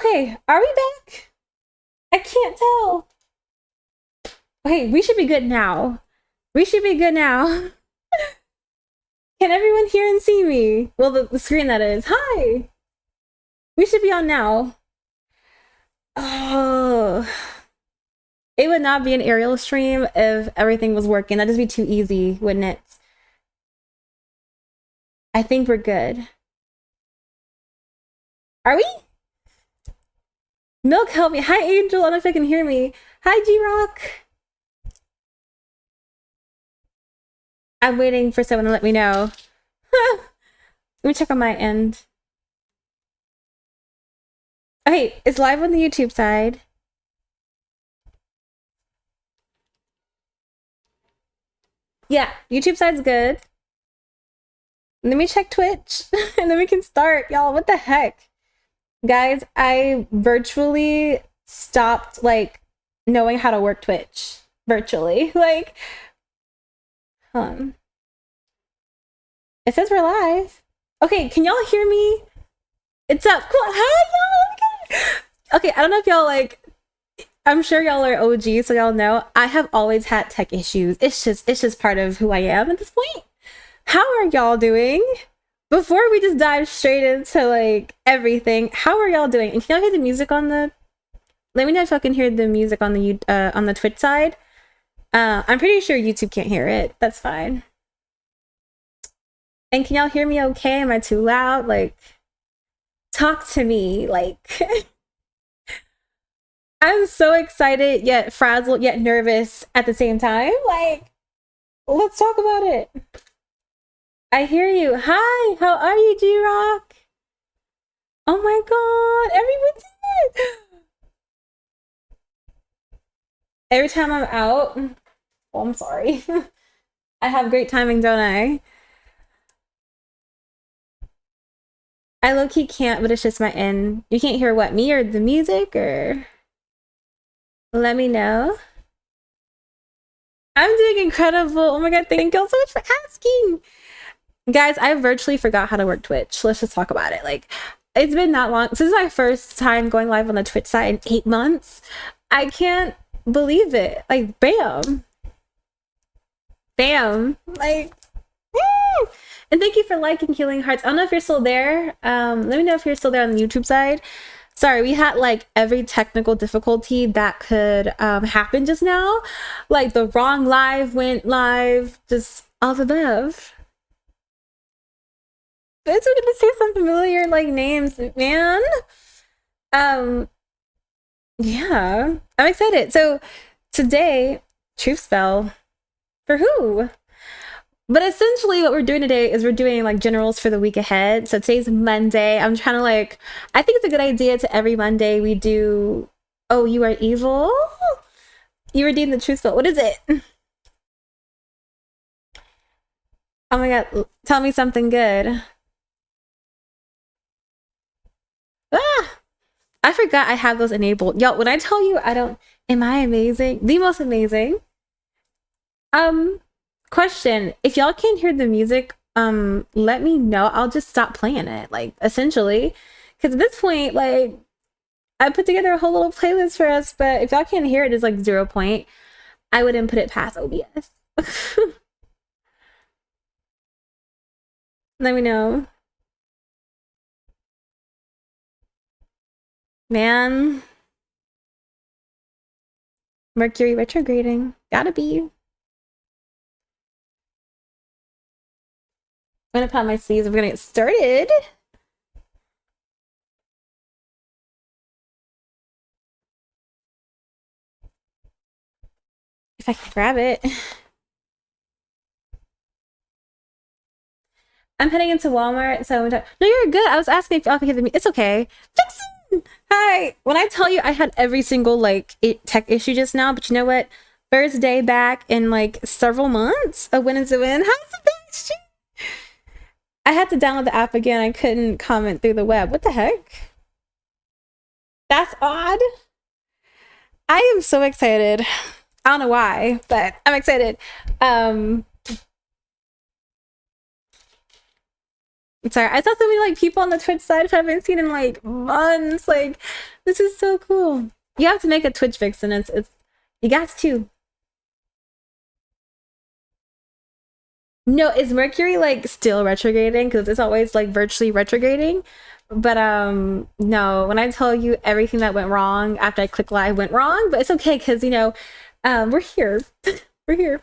Okay, are we back? I can't tell. Okay, we should be good now. We should be good now. Can everyone hear and see me? Well, the screen that is. Hi! We should be on now. Oh. It would not be an aerial stream if everything was working. That'd just be too easy, wouldn't it? I think we're good. Are we? Milk, help me. Hi, Angel. I don't know if I can hear me. Hi, G-Rock. I'm waiting for someone to let me know. Let me check on my end. Okay, it's live on the YouTube side. Yeah, YouTube side's good. Let me check Twitch and then we can start. Y'all, what the heck? Guys, I virtually stopped like knowing how to work Twitch. Virtually. Like, it says we're live. Okay, can y'all hear me? It's up. Cool. Hi, y'all. Okay, I don't know if y'all like, I'm sure y'all are OG, so y'all know I have always had tech issues. It's just part of who I am at this point. How are y'all doing? Before we just dive straight into like everything, how are y'all doing? And can y'all hear the music on the? Let me know if y'all can hear the music on the Twitch side. I'm pretty sure YouTube can't hear it. That's fine. And can y'all hear me okay? Am I too loud? Like, talk to me. Like, I'm so excited yet frazzled yet nervous at the same time. Like, let's talk about it. I hear you. Hi, how are you, G-Rock? Oh my god, everyone did! Every time I'm out, oh, I'm sorry. I have great timing, don't I? I low-key can't, but it's just my end. You can't hear what, me or the music, or? Let me know. I'm doing incredible. Oh my god, thank y'all so much for asking. Guys, I virtually forgot how to work Twitch. Let's just talk about it. Like, it's been that long. This is my first time going live on the Twitch side in 8 months. I can't believe it. Like, bam. Bam. Like, woo! And thank you for liking Healing Hearts. I don't know if you're still there. Let me know if you're still there on the YouTube side. Sorry, we had like every technical difficulty that could happen just now. Like the wrong live went live, just all the above. It's good to see some familiar like names, man. Yeah, I'm excited. So today, truth spell for who? But essentially what we're doing today is we're doing like generals for the week ahead. So today's Monday. I'm trying to like, I think it's a good idea to every Monday we do, oh, you are evil? You redeem the truth spell. What is it? Oh my god, tell me something good. Ah! I forgot I have those enabled. Y'all, when I tell you I don't, am I amazing? The most amazing. Question, if y'all can't hear the music, let me know. I'll just stop playing it, like, essentially. Because at this point, like, I put together a whole little playlist for us, but if y'all can't hear it, it's like 0 point. I wouldn't put it past OBS. Let me know. Man. Mercury retrograding. Gotta be. I'm gonna put on my sleeves. We're gonna get started. If I can grab it. I'm heading into Walmart, so no, you're good. I was asking if y'all could hear me. It's okay. Vixen! Hi. When I tell you I had every single like tech issue just now, but you know what? First day back in like several months. A win is a win. How's the best? I had to download the app again. I couldn't comment through the web. What the heck? That's odd. I am so excited. I don't know why, but I'm excited. I'm sorry. I saw so many like people on the Twitch side who I haven't seen in like months. Like, this is so cool. You have to make a Twitch vixen. It's you got to. No, is Mercury like still retrograding? Because it's always like virtually retrograding. But no, when I tell you everything that went wrong after I click live went wrong, but it's okay because we're here. We're here.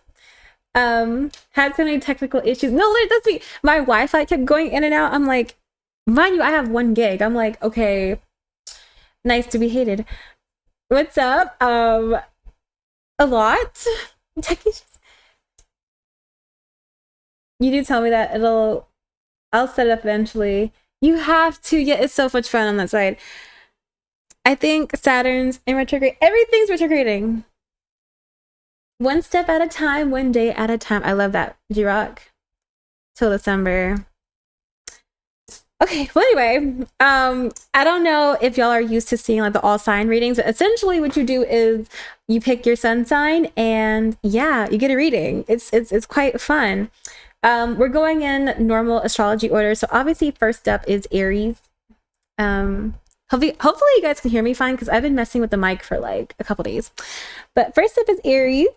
Had so many technical issues. No, that's me. My Wi-Fi kept going in and out. I'm like, mind you, I have 1 gig. I'm like, okay, nice to be hated. What's up? A lot. Tech issues. You do tell me that I'll set it up eventually. You have to. Yeah, it's so much fun on that side. I think Saturn's in retrograde. Everything's retrograding. One step at a time, one day at a time. I love that. G-Rock. Till December. Okay, well anyway, I don't know if y'all are used to seeing like the all sign readings, but essentially what you do is you pick your sun sign and yeah, you get a reading. It's quite fun. We're going in normal astrology order. So obviously first up is Aries. Hopefully you guys can hear me fine because I've been messing with the mic for like a couple days. But first up is Aries.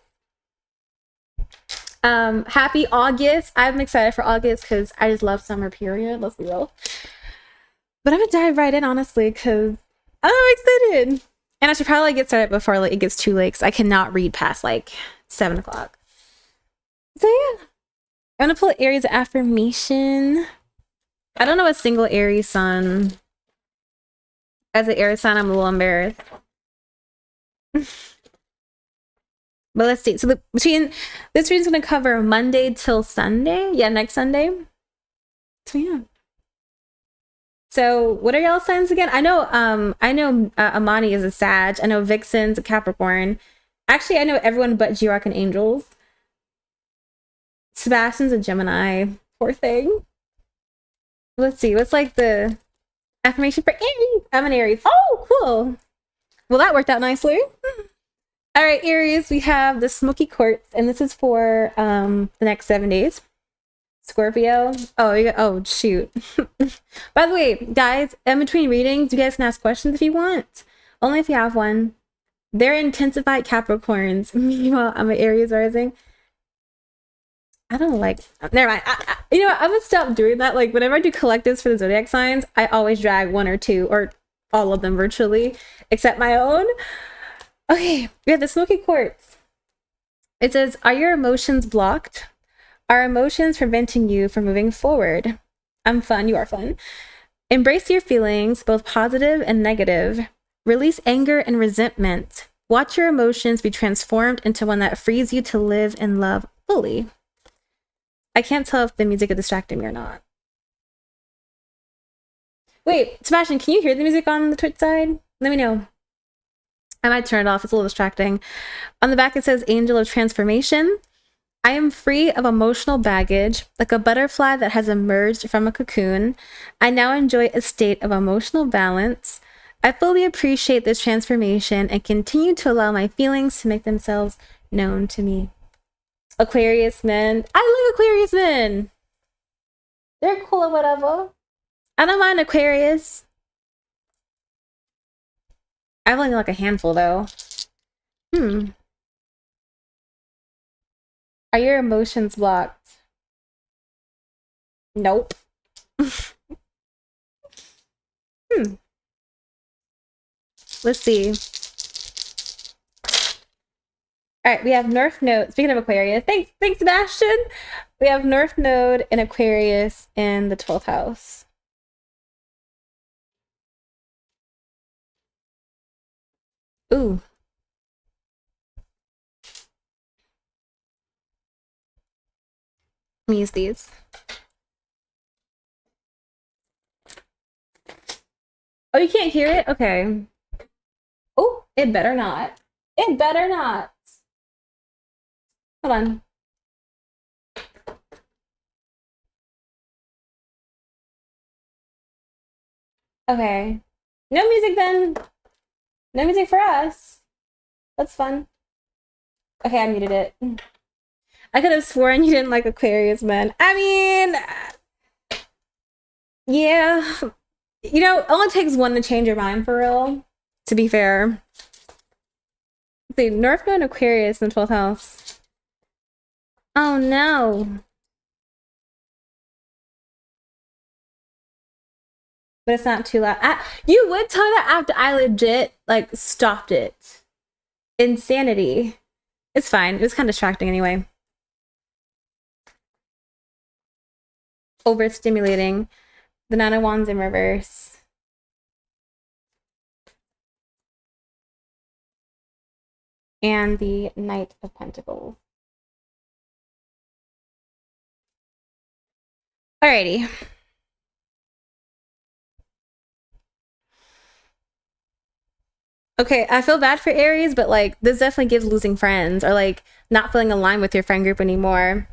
Happy August. I'm excited for August because I just love summer, period. Let's be real. But I'm gonna dive right in, honestly, because I'm excited. And I should probably get started before like it gets too late because I cannot read past like 7 o'clock. So yeah. I'm gonna pull Aries affirmation. I don't know a single Aries sun. As an Aries sign, I'm a little embarrassed. But let's see. So this reading's gonna cover Monday till Sunday. Yeah, next Sunday. So yeah. So what are y'all signs again? I know Amani is a Sag. I know Vixen's a Capricorn. Actually, I know everyone but G-Rock and Angels. Sebastian's a Gemini. Poor thing. Let's see. What's like the affirmation for Aries? I'm an Aries. Oh, cool. Well, that worked out nicely. All right, Aries, we have the Smoky Quartz, and this is for the next 7 days. Scorpio. Oh, shoot. By the way, guys, in between readings, you guys can ask questions if you want. Only if you have one. They're intensified Capricorns. Meanwhile, I'm an Aries rising. I don't like... Never mind. You know what? I'm going to stop doing that. Like, whenever I do collectives for the Zodiac signs, I always drag 1 or 2, or all of them virtually, except my own. Okay, we have the Smoky Quartz. It says, are your emotions blocked? Are emotions preventing you from moving forward? I'm fun, you are fun. Embrace your feelings, both positive and negative. Release anger and resentment. Watch your emotions be transformed into one that frees you to live and love fully. I can't tell if the music is distracting me or not. Wait, Sebastian, can you hear the music on the Twitch side? Let me know. I might turn it off. It's a little distracting. On the back, it says Angel of Transformation. I am free of emotional baggage, like a butterfly that has emerged from a cocoon. I now enjoy a state of emotional balance. I fully appreciate this transformation and continue to allow my feelings to make themselves known to me. Aquarius men. I like Aquarius men. They're cool or whatever. I don't mind Aquarius. I've only like a handful though. Are your emotions blocked? Nope. Let's see. All right, we have North Node. Speaking of Aquarius, thanks, Sebastian. We have North Node and Aquarius in the 12th house. Ooh. Let me use these. Oh, you can't hear it? Okay. Oh, it better not. It better not. Hold on. Okay. No music then. No music for us. That's fun. Okay, I muted it. I could have sworn you didn't like Aquarius men. I mean, Yeah. You know, it only takes one to change your mind for real, to be fair. Let's see, North Node Aquarius in the 12th house. Oh no. But it's not too loud. You would tell that after I legit like stopped it. Insanity. It's fine. It was kind of distracting anyway. Overstimulating. The Nine of Wands in reverse. And the Knight of Pentacles. Alrighty. Okay, I feel bad for Aries, but like this definitely gives losing friends or like not feeling aligned with your friend group anymore.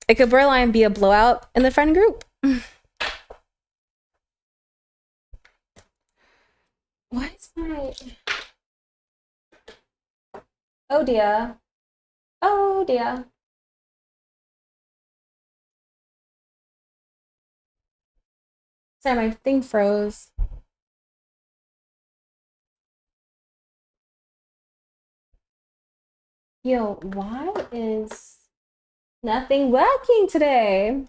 It could borderline be a blowout in the friend group. Why is my... Oh dear. Oh dear. Sorry, my thing froze. Yo, why is nothing working today?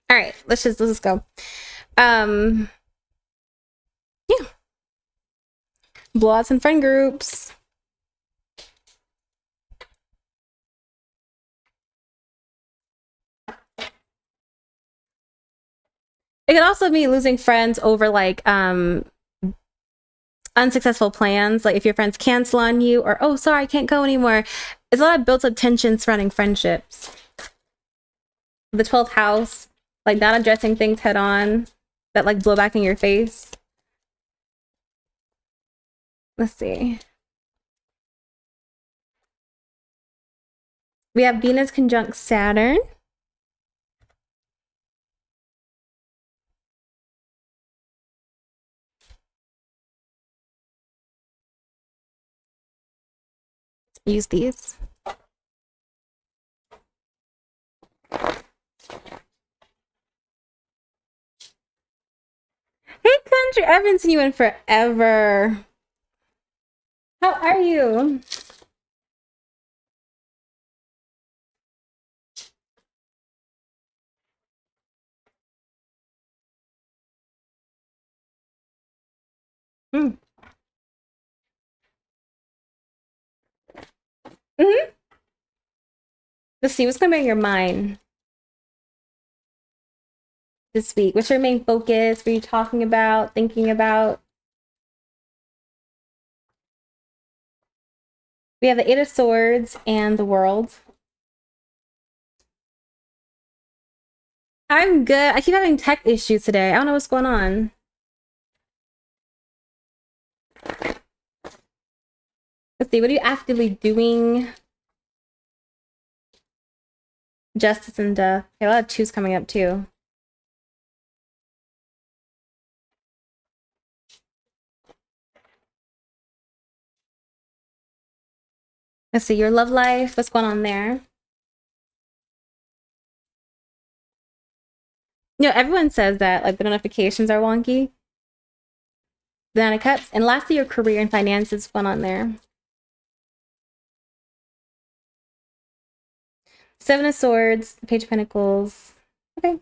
All right, let's go. Yeah. Blowouts and friend groups. It could also be losing friends over like unsuccessful plans, like if your friends cancel on you or oh sorry I can't go anymore. It's a lot of built up tension surrounding friendships. The 12th house, like not addressing things head on that like blow back in your face. Let's see. We have Venus conjunct Saturn. Use these. Hey Country, I haven't seen you in forever. How are you? Mm. Mm-hmm. Let's see what's gonna be in your mind this week. What's your main focus? What are you talking about, thinking about? We have the Eight of Swords and the World. I'm good. I keep having tech issues today. I don't know what's going on. Let's see. What are you actively doing? Justice and Death. Okay, a lot of twos coming up too. Let's see. Your love life. What's going on there? You know, everyone says that like the notifications are wonky. The Nine of Cups. And lastly, your career and finances. What's going on there? Seven of Swords. Page of Pentacles. Okay.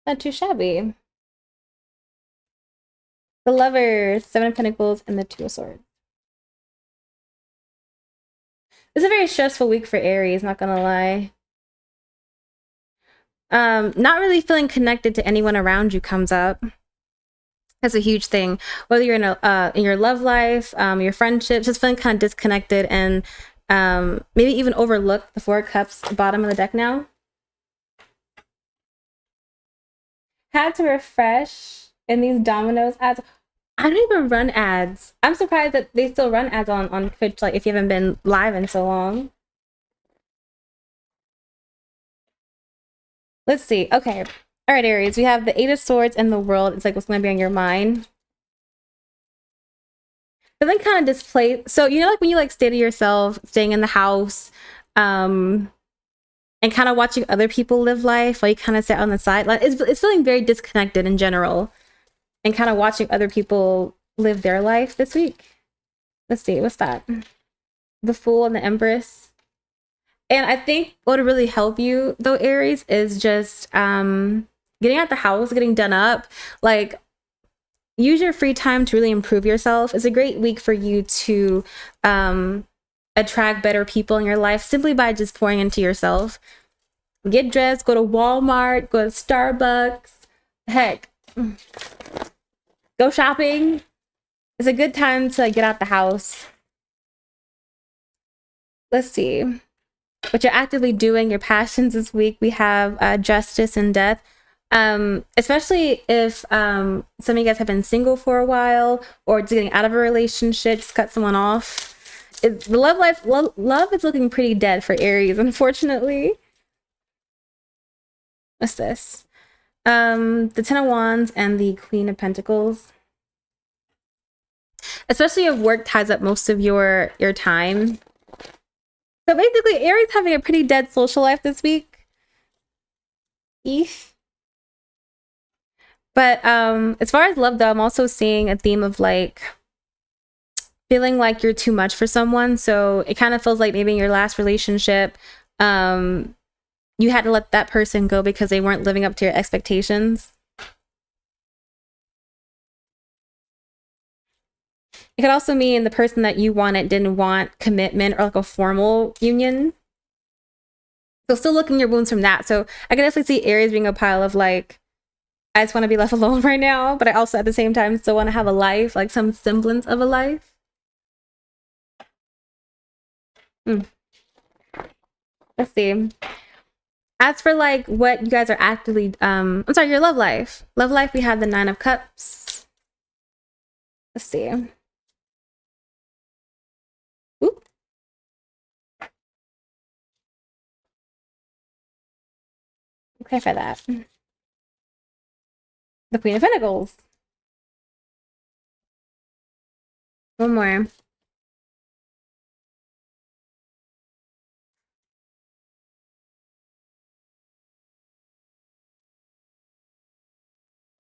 Not too shabby. The Lovers. Seven of Pentacles and the Two of Swords. It's a very stressful week for Aries, not gonna lie. Not really feeling connected to anyone around you comes up. That's a huge thing. Whether you're in your love life, your friendships, just feeling kind of disconnected and maybe even overlooked. The Four of Cups, bottom of the deck now. Had to refresh in these Domino's ads. I don't even run ads. I'm surprised that they still run ads on Twitch, like if you haven't been live in so long. Let's see. Okay. All right, Aries. We have the Eight of Swords and the World. It's like what's going to be on your mind. feeling kind of displaced. So you know, like when you like stay to yourself, staying in the house, and kind of watching other people live life while you kind of sit on the side. Like it's feeling very disconnected in general, and kind of watching other people live their life this week. Let's see, what's that? The Fool and the Empress. And I think what would really help you though, Aries, is just getting out the house, getting done up. Like use your free time to really improve yourself. It's a great week for you to attract better people in your life simply by just pouring into yourself. Get dressed, go to Walmart, go to Starbucks, heck, go shopping. It's a good time to get out the house. Let's see what you're actively doing, your passions this week. We have justice and death. Especially if some of you guys have been single for a while or just getting out of a relationship, just cut someone off. The love life, love is looking pretty dead for Aries, unfortunately. What's this? The Ten of Wands and the Queen of Pentacles. Especially if work ties up most of your time. So basically, Aries having a pretty dead social life this week. Eef. But as far as love, though, I'm also seeing a theme of like feeling like you're too much for someone. So it kind of feels like maybe in your last relationship, you had to let that person go because they weren't living up to your expectations. It could also mean the person that you wanted didn't want commitment or like a formal union. So still looking your wounds from that. So I can definitely see Aries being a pile of like, I just want to be left alone right now, but I also at the same time still want to have a life, like some semblance of a life. Let's see. As for like what you guys are actively, I'm sorry, your love life. Love life, we have the Nine of Cups. Let's see. Oop. Okay for that. The Queen of Pentacles. One more.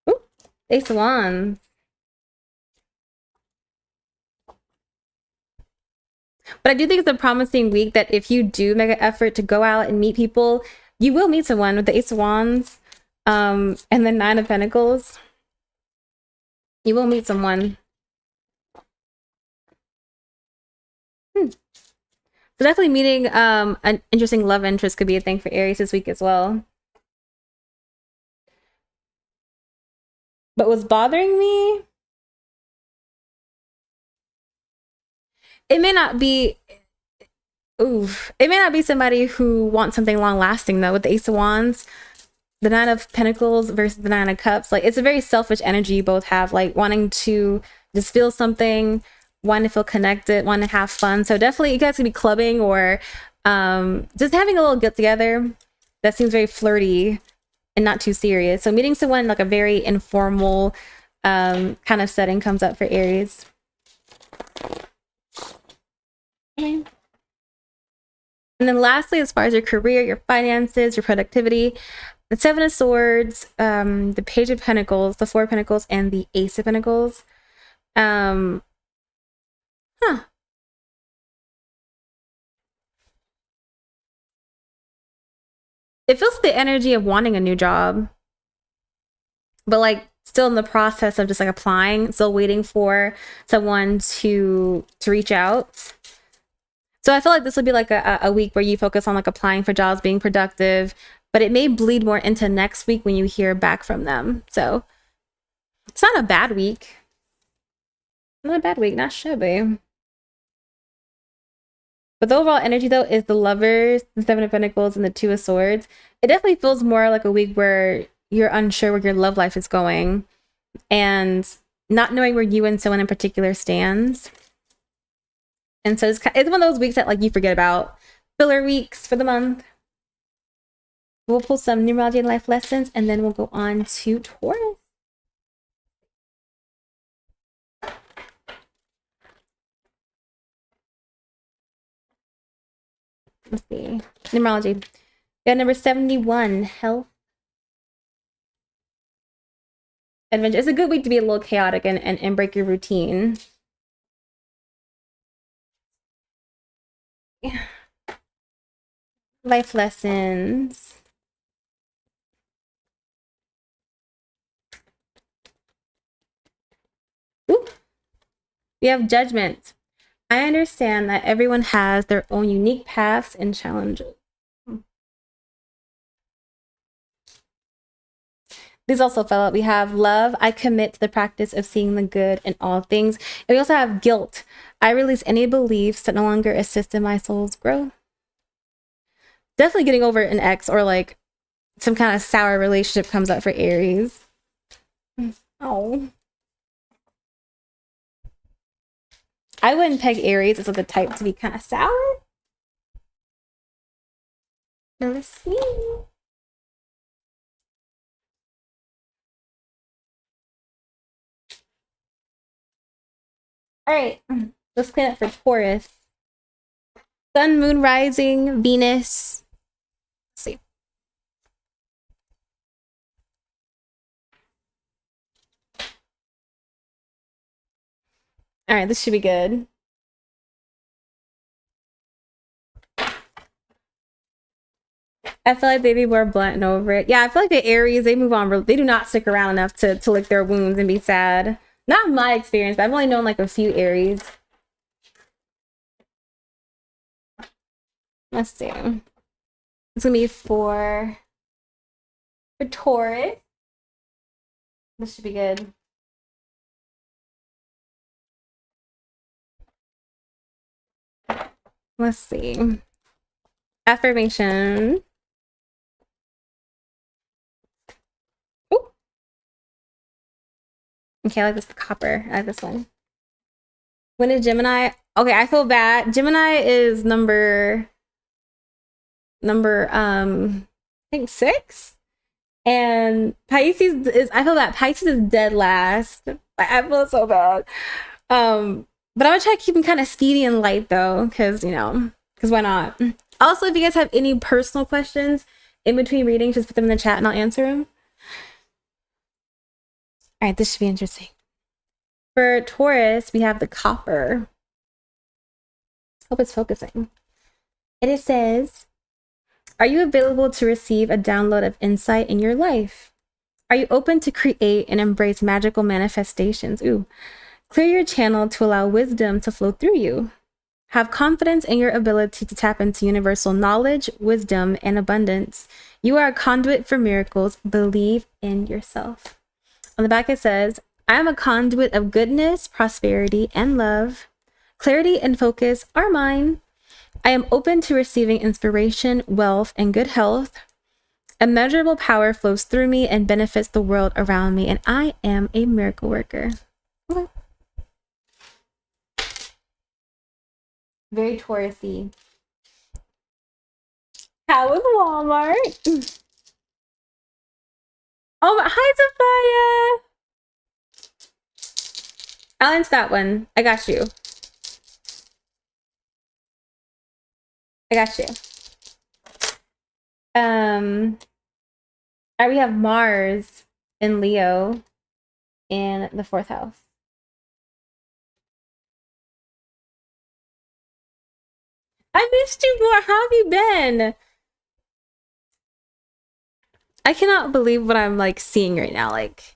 Oop. Ace of Wands. But I do think it's a promising week that if you do make an effort to go out and meet people, you will meet someone with the Ace of Wands and the Nine of Pentacles. You will meet someone. So definitely meeting an interesting love interest could be a thing for Aries this week as well. But what's bothering me, it may not be somebody who wants something long lasting though. With the Ace of Wands, the Nine of Pentacles versus the Nine of Cups, like it's a very selfish energy you both have, like wanting to just feel something, wanting to feel connected, wanting to have fun. So definitely you guys could be clubbing or just having a little get together that seems very flirty and not too serious. So meeting someone like a very informal kind of setting comes up for Aries. Okay. And then lastly, as far as your career, your finances, your productivity, the Seven of Swords, the Page of Pentacles, the Four of Pentacles, and the Ace of Pentacles. It feels like the energy of wanting a new job, but like still in the process of just like applying, still waiting for someone to reach out. So I feel like this would be like a week where you focus on like applying for jobs, being productive, but it may bleed more into next week when you hear back from them. So it's not a bad week. Not a bad week, not shabby. But the overall energy though is the Lovers, the Seven of Pentacles, and the Two of Swords. It definitely feels more like a week where you're unsure where your love life is going and not knowing where you and someone in particular stands. And so it's one of those weeks that like you forget about. Filler weeks for the month. We'll pull some numerology and life lessons and then we'll go on to Taurus. Let's see. Numerology. We have number 71, health. Adventure. It's a good week to be a little chaotic and break your routine. Yeah. Life lessons. Ooh. We have judgment. I understand that everyone has their own unique paths and challenges. These also fell out. We have love. I commit to the practice of seeing the good in all things. And we also have guilt. I release any beliefs that no longer assist in my soul's growth. Definitely getting over an ex or like some kind of sour relationship comes up for Aries. Oh. I wouldn't peg Aries as like the type to be kind of sour. Now let's see. All right, let's clean up for Taurus. Sun, moon, rising, Venus. Let's see. All right, this should be good. I feel like they'd be more blunt and over it. Yeah, I feel like the Aries, they move on. They do not stick around enough to lick their wounds and be sad. Not my experience, but I've only known like a few Aries. Let's see. It's gonna be for Taurus. This should be good. Let's see. Affirmation. Ooh. Okay, I like this copper. I like this one. When is Gemini? Okay, I feel bad. Gemini is number I think 6. And Pisces is, I feel that Pisces is dead last. I feel so bad. But I'm gonna try to keep them kind of speedy and light though, because why not? Also, if you guys have any personal questions in between readings, just put them in the chat and I'll answer them. All right, this should be interesting. For Taurus, we have the copper. Hope it's focusing. It says, are you available to receive a download of insight in your life? Are you open to create and embrace magical manifestations? Ooh. Clear your channel to allow wisdom to flow through you. Have confidence in your ability to tap into universal knowledge, wisdom, and abundance. You are a conduit for miracles. Believe in yourself. On the back it says, I am a conduit of goodness, prosperity, and love. Clarity and focus are mine. I am open to receiving inspiration, wealth, and good health. Immeasurable power flows through me and benefits the world around me, and I am a miracle worker. Okay. Very Taurus-y. How was Walmart? Oh, hi, Sophia. I'll answer that one. I got you. I got you. We have Mars in Leo in the 4th house. I missed you more. How have you been? I cannot believe what I'm like seeing right now. Like,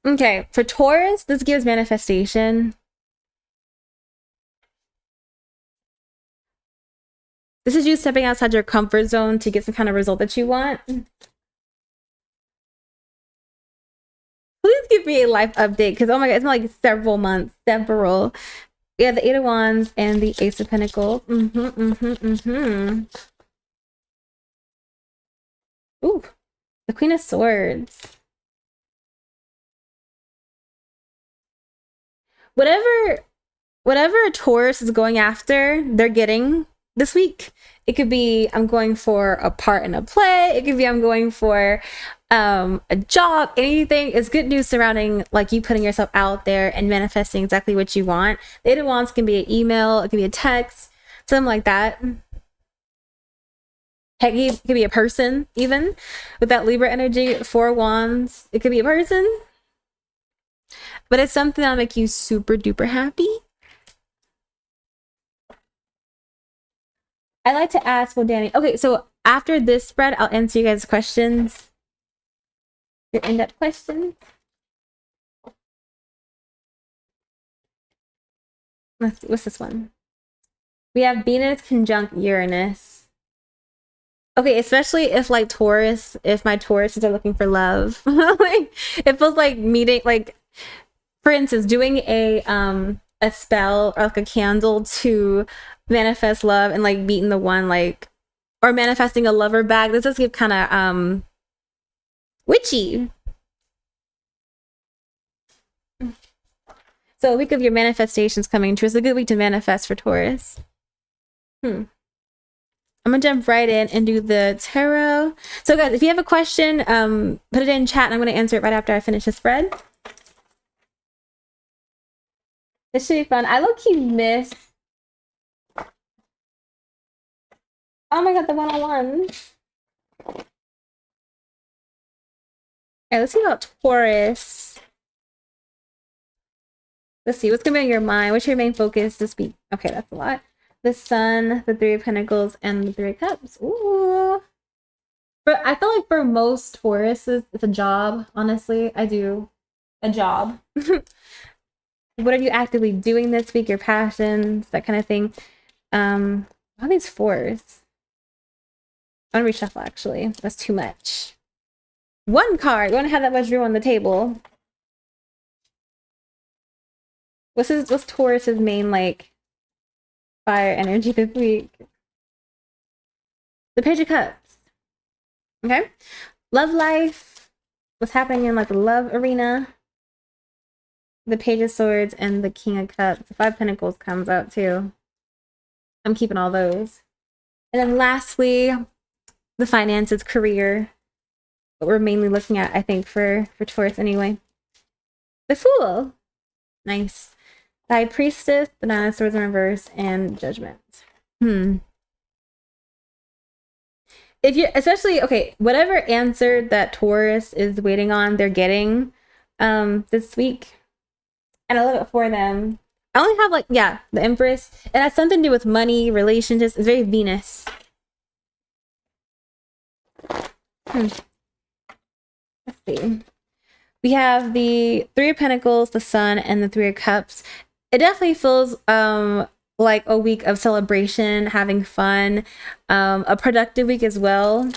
okay, for Taurus, this gives manifestation. This is you stepping outside your comfort zone to get some kind of result that you want. Please give me a life update, because oh my god, it's been like several months. Several. We have the 8 of Wands and the Ace of Pentacles. Ooh, the Queen of Swords. Whatever a Taurus is going after, they're getting this week. It could be I'm going for a part in a play. It could be I'm going for a job, anything. It's good news surrounding like you putting yourself out there and manifesting exactly what you want. The Eight of Wands can be an email, it can be a text, something like that. Heck, it could be a person, even with that Libra energy. Four of Wands, it could be a person, but it's something that'll make you super duper happy. I like to ask, well, Danny, okay, so after this spread, I'll answer you guys' questions, your in-depth questions. Let's see, what's this one? We have Venus conjunct Uranus. Okay, especially if like Taurus, if my Tauruses are looking for love, like it feels like meeting, like for instance, doing a spell or like a candle to manifest love and like meeting the one, like, or manifesting a lover back. This does give kind of witchy. So a week of your manifestations coming true. It's a good week to manifest for Taurus. I'm gonna jump right in and do the tarot. So guys, if you have a question, put it in chat and I'm gonna answer it right after I finish the spread. This should be fun. I low-key miss, oh my god, the one-on-ones. All right, let's see about Taurus. Let's see, what's gonna be on your mind? What's your main focus this week? Okay, that's a lot. The Sun, the Three of Pentacles, and the Three of Cups. Ooh. But I feel like for most Tauruses, it's a job, honestly. I do a job. What are you actively doing this week? Your passions, that kind of thing. All these fours. I'm gonna reshuffle, actually. That's too much. One card. You want to have that much room on the table. What's Taurus's main, like, fire energy this week? The Page of Cups. Okay. Love life. What's happening in like the love arena? The Page of Swords and the King of Cups. The Five of Pentacles comes out too. I'm keeping all those. And then lastly, the finances, career. What we're mainly looking at, I think, for Taurus anyway. The Fool. Nice. The High Priestess, the Nine of Swords in reverse, and Judgment. If you, especially, okay, whatever answer that Taurus is waiting on, they're getting this week. And I love it for them. I only have like, yeah, the Empress. It has something to do with money, relationships. It's very Venus. Let's see. We have the Three of Pentacles, the Sun, and the Three of Cups. It definitely feels like a week of celebration, having fun, a productive week as well.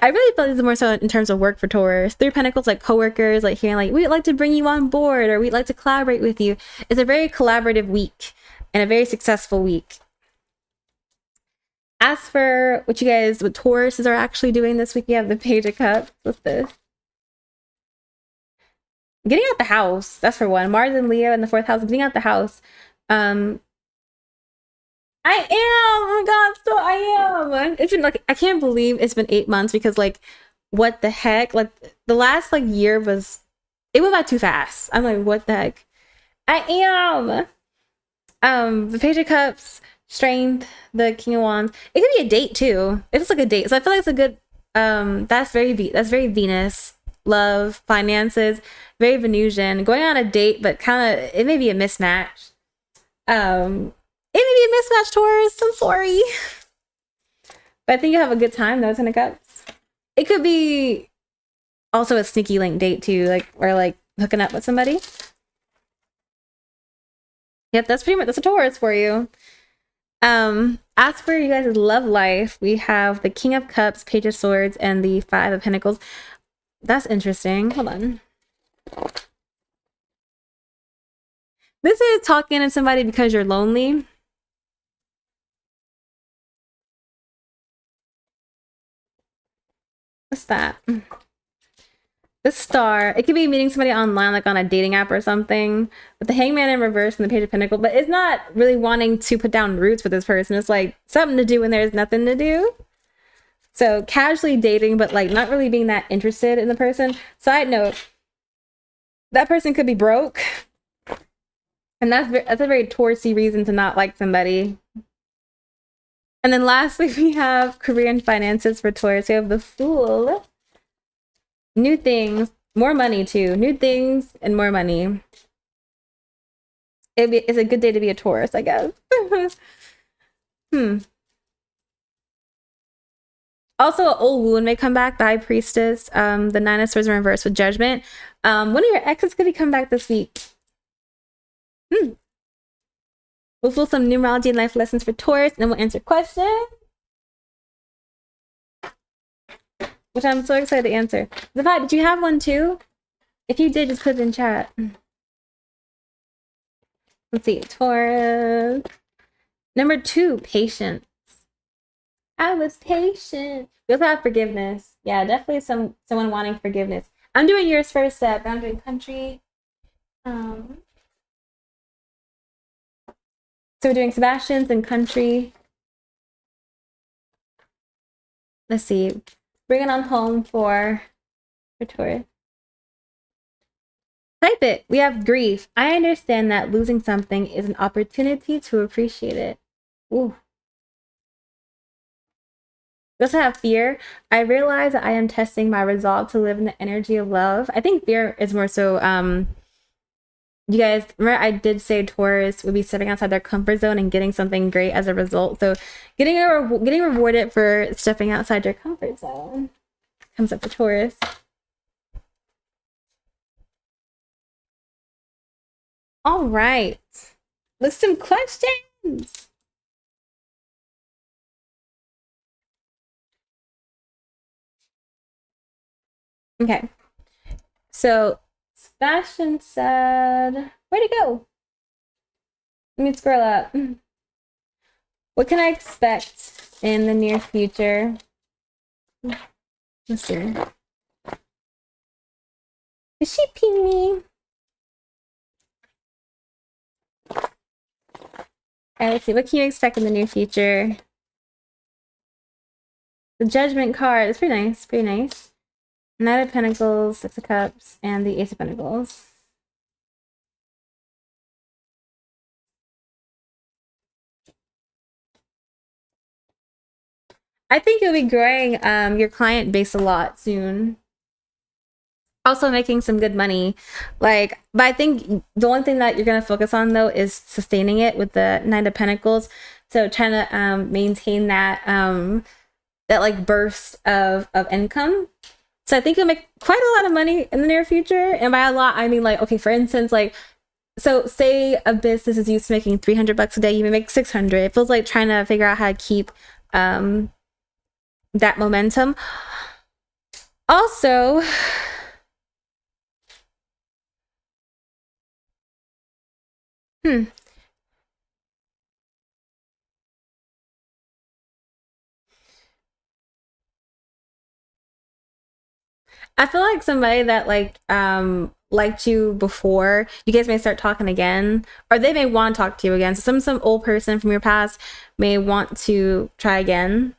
I really feel this is more so in terms of work for Taurus. Three of Pentacles, like coworkers, like hearing like, we'd like to bring you on board, or we'd like to collaborate with you. It's a very collaborative week and a very successful week. As for what you guys, what Tauruses are actually doing this week, you have the Page of Cups. What's this? Getting out the house. That's for one. Mars and Leo in the 4th house. Getting out the house. I am. Oh my god, so I am. It's been like, I can't believe it's been 8 months, because like, what the heck? Like the last like year was, it went by too fast. I'm like, what the heck? I am. The Page of Cups, Strength, the King of Wands. It could be a date too. It was like a date. So I feel like it's a good, that's very Venus. Love, finances, very Venusian. Going on a date, but kind of, it may be a mismatch. It may be a mismatch, Taurus. I'm sorry. But I think you have a good time, though, Ten of Cups. It could be also a sneaky link date, too, like, or like hooking up with somebody. Yep, that's pretty much, that's a Taurus for you. As for you guys' love life, we have the King of Cups, Page of Swords, and the Five of Pentacles. That's interesting. Hold on. This is talking to somebody because you're lonely. What's that? The Star. It could be meeting somebody online, like on a dating app or something. With the Hangman in reverse and the Page of Pentacles. But it's not really wanting to put down roots with this person. It's like something to do when there's nothing to do. So casually dating, but like not really being that interested in the person. Side note, that person could be broke. And that's a very Taurusy reason to not like somebody. And then lastly, we have career and finances for Taurus. We have the Fool. New things, more money too. New things and more money. It's a good day to be a Taurus, I guess. Also, an old wound may come back. The High Priestess, the Nine of Swords in reverse with Judgment. One of your exes could be coming back this week. We'll pull some numerology and life lessons for Taurus, and then we'll answer questions, which I'm so excited to answer. Zavai, did you have one too? If you did, just put it in chat. Let's see, Taurus. Number 2, patience. I was patient. We also have forgiveness. Yeah, definitely someone wanting forgiveness. I'm doing yours first, Seb. I'm doing country. So we're doing Sebastian's and country. Let's see. Bring it on home for Taurus. Type it. We have grief. I understand that losing something is an opportunity to appreciate it. Ooh. We also have fear. I realize that I am testing my resolve to live in the energy of love. I think fear is more so, you guys remember I did say Taurus would be stepping outside their comfort zone and getting something great as a result. So getting rewarded for stepping outside your comfort zone comes up for Taurus. All right, let's some questions. Okay, so Sebastian said, where'd it go? Let me scroll up. What can I expect in the near future? Let's see. Is she ping me? All right, let's see. What can you expect in the near future? The Judgment card. It's pretty nice. Pretty nice. Knight of Pentacles, Six of Cups, and the Ace of Pentacles. I think you'll be growing your client base a lot soon. Also making some good money. But I think the only thing that you're going to focus on, though, is sustaining it with the Nine of Pentacles. So trying to maintain that like burst of income. So I think you'll make quite a lot of money in the near future. And by a lot, I mean like, okay, for instance, like, so say a business is used to making $300 a day, you may make 600. It feels like trying to figure out how to keep that momentum. Also, I feel like somebody that liked you before, you guys may start talking again, or they may want to talk to you again. So some old person from your past may want to try again.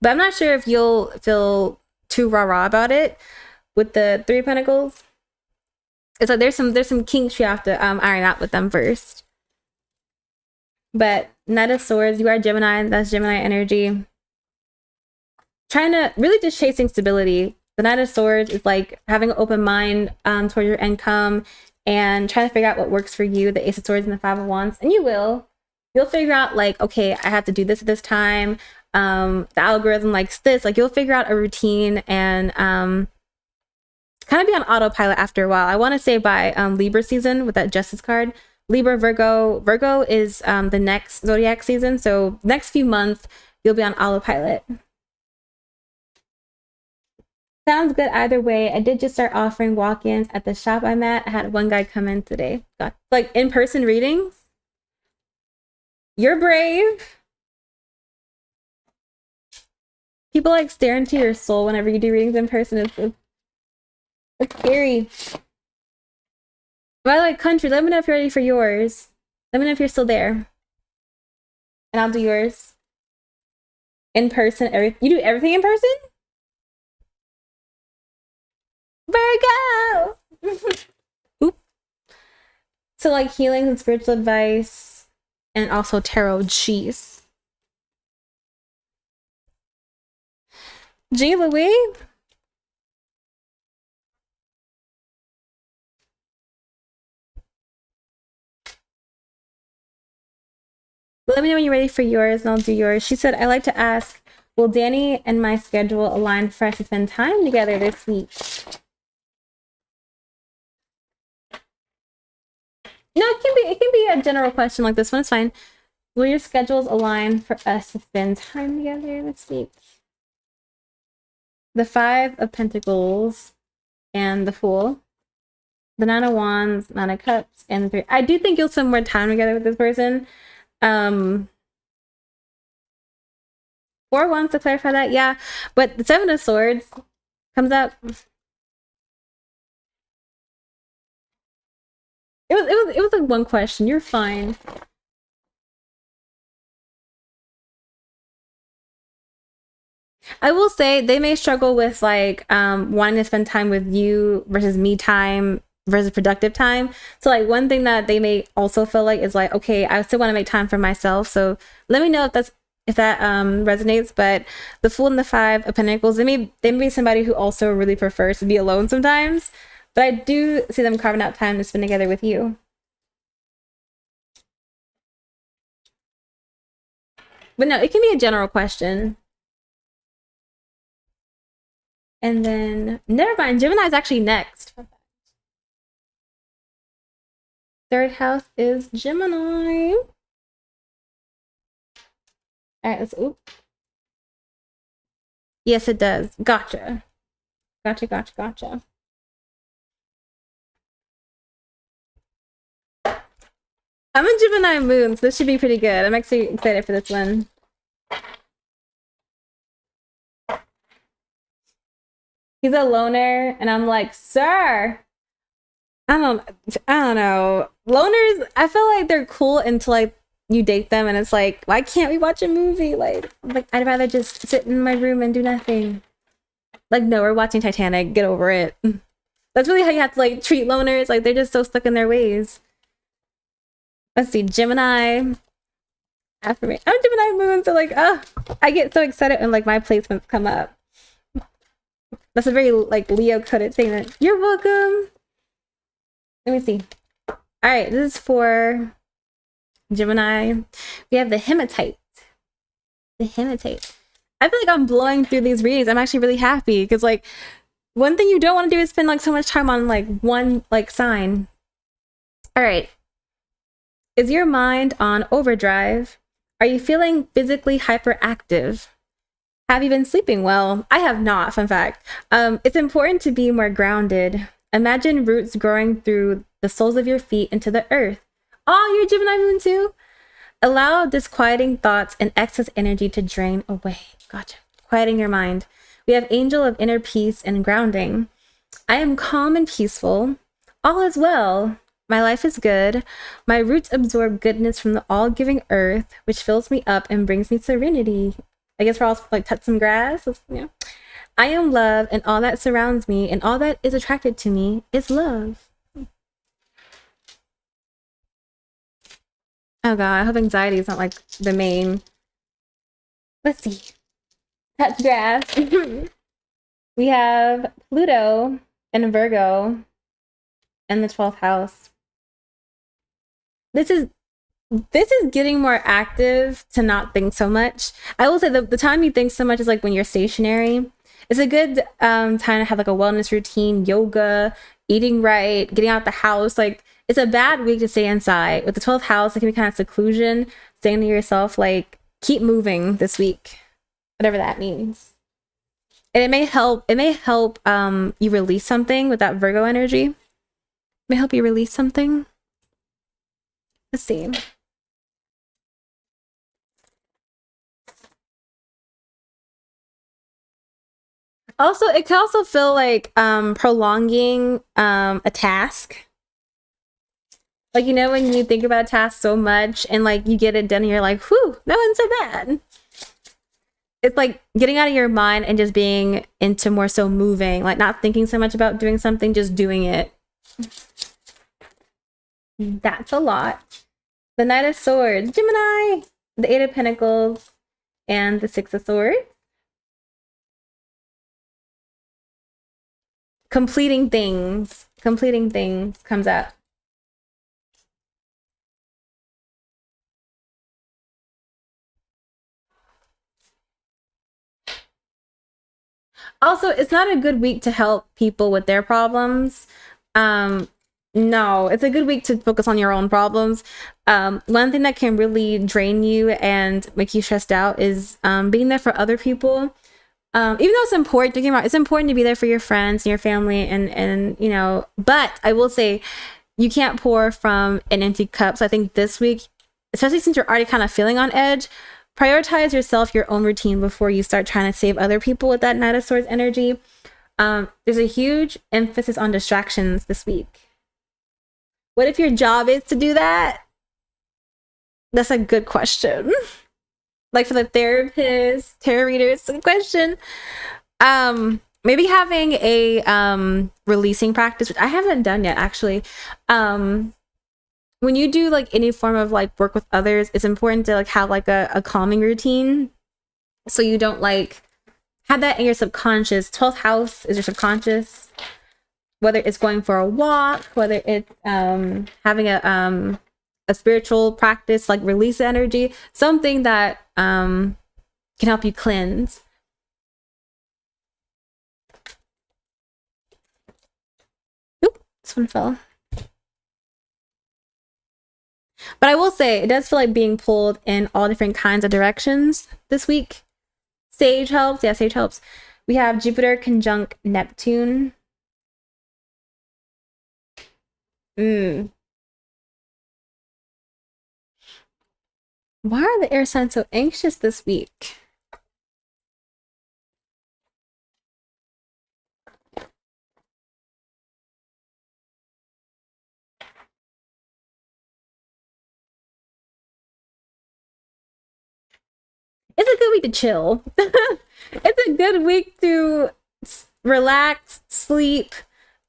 But I'm not sure if you'll feel too rah-rah about it with the Three of Pentacles. It's like there's some kinks you have to iron out with them first. But Knight of Swords, you are Gemini, that's Gemini energy. Trying to really just chasing stability. The Knight of Swords is like having an open mind toward your income and trying to figure out what works for you. The Ace of Swords and the Five of Wands, and you'll figure out like, okay, I have to do this at this time. The algorithm likes this. Like you'll figure out a routine and kind of be on autopilot after a while. I want to say by Libra season with that Justice card. Libra, Virgo is the next Zodiac season. So next few months you'll be on autopilot. Sounds good either way. I did just start offering walk-ins at the shop I'm at. I had one guy come in today. Got like in-person readings. You're brave. People like stare into your soul whenever you do readings in person. It's scary. By the way, country, let me know if you're ready for yours. Let me know if you're still there. And I'll do yours. In person, you do everything in person? Virgo! Oop. So like healing and spiritual advice and also tarot. Jeez. G. Louis? Let me know when you're ready for yours and I'll do yours. She said, I like to ask, will Danny and my schedule align for us to spend time together this week? No, it can be a general question like this one. It's fine. Will your schedules align for us to spend time together this week? The 5 of Pentacles and the Fool. The 9 of Wands, 9 of Cups, and the 3. I do think you'll spend more time together with this person. 4 Wands to clarify that, yeah. But the 7 of Swords comes up. It was like one question. You're fine. I will say they may struggle with like wanting to spend time with you versus me time versus productive time. So like one thing that they may also feel like is like, okay, I still want to make time for myself. So let me know if that resonates. But the Fool and the 5 of Pentacles, they may be somebody who also really prefers to be alone sometimes. But I do see them carving out time to spend together with you. But no, it can be a general question. And then, never mind, Gemini is actually next. 3rd house is Gemini. All right, let's, oop. Yes, it does. Gotcha. Gotcha. I'm a Gemini moon, so this should be pretty good. I'm actually excited for this one. He's a loner, and I'm like, sir. I don't know. Loners, I feel like they're cool until like you date them, and it's like, why can't we watch a movie? Like I'd rather just sit in my room and do nothing. Like, no, we're watching Titanic. Get over it. That's really how you have to like treat loners. Like, they're just so stuck in their ways. Let's see, Gemini. Affirmation. I'm Gemini moon, so like, I get so excited when like my placements come up. That's a very like Leo coded statement. You're welcome. Let me see. All right, this is for Gemini. We have the Hematite. I feel like I'm blowing through these readings. I'm actually really happy because like one thing you don't want to do is spend like so much time on like one like sign. All right. Is your mind on overdrive? Are you feeling physically hyperactive? Have you been sleeping well? I have not, fun fact. It's important to be more grounded. Imagine roots growing through the soles of your feet into the earth. Oh, you're Gemini moon too? Allow disquieting thoughts and excess energy to drain away. Gotcha. Quieting your mind. We have angel of inner peace and grounding. I am calm and peaceful. All is well. My life is good. My roots absorb goodness from the all-giving earth, which fills me up and brings me serenity. I guess we're all like touch some grass. Yeah. I am love, and all that surrounds me, and all that is attracted to me is love. Oh god, I hope anxiety is not like the main. Let's see. Touch grass. We have Pluto and Virgo in the 12th house. This is getting more active to not think so much. I will say the time you think so much is like when you're stationary. It's a good time to have like a wellness routine, yoga, eating right, getting out the house. Like, it's a bad week to stay inside. With the 12th house, it can be kind of seclusion, staying to yourself. Like, keep moving this week, whatever that means. And it may help you release something with that Virgo energy. It may help you release something. Let's see. Also, it could also feel like prolonging a task. Like, you know, when you think about a task so much and like you get it done and you're like, whew, that wasn't so bad. it's like getting out of your mind and just being into more so moving, like not thinking so much about doing something, just doing it. That's a lot. The Knight of Swords, Gemini, the Eight of Pentacles, and the Six of Swords. Completing things comes up. Also, it's not a good week to help people with their problems. No, it's a good week to focus on your own problems. One thing that can really drain you and make you stressed out is being there for other people. Even though it's important, don't get me wrong, it's important to be there for your friends and your family, and you know, but I will say you can't pour from an empty cup. So I think this week, especially since you're already kind of feeling on edge, prioritize yourself, your own routine before you start trying to save other people with that Knight of Swords energy. There's a huge emphasis on distractions this week. What if your job is to do that? That's a good question. Like for the therapist, tarot readers, it's a good question. Maybe having a releasing practice, which I haven't done yet, actually. When you do like any form of like work with others, it's important to like have like a calming routine, so you don't like have that in your subconscious. 12th house is your subconscious. Whether it's going for a walk, whether it's having a spiritual practice, like release energy, something that can help you cleanse. Oop, this one fell. But I will say, it does feel like being pulled in all different kinds of directions this week. Sage helps. Yeah, Sage helps. We have Jupiter conjunct Neptune. Why are the air signs so anxious this week? It's a good week to chill. It's a good week to relax, sleep,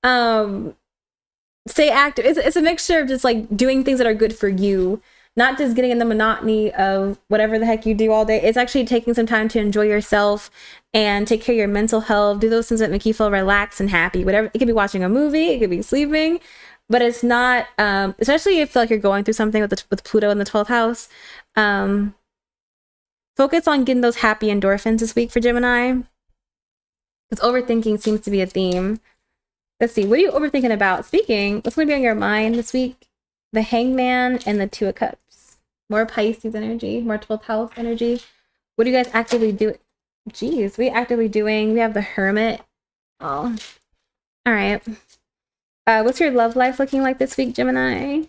stay active. It's a mixture of just like doing things that are good for you, not just getting in the monotony of whatever the heck you do all day. It's actually taking some time to enjoy yourself and take care of your mental health. Do those things that make you feel relaxed and happy. Whatever, it could be watching a movie, it could be sleeping, but it's not. Especially if you feel like you're going through something with Pluto in the 12th house. Focus on getting those happy endorphins this week for Gemini, because overthinking seems to be a theme. Let's see, what are you overthinking about? Speaking, what's going to be on your mind this week? The Hangman and the Two of Cups. More Pisces energy, more 12th house energy. What do you guys actively do? Geez, what are you actively doing? We have the Hermit. Oh, all right. What's your love life looking like this week, Gemini?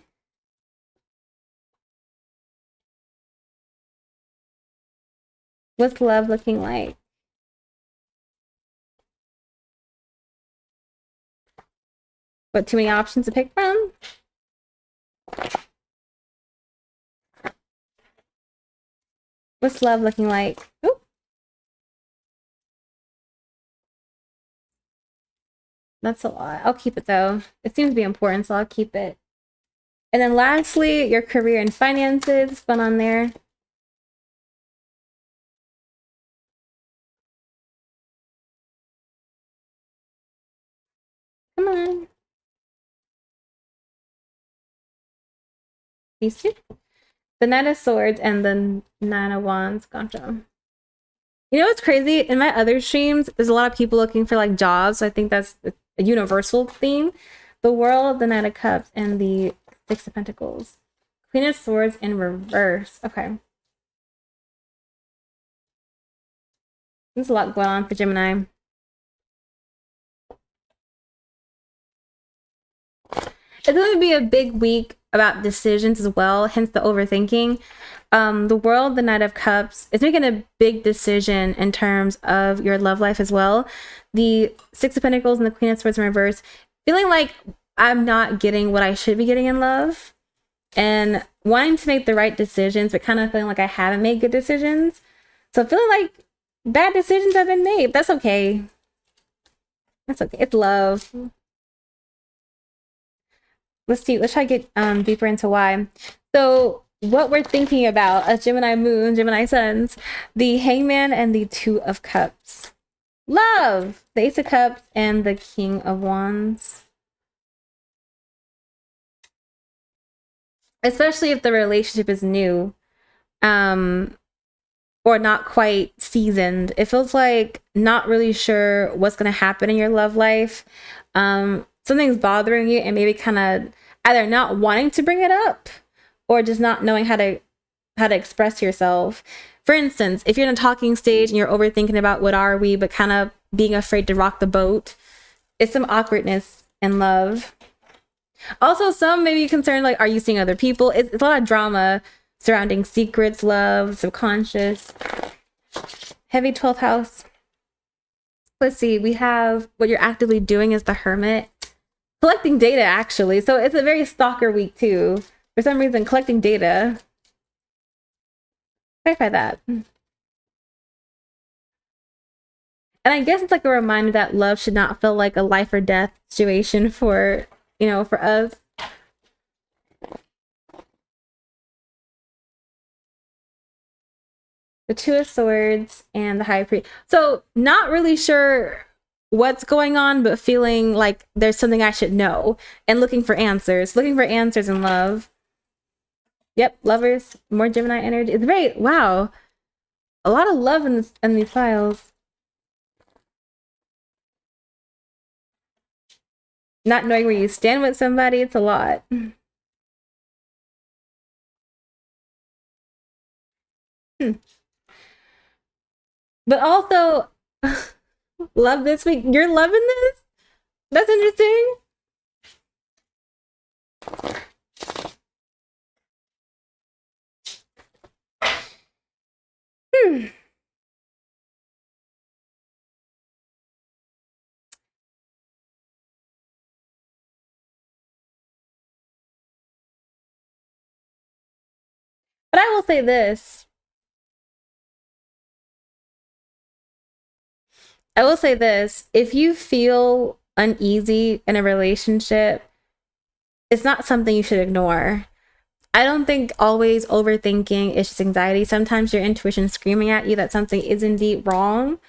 What's love looking like? What, too many options to pick from? What's love looking like? Ooh. That's a lot. I'll keep it though. It seems to be important, so I'll keep it. And then lastly, your career and finances. Fun on there. Come on. These two. The Knight of Swords and the Nine of Wands. Gotcha. You know what's crazy? In my other streams, there's a lot of people looking for like jobs. So I think that's a universal theme. The World, the Knight of Cups, and the Six of Pentacles. Queen of Swords in reverse. Okay. There's a lot going on for Gemini. It's going to be a big week about decisions as well, hence the overthinking. The World, the Knight of Cups, is making a big decision in terms of your love life as well. The Six of Pentacles and the Queen of Swords in reverse, feeling like I'm not getting what I should be getting in love and wanting to make the right decisions, but kind of feeling like I haven't made good decisions. So feeling like Bad decisions have been made. That's okay. That's okay. It's love. Let's see. Let's try to get deeper into why. So what we're thinking about as Gemini moon, Gemini suns, the Hangman and the Two of Cups. Love, the Ace of Cups and the King of Wands. Especially if the relationship is new, or not quite seasoned. It feels like not really sure what's going to happen in your love life. Something's bothering you and maybe kind of either not wanting to bring it up or just not knowing how to express yourself. For instance, if you're in a talking stage and you're overthinking about what are we, but kind of being afraid to rock the boat, it's some awkwardness in love. Also, some may be concerned, like, are you seeing other people? It's a lot of drama surrounding secrets, love, subconscious. Heavy 12th house. Let's see, we have what you're actively doing is the Hermit. Collecting data, actually. So it's a very stalker week, too. For some reason, collecting data. Clarify that. And I guess it's like a reminder that love should not feel like a life or death situation for, for us. The Two of Swords and the High Priest. So not really sure what's going on, but feeling like there's something I should know and looking for answers in love. Yep, lovers, more Gemini energy. It's very, wow, a lot of love in these files. Not knowing where you stand with somebody, it's a lot. But also, love this week. You're loving this? That's interesting. But I will say this. If you feel uneasy in a relationship, it's not something you should ignore. I don't think always overthinking is just anxiety. Sometimes your intuition is screaming at you that something is indeed wrong.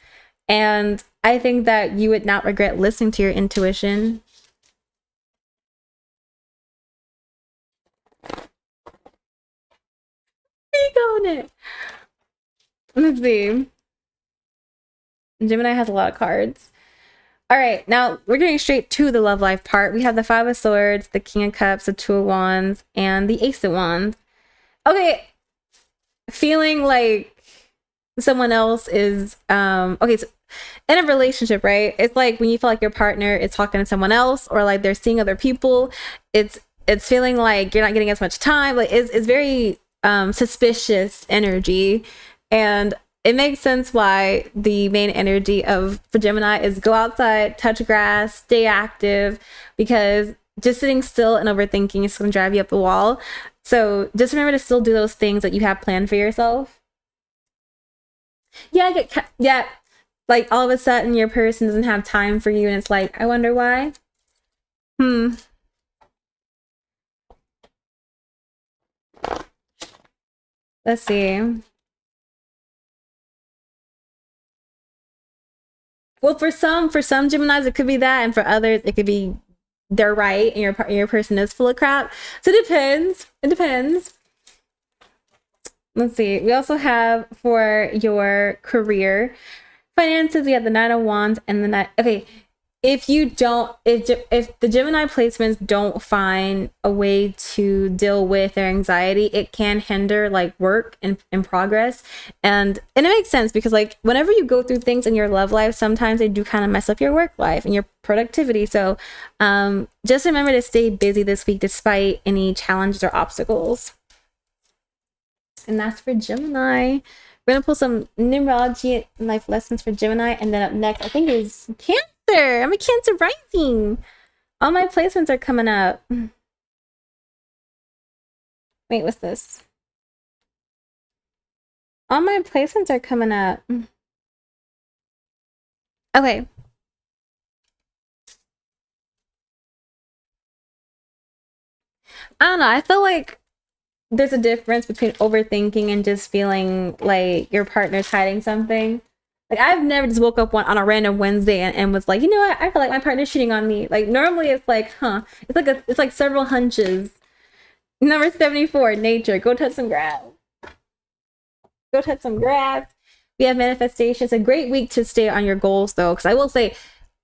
And I think that you would not regret listening to your intuition. Where you going it? Let's see. Gemini has a lot of cards. All right, now we're getting straight to the love life part. We have the Five of Swords, the King of Cups, the Two of Wands, and the Ace of Wands. Okay, feeling like someone else is okay, so in a relationship, right? It's like when you feel like your partner is talking to someone else or like they're seeing other people. It's feeling like you're not getting as much time. Like it's very suspicious energy, and it makes sense why the main energy for Gemini is go outside, touch grass, stay active, because just sitting still and overthinking is going to drive you up the wall. So just remember to still do those things that you have planned for yourself. Yeah, like all of a sudden your person doesn't have time for you and it's like, I wonder why. Let's see. Well, for some Geminis, it could be that, and for others, it could be they're right, and your person is full of crap. So it depends. It depends. Let's see. We also have for your career, finances. We have the Nine of Wands and the Nine. Okay, if the Gemini placements don't find a way to deal with their anxiety, it can hinder like work and progress. And it makes sense because like whenever you go through things in your love life, sometimes they do kind of mess up your work life and your productivity. So just remember to stay busy this week despite any challenges or obstacles. And that's for Gemini. We're gonna pull some numerology and life lessons for Gemini, and then up next I think is Cancer. I'm a Cancer rising. All my placements are coming up. Wait, what's this? All my placements are coming up. Okay. I don't know. I feel like there's a difference between overthinking and just feeling like your partner's hiding something. Like I've never just woke up on a random Wednesday and was like, you know what? I feel like my partner's cheating on me. Like normally it's like, huh? It's like several hunches. Number 74, nature. Go touch some grass. Go touch some grass. We have manifestations. A great week to stay on your goals though, because I will say,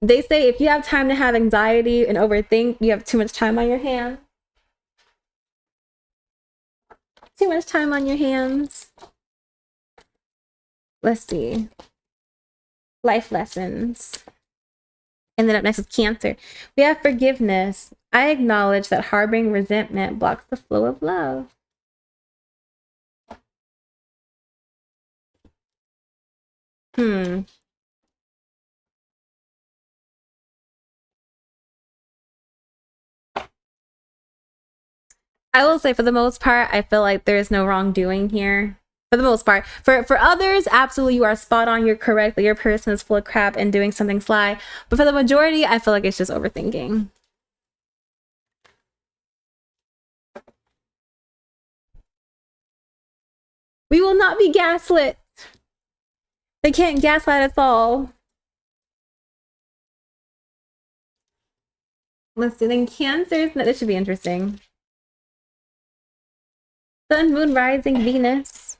they say if you have time to have anxiety and overthink, you have too much time on your hands. Too much time on your hands. Let's see. Life lessons. And then up next is Cancer. We have forgiveness. I acknowledge that harboring resentment blocks the flow of love. I will say for the most part, I feel like there is no wrongdoing here. For the most part. For others, absolutely you are spot on, you're correct, that your person is full of crap and doing something sly. But for the majority, I feel like it's just overthinking. We will not be gaslit. They can't gaslight us all. Let's see, then Cancers. This should be interesting. Sun, Moon, Rising, Venus.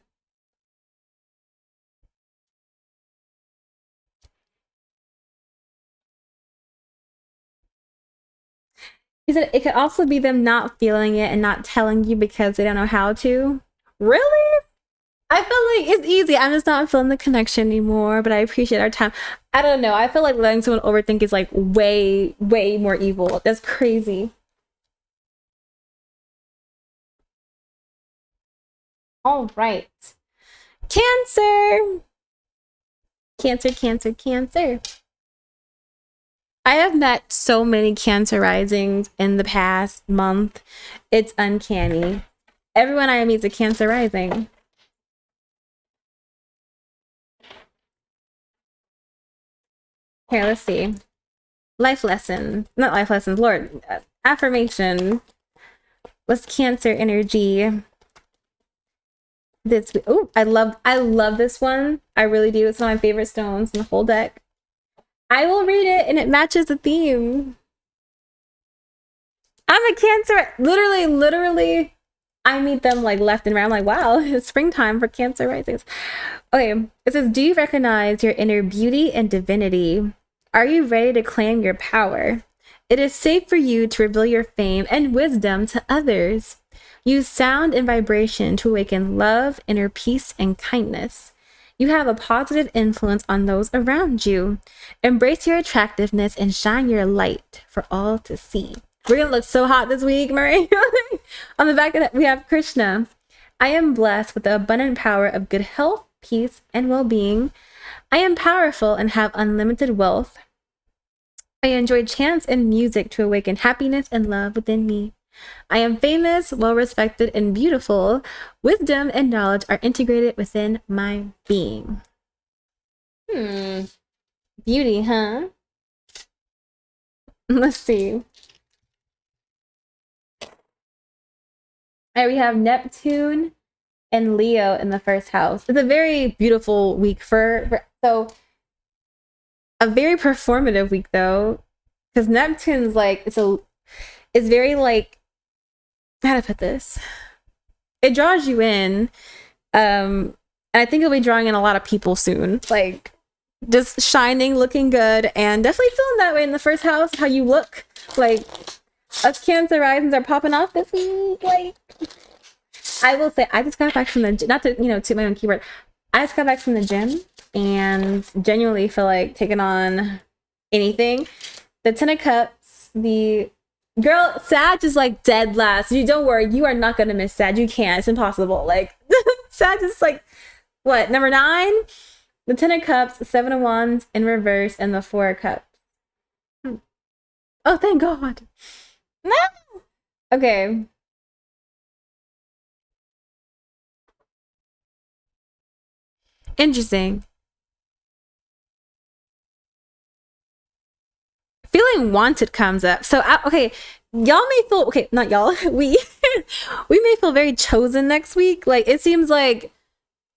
He said it could also be them not feeling it and not telling you because they don't know how to. Really? I feel like it's easy. I'm just not feeling the connection anymore, but I appreciate our time. I don't know. I feel like letting someone overthink is like way, way more evil. That's crazy. All right. Cancer. Cancer, Cancer, Cancer. I have met so many Cancer risings in the past month. It's uncanny. Everyone I meet is a Cancer rising. Here, let's see. Life lessons. Not life lessons, Lord. Affirmation. What's Cancer energy? This oh, I love this one. I really do. It's one of my favorite stones in the whole deck. I will read it and it matches the theme. I'm a Cancer. Literally, I meet them like left and right. I'm like, wow, it's springtime for Cancer risings. Okay, it says, do you recognize your inner beauty and divinity? Are you ready to claim your power? It is safe for you to reveal your fame and wisdom to others. Use sound and vibration to awaken love, inner peace, and kindness. You have a positive influence on those around you. Embrace your attractiveness and shine your light for all to see. We're gonna look so hot this week, Murray. On the back of that, we have Krishna. I am blessed with the abundant power of good health, peace, and well-being. I am powerful and have unlimited wealth. I enjoy chants and music to awaken happiness and love within me. I am famous, well-respected, and beautiful. Wisdom and knowledge are integrated within my being. Beauty, huh? Let's see. All right, we have Neptune and Leo in the first house. It's a very beautiful week for so a very performative week though, because Neptune's like it's very like, how to put this. It draws you in, and I think it'll be drawing in a lot of people soon. Like just shining, looking good, and definitely feeling that way in the first house. How you look, like us Cancer risings are popping off this week. Like I will say, I just got back from the not to to my own keyboard. I just got back from the gym and genuinely feel like taking on anything. The Ten of Cups, the girl, Sag is like dead last. You don't worry, you are not gonna miss Sag. You can't. It's impossible. Like Sag is like what, number 9? The Ten of Cups, Seven of Wands in reverse, and the Four of Cups. Oh, thank God. No. Okay. Interesting. Feeling wanted comes up. So okay, y'all may feel okay, not y'all. We may feel very chosen next week. Like it seems like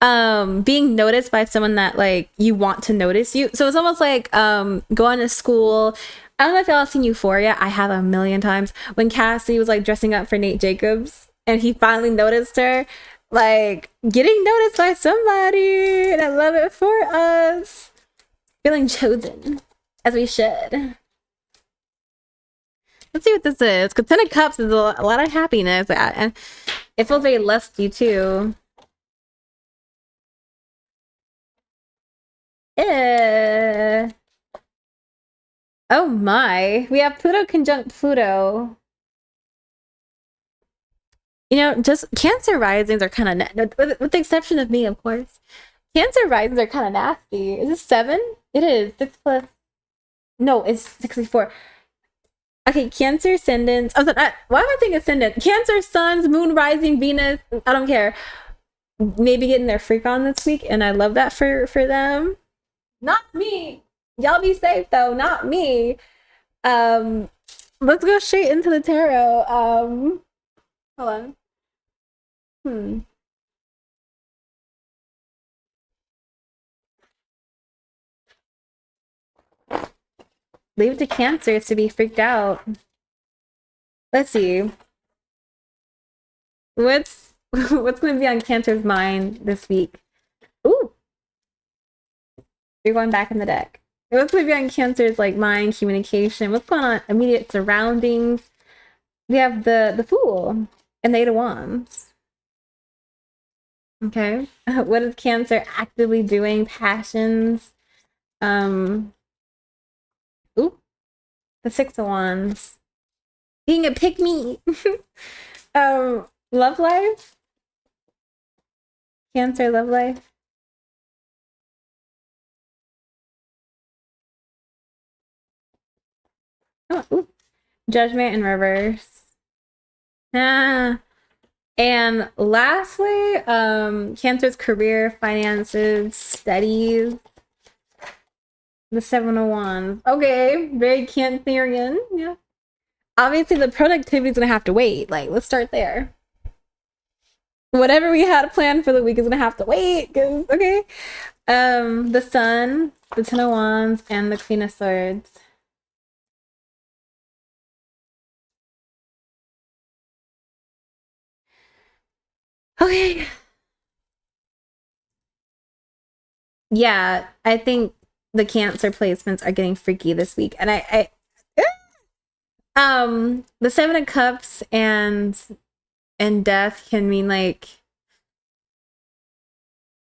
being noticed by someone that like you want to notice you. So it's almost like going to school. I don't know if y'all have seen Euphoria. I have a million times. When Cassie was like dressing up for Nate Jacobs and he finally noticed her, like getting noticed by somebody, and I love it for us. Feeling chosen, as we should. Let's see what this is. Because Ten of Cups is a lot of happiness, and it feels very lusty too. Eh. Oh my. We have Pluto conjunct Pluto. You know, just Cancer risings are kind of, with the exception of me, of course. Cancer risings are kind of nasty. Is this 7? It is. 6 plus. No, it's 64. Okay, Cancer ascendant. Oh, why am I thinking ascendant? Cancer, Suns, Moon, Rising, Venus. I don't care. Maybe getting their freak on this week, and I love that for them. Not me. Y'all be safe though. Not me. Let's go straight into the tarot. Hold on. Leave it to Cancers to be freaked out. Let's see. What's gonna be on Cancer's mind this week? Ooh. You're going back in the deck. What's gonna be on Cancer's like mind, communication? What's going on? Immediate surroundings. We have the Fool and the Eight of Wands. Okay. What is Cancer actively doing? Passions. Ooh. The Six of Wands. Being a pick-me. Love life. Cancer love life. Oh, ooh. Judgment in reverse. Ah. And lastly, Cancer's career, finances, studies. The Seven of Wands. Okay, very Cancerian. Yeah. Obviously, the productivity is gonna have to wait. Like, let's start there. Whatever we had planned for the week is gonna have to wait. Cause okay, the Sun, the Ten of Wands, and the Queen of Swords. Okay. Yeah, I think the Cancer placements are getting freaky this week, and the Seven of Cups and Death can mean like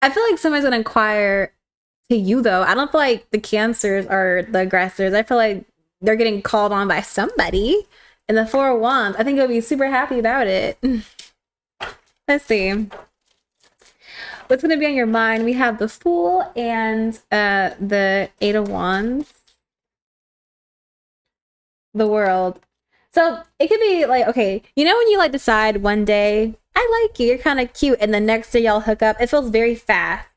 I feel like somebody's gonna inquire to you though. I don't feel like the Cancers are the aggressors. I feel like they're getting called on by somebody. And the Four of Wands, I think you'll be super happy about it. Let's see. What's gonna be on your mind? We have the Fool and the Eight of Wands. The World. So it could be like, okay, you know when you like decide one day, I like you, you're kind of cute, and the next day y'all hook up, it feels very fast.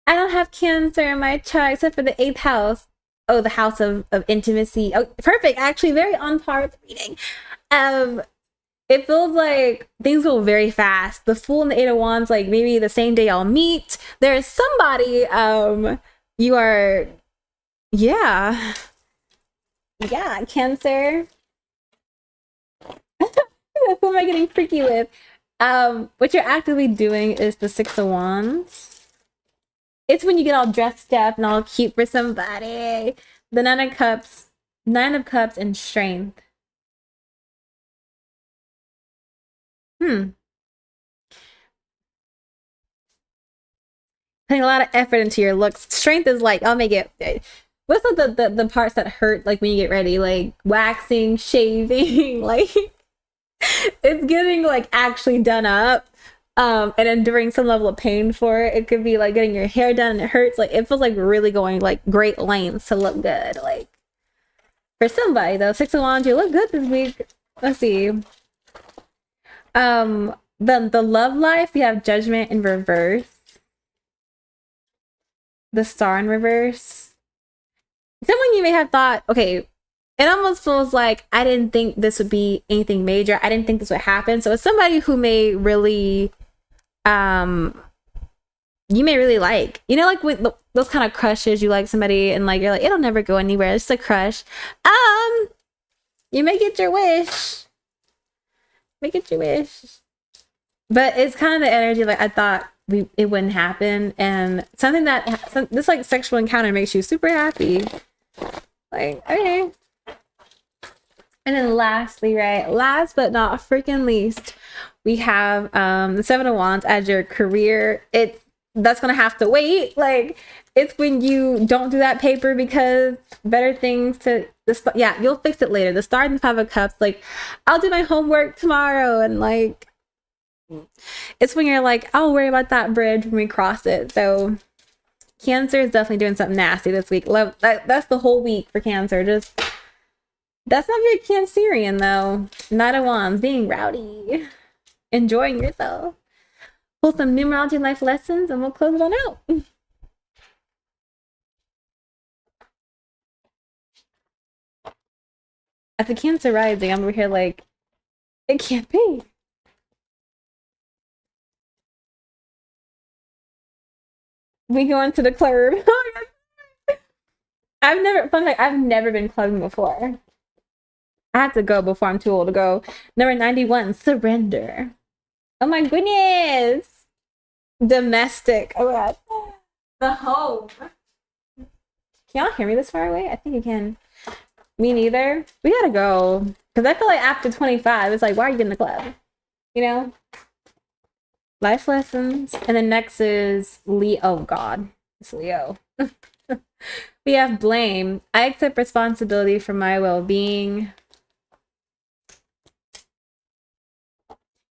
I don't have Cancer in my chart except for the 8th house. Oh, the house of intimacy. Oh, perfect. Actually, very on par with reading. It feels like things go very fast. The Fool and the Eight of Wands, like maybe the same day y'all meet. There's somebody you are, yeah, Cancer. Who am I getting freaky with? What you're actively doing is the Six of Wands. It's when you get all dressed up and all cute for somebody. The Nine of Cups, and Strength. Putting a lot of effort into your looks. Strength is like, I'll make it. What's the parts that hurt, like when you get ready? Like waxing, shaving, like it's getting like actually done up. And enduring some level of pain for it. It could be like getting your hair done and it hurts. Like it feels like really going like great lengths to look good. Like for somebody though, Six of Wands, you look good this week. Let's see. The love life, we have Judgment in reverse. The Star in reverse. Someone you may have thought, okay, it almost feels like I didn't think this would be anything major. I didn't think this would happen. So it's somebody who may really, you may really like, you know, like with those kind of crushes, you like somebody and like you're like, it'll never go anywhere. It's a crush. You may get your wish. Make it your wish. But it's kind of the energy like I thought it wouldn't happen, and something that this like sexual encounter makes you super happy. Like, okay. And then lastly, right, last but not freaking least, we have the Seven of Wands as your career. That's gonna have to wait. Like, it's when you don't do that paper because better things to yeah, you'll fix it later. The Star and the Five of Cups, like, I'll do my homework tomorrow, and like it's when you're like, I'll worry about that bridge when we cross it. So Cancer is definitely doing something nasty this week. Love that's the whole week for Cancer. Just that's not very Cancerian though. Knight of Wands, being rowdy, enjoying yourself. Pull some numerology and life lessons, and we'll close it on out. As a Cancer rising, I'm over here like, it can't be. We going to the club. I've never been clubbing before. I have to go before I'm too old to go. Number 91, surrender. Oh my goodness. Domestic. Oh god. The home. Can y'all hear me this far away? I think you can. Me neither. We gotta go. Because I feel like after 25, it's like, why are you in the club? You know? Life lessons. And then next is Leo. Oh god. It's Leo. We have blame. I accept responsibility for my well-being.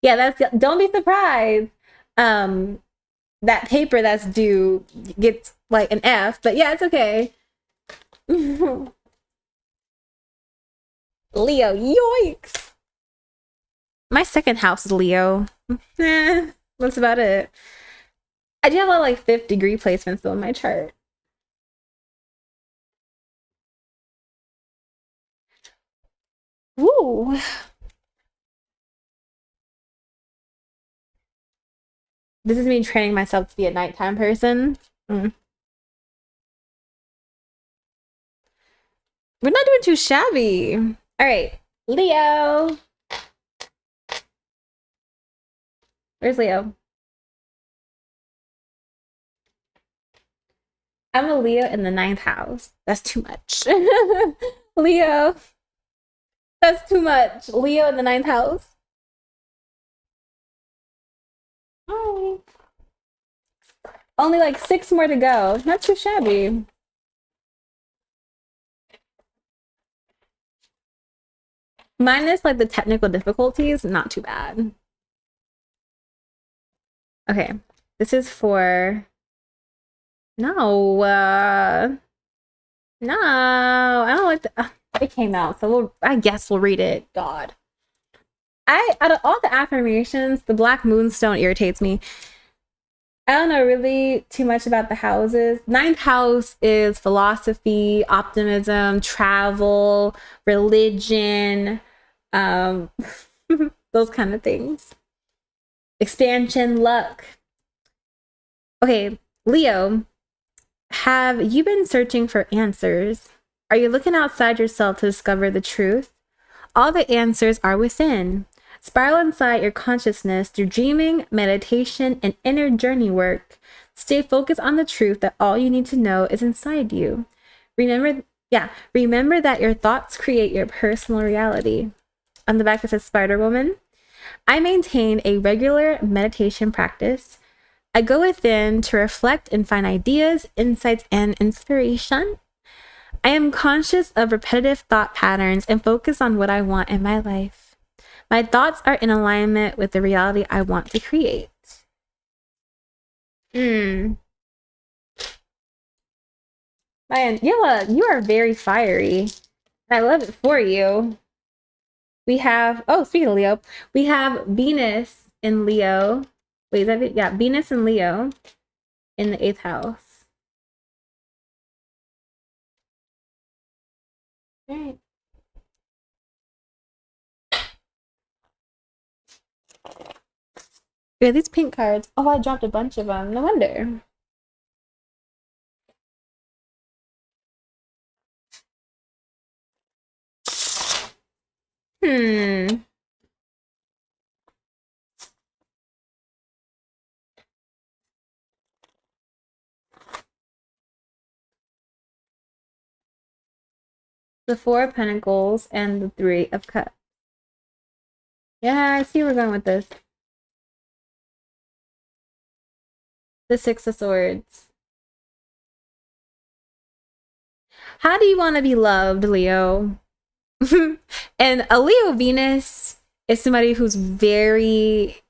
Yeah, don't be surprised. That paper that's due gets like an F, but yeah, it's okay. Leo, yoinks. My second house is Leo. That's about it. I do have a lot of like 5th degree placements though in my chart. Woo. This is me training myself to be a nighttime person. We're not doing too shabby. All right, Leo. Where's Leo? I'm a Leo in the 9th house. That's too much. Leo. That's too much. Leo in the 9th house. Oh. Only like 6 more to go. Not too shabby. Minus like the technical difficulties, not too bad. Okay, this is for no, no, I don't like the. It came out, so I guess we'll read it. God, out of all the affirmations, the Black Moonstone irritates me. I don't know really too much about the houses. 9th house is philosophy, optimism, travel, religion, those kind of things. Expansion, luck. Okay, Leo, have you been searching for answers? Are you looking outside yourself to discover the truth? All the answers are within. Spiral inside your consciousness through dreaming, meditation, and inner journey work. Stay focused on the truth that all you need to know is inside you. Remember that your thoughts create your personal reality. On the back it says Spider Woman. I maintain a regular meditation practice. I go within to reflect and find ideas, insights, and inspiration. I am conscious of repetitive thought patterns and focus on what I want in my life. My thoughts are in alignment with the reality I want to create. Man, you are very fiery. I love it for you. We have, speaking of Leo, we have Venus in Leo. Wait, is that it? Yeah, Venus and Leo in the 8th house. All right. Yeah, these pink cards. Oh, I dropped a bunch of them. No wonder. Hmm. The Four of Pentacles and the Three of Cups. Yeah, I see where we're going with this. The Six of Swords. How do you want to be loved, Leo? And a Leo Venus is somebody who's very,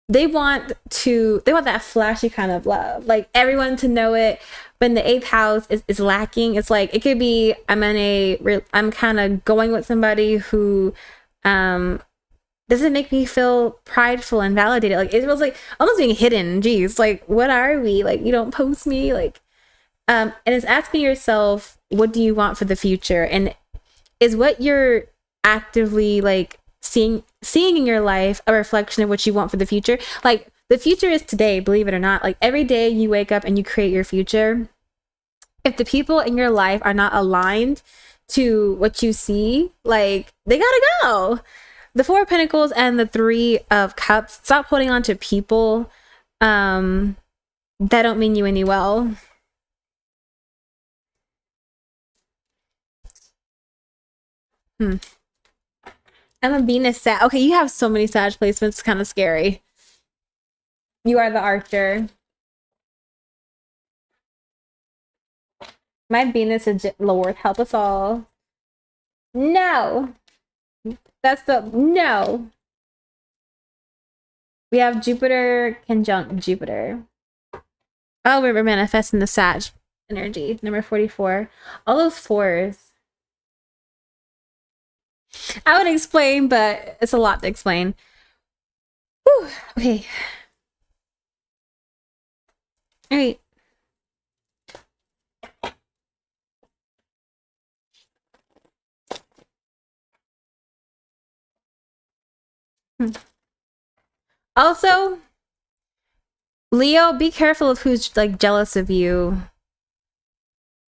they want that flashy kind of love, like everyone to know it. But in the eighth house is lacking. It's like it could be I'm kind of going with somebody who doesn't make me feel prideful and validated. Like it was like almost being hidden. Geez, like what are we? Like you don't post me. Like and it's asking yourself, what do you want for the future? And is what you're actively like seeing in your life a reflection of what you want for the future? Like the future is today, believe it or not. Like every day you wake up and you create your future. If the people in your life are not aligned to what you see, like they gotta go. The Four of Pentacles and the Three of Cups. Stop holding on to people that don't mean you any well. I'm a Venus Sag. Okay, you have so many Sag placements. It's kind of scary. You are the Archer. My Venus is Lord, help us all. No. That's the no. We have Jupiter conjunct Jupiter. Oh, we're manifesting the Sag energy. Number 44. All those fours. I would explain, but it's a lot to explain. Whew. Okay. All right. Also, Leo, be careful of who's like jealous of you.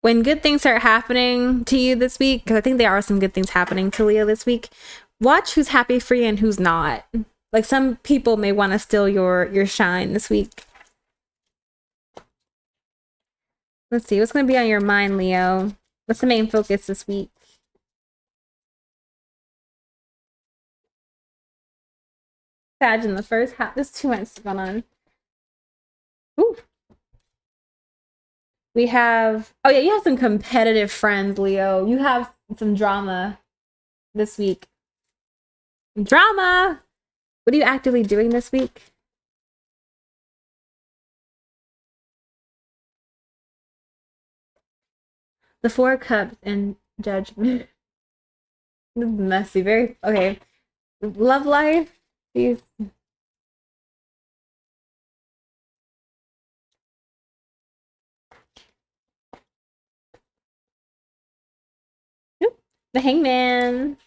When good things start happening to you this week, because I think there are some good things happening to Leo this week, watch who's happy for you and who's not. Like some people may want to steal your shine this week. Let's see, what's going to be on your mind, Leo? What's the main focus this week? Sag in the first half. There's too much going on. Ooh. We have, oh yeah, you have some competitive friends, Leo. You have some drama this week. Drama! What are you actively doing this week? The Four of Cups and Judgment. This is messy. Very okay. Love life. These. The Hangman.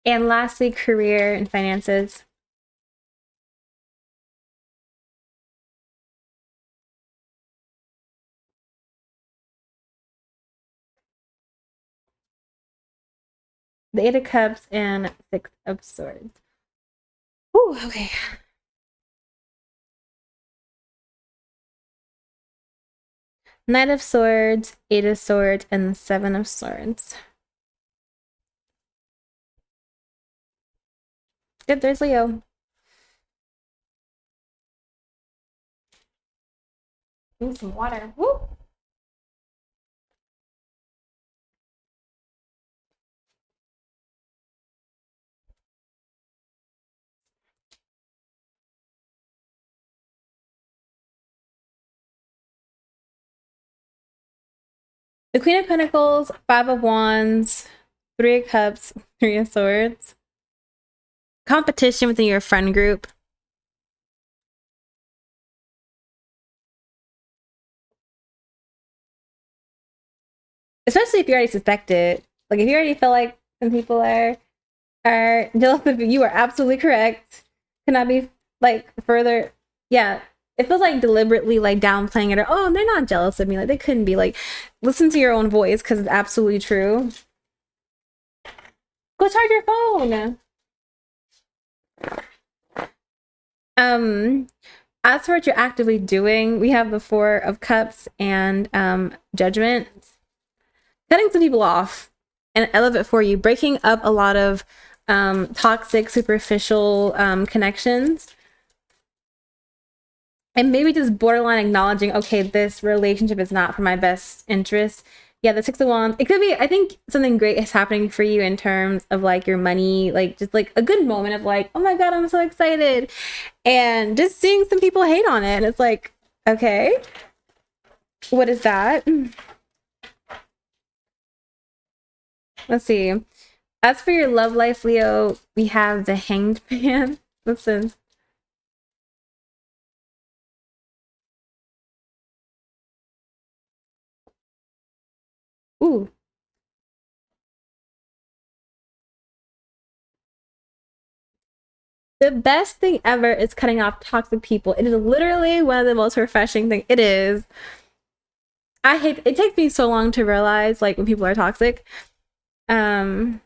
And lastly, career and finances. The Eight of Cups and Six of Swords. Ooh, okay. Knight of Swords, Eight of Swords, and Seven of Swords. Good, there's Leo. Need some water. Woo! The Queen of Pentacles, Five of Wands, Three of Cups, Three of Swords. Competition within your friend group. Especially if you already suspect it. Like if you already feel like some people are are jealous of you. You are absolutely correct. Cannot be like further. Yeah, it feels like deliberately like downplaying it or oh they're not jealous of me. Like they couldn't be. Like listen to your own voice because it's absolutely true. Go charge your phone. Um, as for what you're actively doing, we have the Four of Cups and Judgment. Cutting some people off and I love it for you, breaking up a lot of toxic, superficial connections. And maybe just borderline acknowledging, okay, this relationship is not for my best interest. Yeah, the Six of Wands. It could be, I think something great is happening for you in terms of like your money, like just like a good moment of like, oh my God, I'm so excited. And just seeing some people hate on it. And it's like, okay, what is that? Let's see. As for your love life, Leo, we have the Hanged Man. Listen. Ooh. The best thing ever is cutting off toxic people. It is literally one of the most refreshing things. It is. I hate it takes me so long to realize like when people are toxic. Um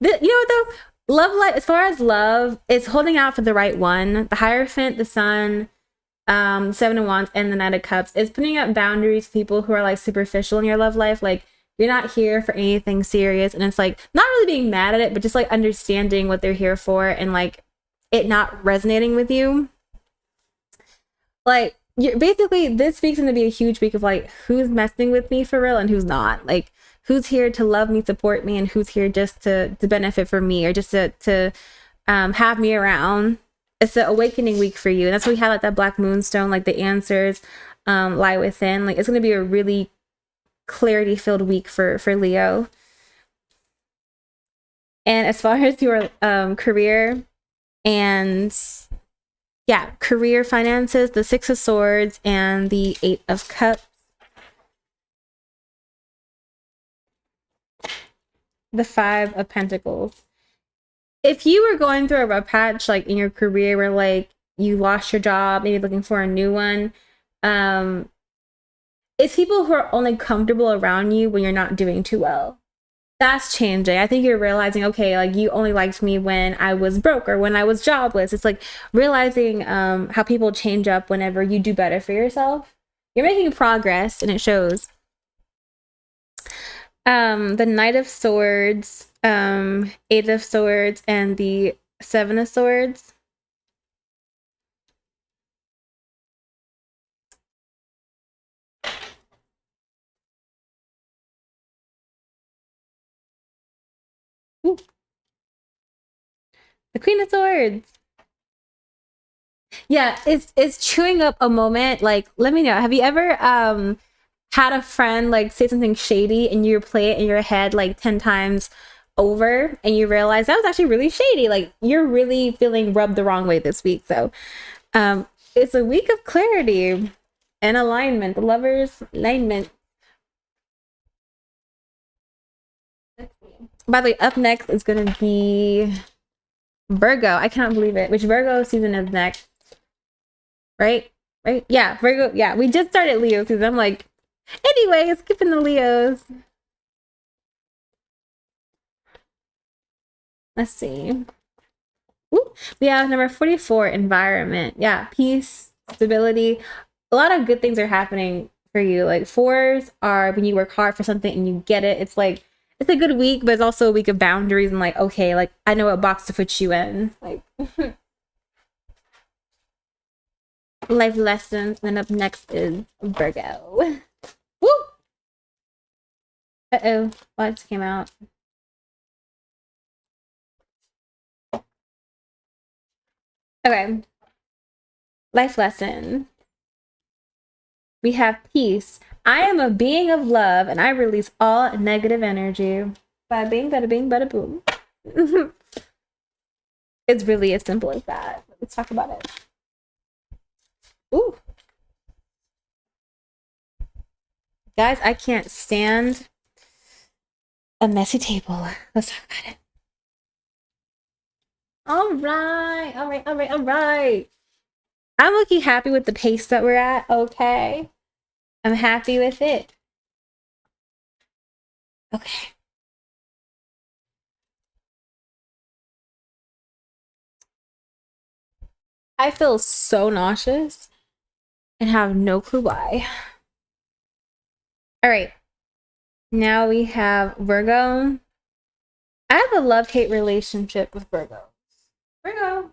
you know what though? Love life as far as love, it's holding out for the right one. The Hierophant, the Sun, Seven of Wands, and the Knight of Cups is putting up boundaries to people who are like superficial in your love life. Like you're not here for anything serious. And it's like not really being mad at it, but just like understanding what they're here for and like it not resonating with you. Like you're basically this week's gonna be a huge week of like who's messing with me for real and who's not. Like who's here to love me, support me, and who's here just to benefit from me or just to have me around. It's an awakening week for you. And that's what we have like that black moonstone, like the answers lie within. Like it's gonna be a really clarity filled week for Leo. And as far as your career and yeah, career finances, the Six of Swords and the Eight of Cups. The Five of Pentacles. If you were going through a rough patch, like in your career where like you lost your job, maybe looking for a new one, it's people who are only comfortable around you when you're not doing too well. That's changing. I think you're realizing, okay, like you only liked me when I was broke or when I was jobless. It's like realizing how people change up whenever you do better for yourself. You're making progress and it shows. The Knight of Swords, Eight of Swords, and the Seven of Swords. Ooh. The Queen of Swords. Yeah, it's chewing up a moment. Like, let me know. Have you ever had a friend like say something shady and you play it in your head like 10 times over and you realize that was actually really shady? Like you're really feeling rubbed the wrong way this week. So it's a week of clarity and alignment. The Lovers alignment. By the way, up next is gonna be Virgo. I cannot believe it. Which Virgo season is next? Right? Right? Yeah, Virgo. Yeah, we just started Leo season. I'm like, anyway, skipping the Leos. Let's see. Ooh, we have number 44, environment. Yeah, peace, stability. A lot of good things are happening for you. Like fours are when you work hard for something and you get it. It's like it's a good week, but it's also a week of boundaries and like, okay, like I know what box to put you in. Like life lessons. And then up next is Virgo. Woo! Uh-oh. What came out? Okay. Life lesson. We have peace. I am a being of love and I release all negative energy. Bada bing, bada bing, bada boom. It's really as simple as that. Let's talk about it. Ooh. Guys, I can't stand a messy table. Let's talk about it. All right, all right, all right, all right. I'm looking happy with the pace that we're at. Okay. I'm happy with it. Okay. I feel so nauseous and have no clue why. All right. Now we have Virgo. I have a love-hate relationship with Virgo. Virgo.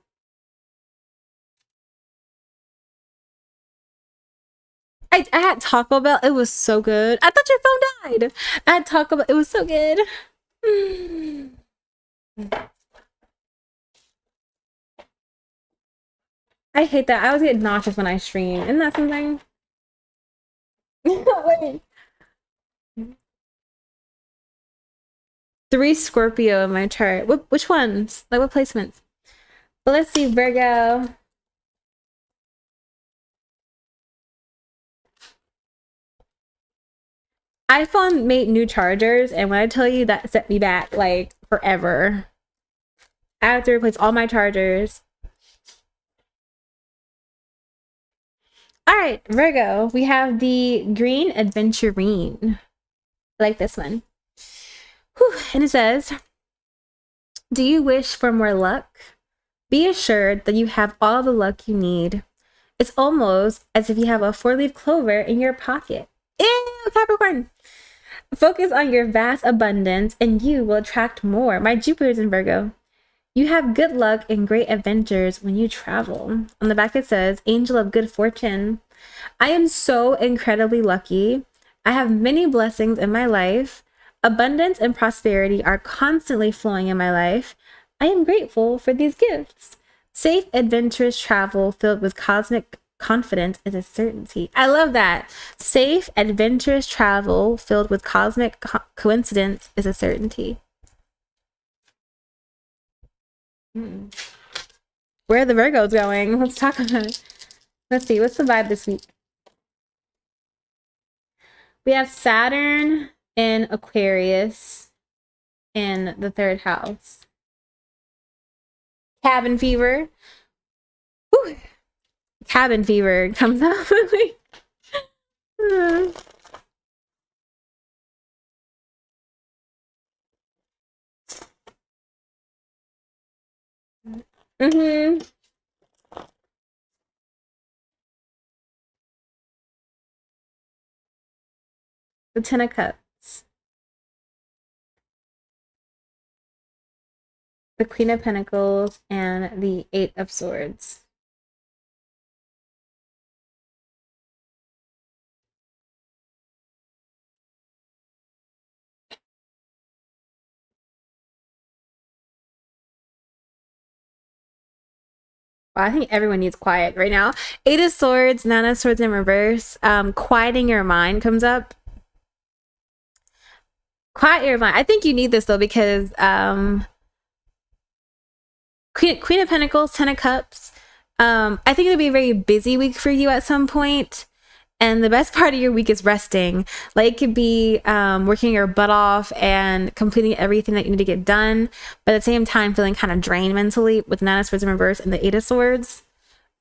I had Taco Bell. It was so good. I thought your phone died. I had Taco Bell. It was so good. I hate that. I always get nauseous when I stream. Isn't that something? Wait. 3 Scorpio in my chart. Which ones? Like what placements? But let's see, Virgo. iPhone made new chargers, and when I tell you that set me back like forever. I have to replace all my chargers. All right, Virgo, we have the Green Adventurine. I like this one. Whew. And it says, do you wish for more luck? Be assured that you have all the luck you need. It's almost as if you have a 4-leaf clover in your pocket. Ew, Capricorn. Focus on your vast abundance and you will attract more. My Jupiter's in Virgo. You have good luck and great adventures when you travel. On the back it says, Angel of Good Fortune. I am so incredibly lucky. I have many blessings in my life. Abundance and prosperity are constantly flowing in my life. I am grateful for these gifts. Safe, adventurous travel filled with cosmic confidence is a certainty. I love that. Safe, adventurous travel filled with cosmic coincidence is a certainty. Where are the Virgos going? Let's talk about it. Let's see. What's the vibe this week? We have Saturn in Aquarius in the 3rd house. Cabin fever. Whew. Cabin fever comes up. Mm-hmm. The 10 of Cups. The Queen of Pentacles and the 8 of Swords. Wow, I think everyone needs quiet right now. 8 of Swords, 9 of Swords in reverse. Quieting your mind comes up. Quiet your mind. I think you need this though because Queen of Pentacles, 10 of Cups. I think it'll be a very busy week for you at some point. And the best part of your week is resting. Like it could be working your butt off and completing everything that you need to get done, but at the same time feeling kind of drained mentally with 9 of Swords in reverse and the 8 of Swords.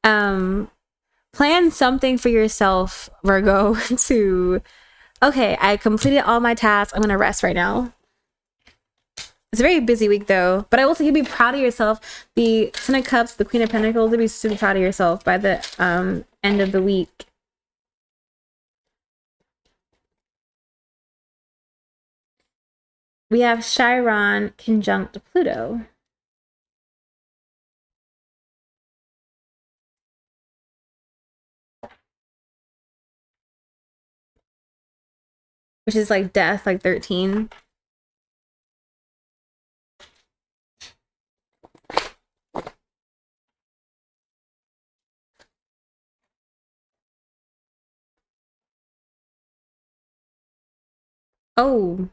Plan something for yourself, Virgo, to, okay, I completed all my tasks. I'm going to rest right now. It's a very busy week though, but I will say you'd be proud of yourself. The 10 of Cups, the Queen of Pentacles, you'll be super proud of yourself by the end of the week. We have Chiron conjunct Pluto. Which is like death, like 13. Oh.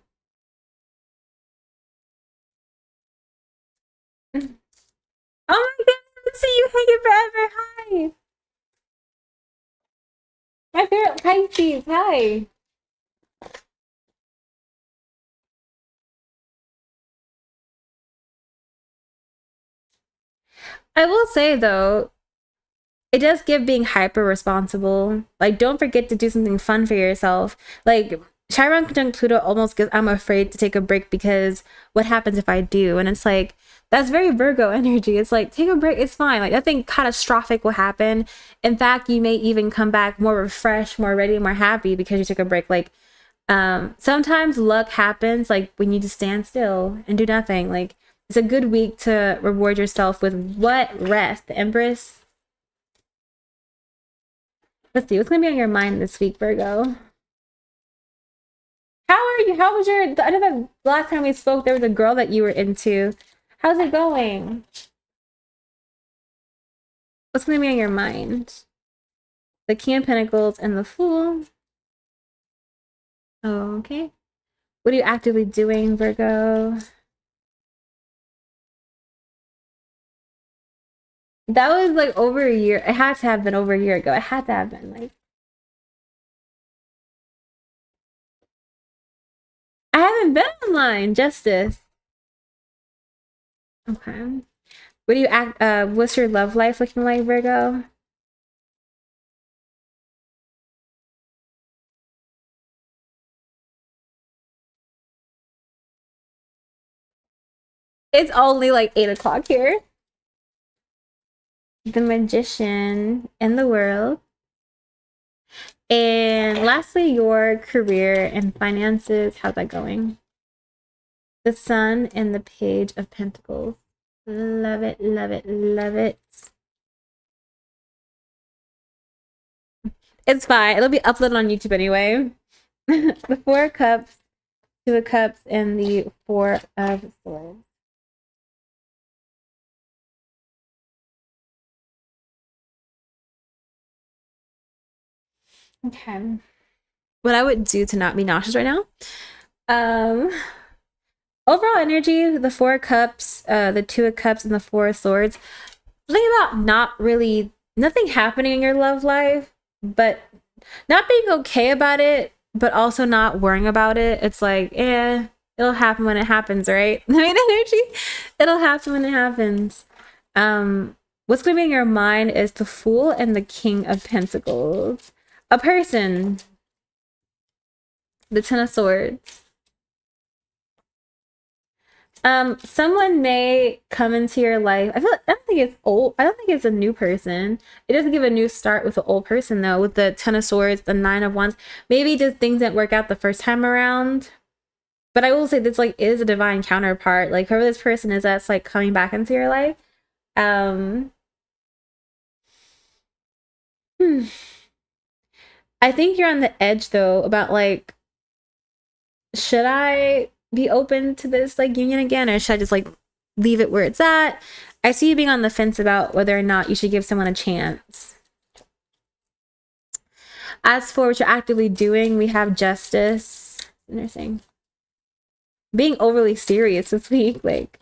Oh my goodness, see you hanging forever. Hi. My favorite Pisces. Hi. I will say though, it does give being hyper responsible. Like, don't forget to do something fun for yourself. Like, Chiron conjunct Pluto almost gives, I'm afraid to take a break because what happens if I do? And it's like, that's very Virgo energy. It's like, take a break, it's fine. Like, nothing catastrophic will happen. In fact, you may even come back more refreshed, more ready, more happy because you took a break. Like, sometimes luck happens like when you just stand still and do nothing. Like, it's a good week to reward yourself with what? Rest. The Empress. Let's see, what's gonna be on your mind this week, Virgo? How are you? How was your, I know that last time we spoke, there was a girl that you were into. How's it going? What's gonna be on your mind? The King of Pentacles and the Fool. Oh, okay. What are you actively doing, Virgo? That was like over a year. It had to have been over a year ago. It had to have been like. I haven't been online, Justice. Okay. What do you act? What's your love life looking like, Virgo? It's only like 8 o'clock here. The Magician in the World. And lastly, your career and finances. How's that going? The Sun and the Page of Pentacles. Love it, love it, love it. It's fine. It'll be uploaded on YouTube anyway. The Four of Cups, Two of Cups, and the Four of Swords. Okay. What I would do to not be nauseous right now. Overall energy, the Four of Cups, the Two of Cups, and the Four of Swords. Think about not really nothing happening in your love life, but not being okay about it, but also not worrying about it. It's like, it'll happen when it happens, right? I mean, energy, it'll happen when it happens. What's gonna be in your mind is the Fool and the King of Pentacles. A person, the Ten of Swords. Someone may come into your life. I don't think it's old. I don't think it's a new person. It doesn't give a new start with the old person though. With the Ten of Swords, the Nine of Wands, maybe just things didn't work out the first time around. But I will say this like is a divine counterpart. Like whoever this person is, that's like coming back into your life. I think you're on the edge though about like, should I be open to this like union again, or should I just like leave it where it's at? I see you being on the fence about whether or not you should give someone a chance. As for what you're actively doing, we have Justice. Interesting. Being overly serious this week, like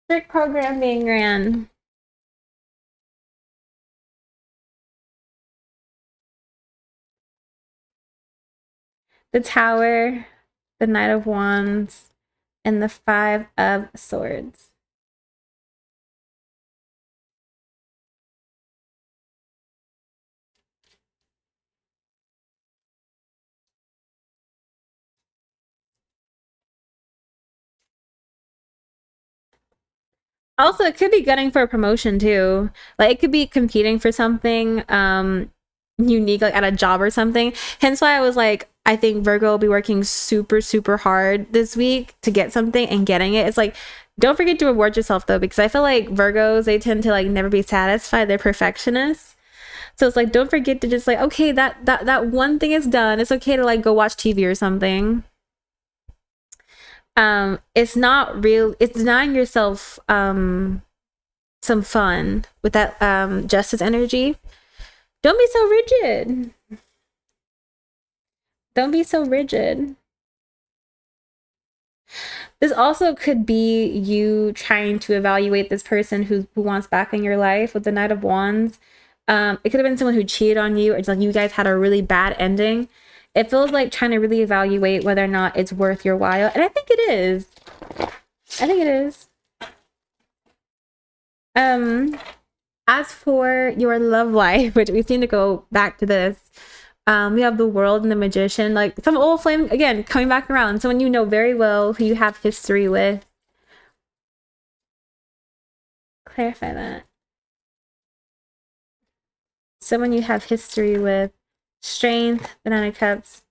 strict program being ran. The Tower, the Knight of Wands, and the Five of Swords. Also, it could be gunning for a promotion too. Like it could be competing for something unique, like at a job or something. Hence why I was like, I think Virgo will be working super, super hard this week to get something and getting it. It's like, don't forget to reward yourself though, because I feel like Virgos, they tend to like never be satisfied. They're perfectionists. So it's like, don't forget to just like, okay, that one thing is done. It's okay to like go watch TV or something. It's not real, it's denying yourself some fun with that Justice energy. Don't be so rigid. Don't be so rigid. This also could be you trying to evaluate this person who wants back in your life with the Knight of Wands. It could have been someone who cheated on you, or just like you guys had a really bad ending. It feels like trying to really evaluate whether or not it's worth your while. And I think it is. I think it is. As for your love life, which we seem to go back to this, we have the World and the Magician, like some old flame again coming back around. Someone you know very well, who you have history with. Clarify that. Someone you have history with. Strength, the Nine of Cups.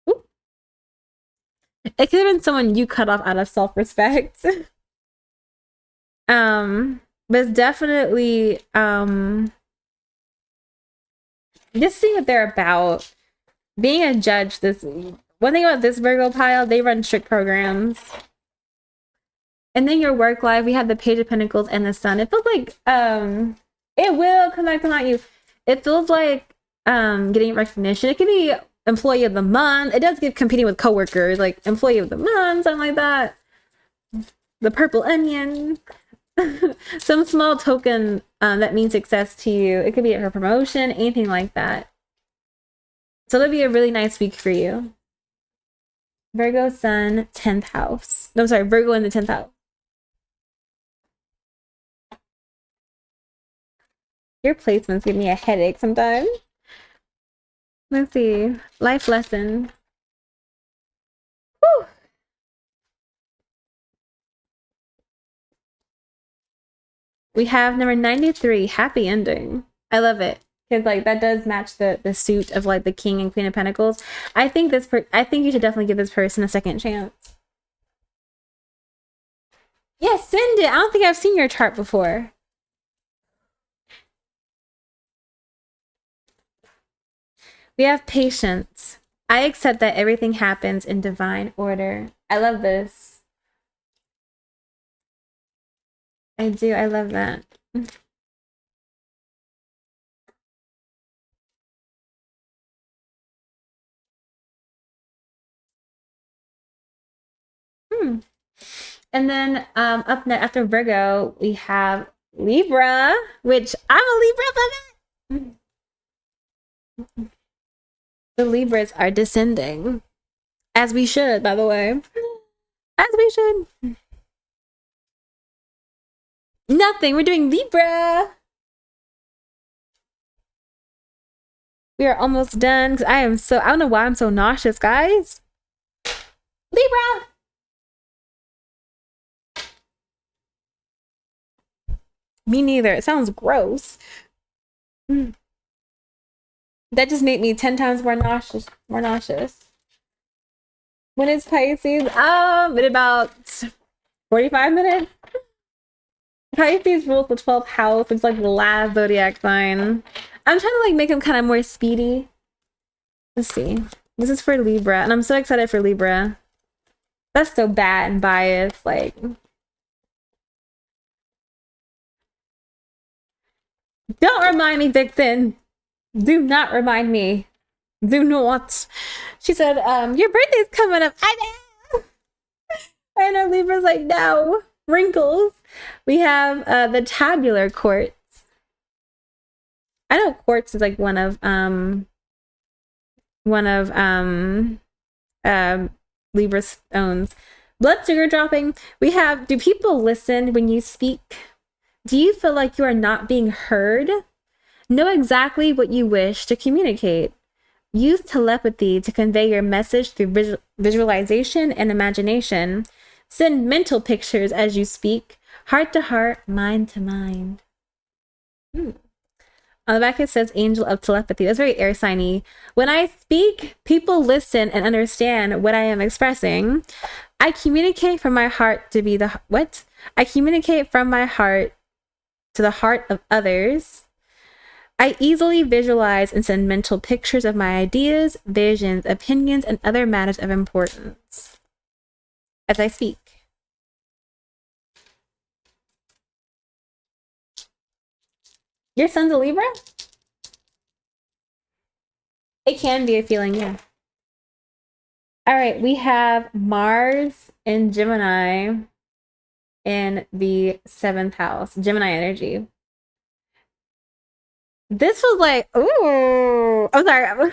Ooh. It could have been someone you cut off out of self-respect. But it's definitely just see what they're about. Being a judge, this one thing about this Virgo pile, they run strict programs. And then your work life, we have the Page of Pentacles and the Sun. It feels like it will come back to haunt you. It feels like getting recognition. It could be Employee of the Month. It does get competing with coworkers, like Employee of the Month, something like that. The Purple Onion. Some small token that means success to you. It could be a promotion, anything like that. So that'd be a really nice week for you. Virgo Sun, 10th house. No, sorry, Virgo in the 10th house. Your placements give me a headache sometimes. Let's see. Life lesson. Whew. We have number 93, happy ending. I love it. Because like that does match the suit of like the King and Queen of Pentacles. I think I think you should definitely give this person a second chance. Yeah, send it. I don't think I've seen your chart before. We have patience. I accept that everything happens in divine order. I love this. I do. I love that. And then up next after Virgo, we have Libra, which I'm a Libra, but the Libras are descending. As we should, by the way. As we should. Nothing. We're doing Libra. We are almost done. I don't know why I'm so nauseous, guys. Libra. Me neither. It sounds gross. That just made me 10 times more nauseous. When is Pisces? In about 45 minutes. Pisces rules the 12th house. It's like the last zodiac sign. I'm trying to like make them kind of more speedy. Let's see. This is for Libra, and I'm so excited for Libra. That's so bad and biased. Like, don't remind me, Vixen. Do not remind me. Do not. She said, your birthday's coming up. I know. I know. Libra's like, no. Wrinkles. We have the tabular quartz. I know quartz is like one of Libra stones. Blood sugar dropping. We have, do people listen when you speak? Do you feel like you are not being heard? Know exactly what you wish to communicate. Use telepathy to convey your message through visualization and imagination. Send mental pictures as you speak. Heart to heart, mind to mind. On the back it says Angel of Telepathy. That's very air signy. When I speak, people listen and understand what I am expressing. I communicate from my heart to be the... What? I communicate from my heart to the heart of others. I easily visualize and send mental pictures of my ideas, visions, opinions, and other matters of importance as I speak. Your son's a Libra? It can be a feeling, yeah. All right, we have Mars and Gemini in the 7th house, Gemini energy. This was like, ooh, I'm sorry.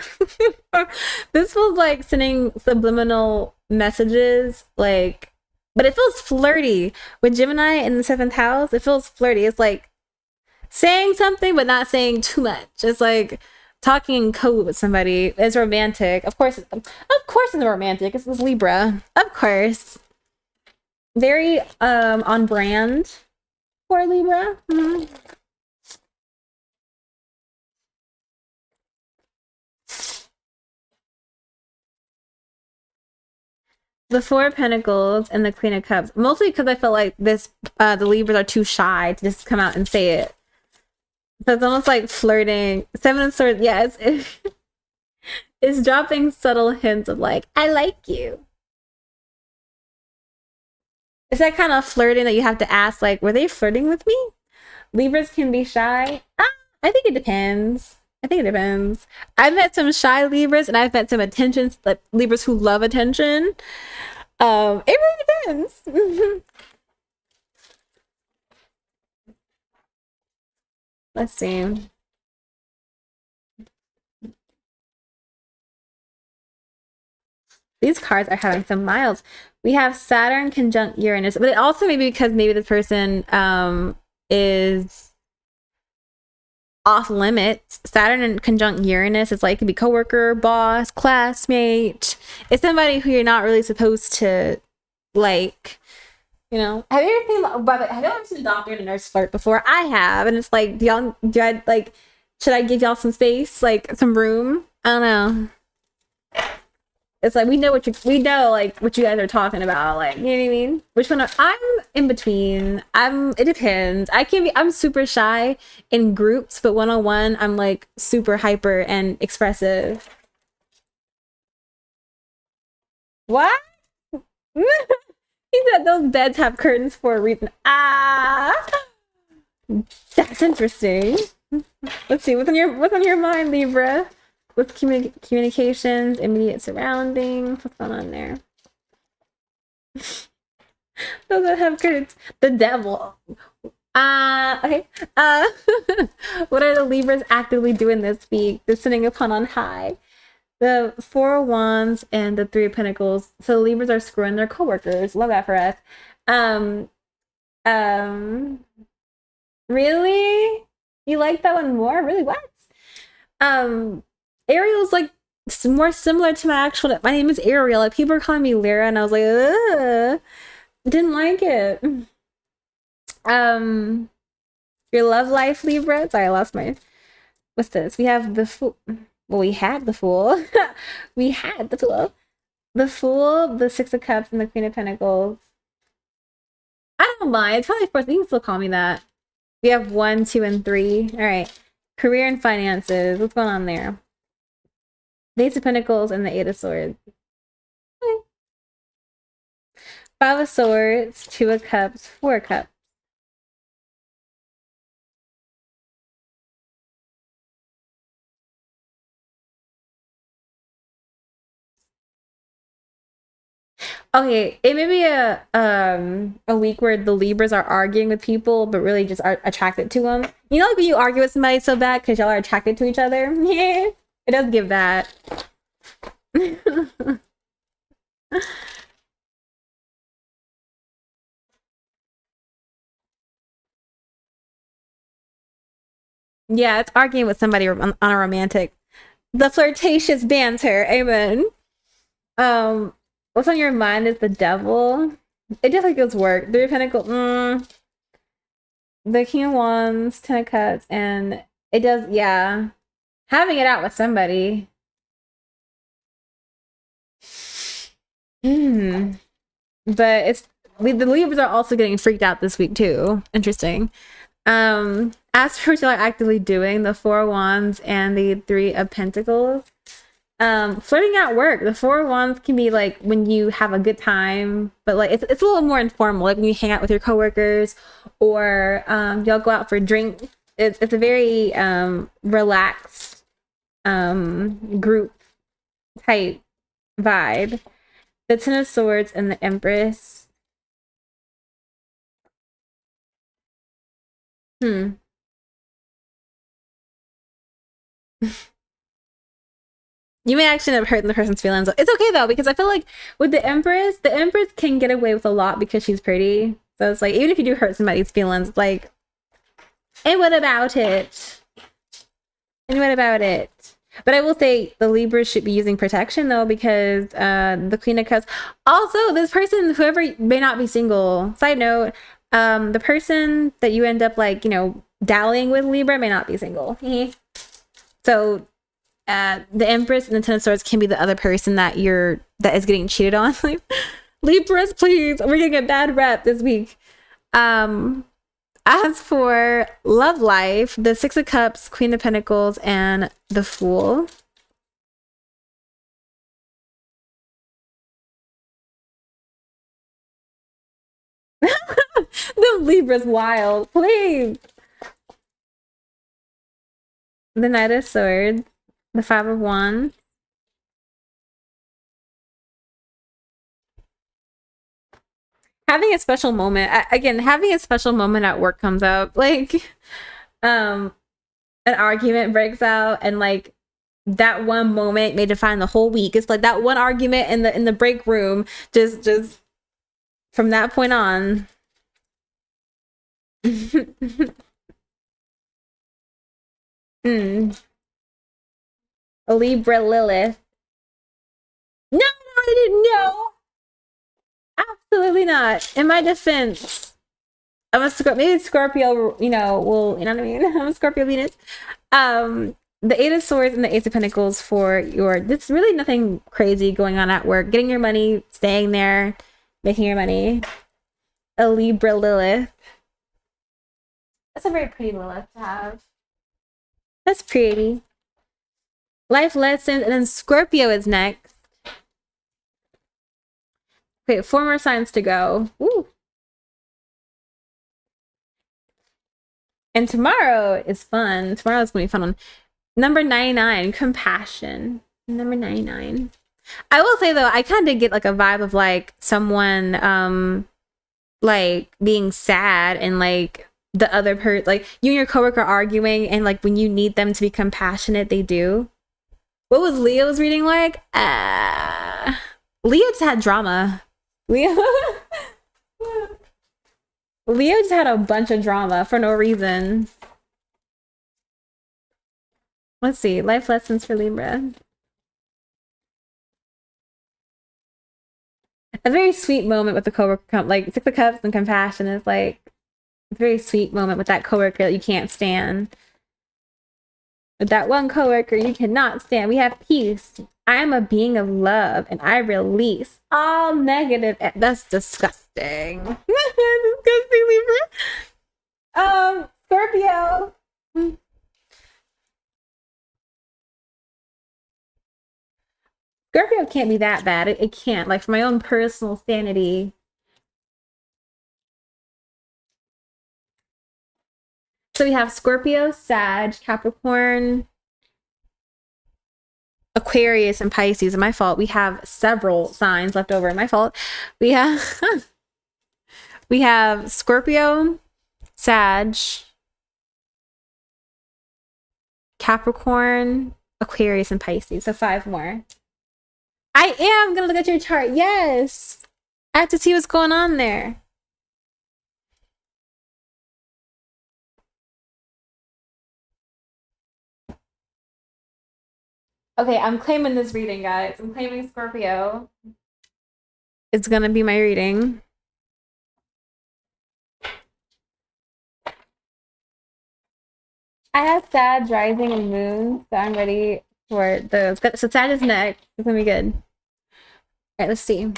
This was like sending subliminal messages, like but it feels flirty. With Gemini in the seventh house, it feels flirty. It's like saying something but not saying too much. It's like talking in code with somebody. It's romantic. Of course it's romantic. It's this Libra. Of course. Very on brand for Libra. Mm-hmm. The Four of Pentacles and the Queen of Cups. Mostly because I feel like the Libras are too shy to just come out and say it. So it's almost like flirting. Seven of Swords, yeah, it's dropping subtle hints of like, I like you. It's that kind of flirting that you have to ask, like, were they flirting with me? Libras can be shy. I think it depends. I think it depends. I've met some shy Libras and I've met some attention, like Libras who love attention. It really depends. Let's see. These cards are having some miles. We have Saturn conjunct Uranus, but it also maybe because maybe this person is off limits. Saturn conjunct Uranus is like, it could be coworker, boss, classmate. It's somebody who you're not really supposed to like. You know, have you ever seen a doctor and a nurse flirt before? I have, and it's like, should I give y'all some space, like some room? I don't know. It's like we know like what you guys are talking about, like, you know what I mean? Which one? I'm in between. It depends. I'm super shy in groups, but one-on-one, I'm like super hyper and expressive. What? He said those beds have curtains for a reason. That's interesting. Let's see, what's on your mind, Libra? With communications, immediate surroundings, what's going on there? Those that have curtains. The devil. Okay. What are the Libras actively doing this week? They're sitting upon on high. The Four of Wands and the Three of Pentacles. So the Libras are screwing their coworkers. Love that for us. Um, really? You like that one more? Really? What? Ariel's like more similar to my name is Ariel. Like, people are calling me Lyra, and I was like, ugh, didn't like it. Your love life, Libra. Sorry, I lost my. What's this? We have the Fool. Well, we had the Fool. We had the Fool. The Fool, the Six of Cups, and the Queen of Pentacles. I don't mind. It's probably fourth. You can still call me that. We have 1, 2, and 3. All right. Career and finances. What's going on there? The Ace of Pentacles and the Eight of Swords. Okay. Five of Swords, Two of Cups, Four of Cups. Okay, it may be a week where the Libras are arguing with people, but really just are attracted to them. You know, like when you argue with somebody so bad because y'all are attracted to each other. Yeah, it does give that. Yeah, it's arguing with somebody on a romantic. The flirtatious banter. Amen. What's on your mind is the devil. It definitely feels work. Three of Pentacles. The King of Wands, Ten of Cups, and it does, yeah. Having it out with somebody. But the Libras are also getting freaked out this week too. Interesting. As for what y'all are actively doing, the Four of Wands and the Three of Pentacles. Flirting at work. The Four of Wands can be like when you have a good time, but like it's a little more informal, like when you hang out with your coworkers or y'all go out for drinks. It's a very relaxed group type vibe. The Ten of Swords and the Empress. You may actually end up hurting the person's feelings. It's okay though, because I feel like with the Empress can get away with a lot because she's pretty. So it's like, even if you do hurt somebody's feelings, like, and what about it? And what about it? But I will say the Libras should be using protection though, because the Queen of Cups. Also, this person, whoever may not be single. Side note, the person that you end up like, dallying with, Libra, may not be single. So the Empress and the Ten of Swords can be the other person that is getting cheated on. Like, Libras, please, we're getting a bad rep this week. As for love life, the Six of Cups, Queen of Pentacles, and the Fool. The Libra's wild, please. The Knight of Swords, the Five of Wands. Having a special moment, again, having a special moment at work comes up. Like, an argument breaks out, and like that one moment may define the whole week. It's like that one argument in the break room, just from that point on. A Libra Lilith. No, I didn't know. Absolutely not. In my defense, I'm a Scorpio. Maybe Scorpio, will, you know what I mean? I'm a Scorpio Venus. The Eight of Swords and the Ace of Pentacles for there's really nothing crazy going on at work. Getting your money, staying there, making your money. A Libra Lilith. That's a very pretty Lilith to have. That's pretty. Life lessons, and then Scorpio is next. Okay, 4 more signs to go. Woo. And tomorrow is fun. Tomorrow's gonna be a fun one. Number 99, compassion. Number 99. I will say though, I kind of get like a vibe of like someone like being sad, and like the other person, like you and your coworker arguing, and like when you need them to be compassionate, they do. What was Leo's reading like? Leo just had drama. Leo just had a bunch of drama for no reason. Let's see. Life lessons for Libra. A very sweet moment with the coworker, like Six of Cups and compassion is like a very sweet moment with that coworker that you can't stand. With that one coworker you cannot stand. We have peace. I am a being of love, and I release all negative. That's disgusting. Disgusting, Libra. Scorpio. Scorpio can't be that bad. It can't. Like, for my own personal sanity. So we have Scorpio, Sag, Capricorn, Aquarius, and Pisces. And my fault. We have several signs left over. My fault. We have Scorpio, Sag, Capricorn, Aquarius, and Pisces. So 5 more. I am gonna look at your chart. Yes, I have to see what's going on there. Okay, I'm claiming this reading, guys. I'm claiming Scorpio. It's gonna be my reading. I have Sag, Rising, and Moon, so I'm ready for those. So Sag is next. It's gonna be good. All right, let's see.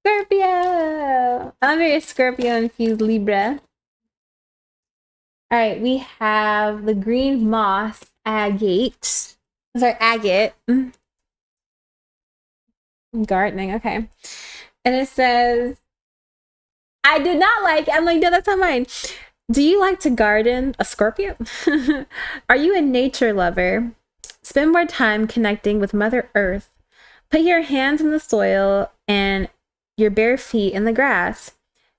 Scorpio. I'm very Scorpio infused Libra. All right, we have the green moss agate. Sorry, agate. Gardening, okay. And it says, I did not like it. I'm like, no, that's not mine. Do you like to garden? A Scorpio? Are you a nature lover? Spend more time connecting with Mother Earth. Put your hands in the soil and your bare feet in the grass.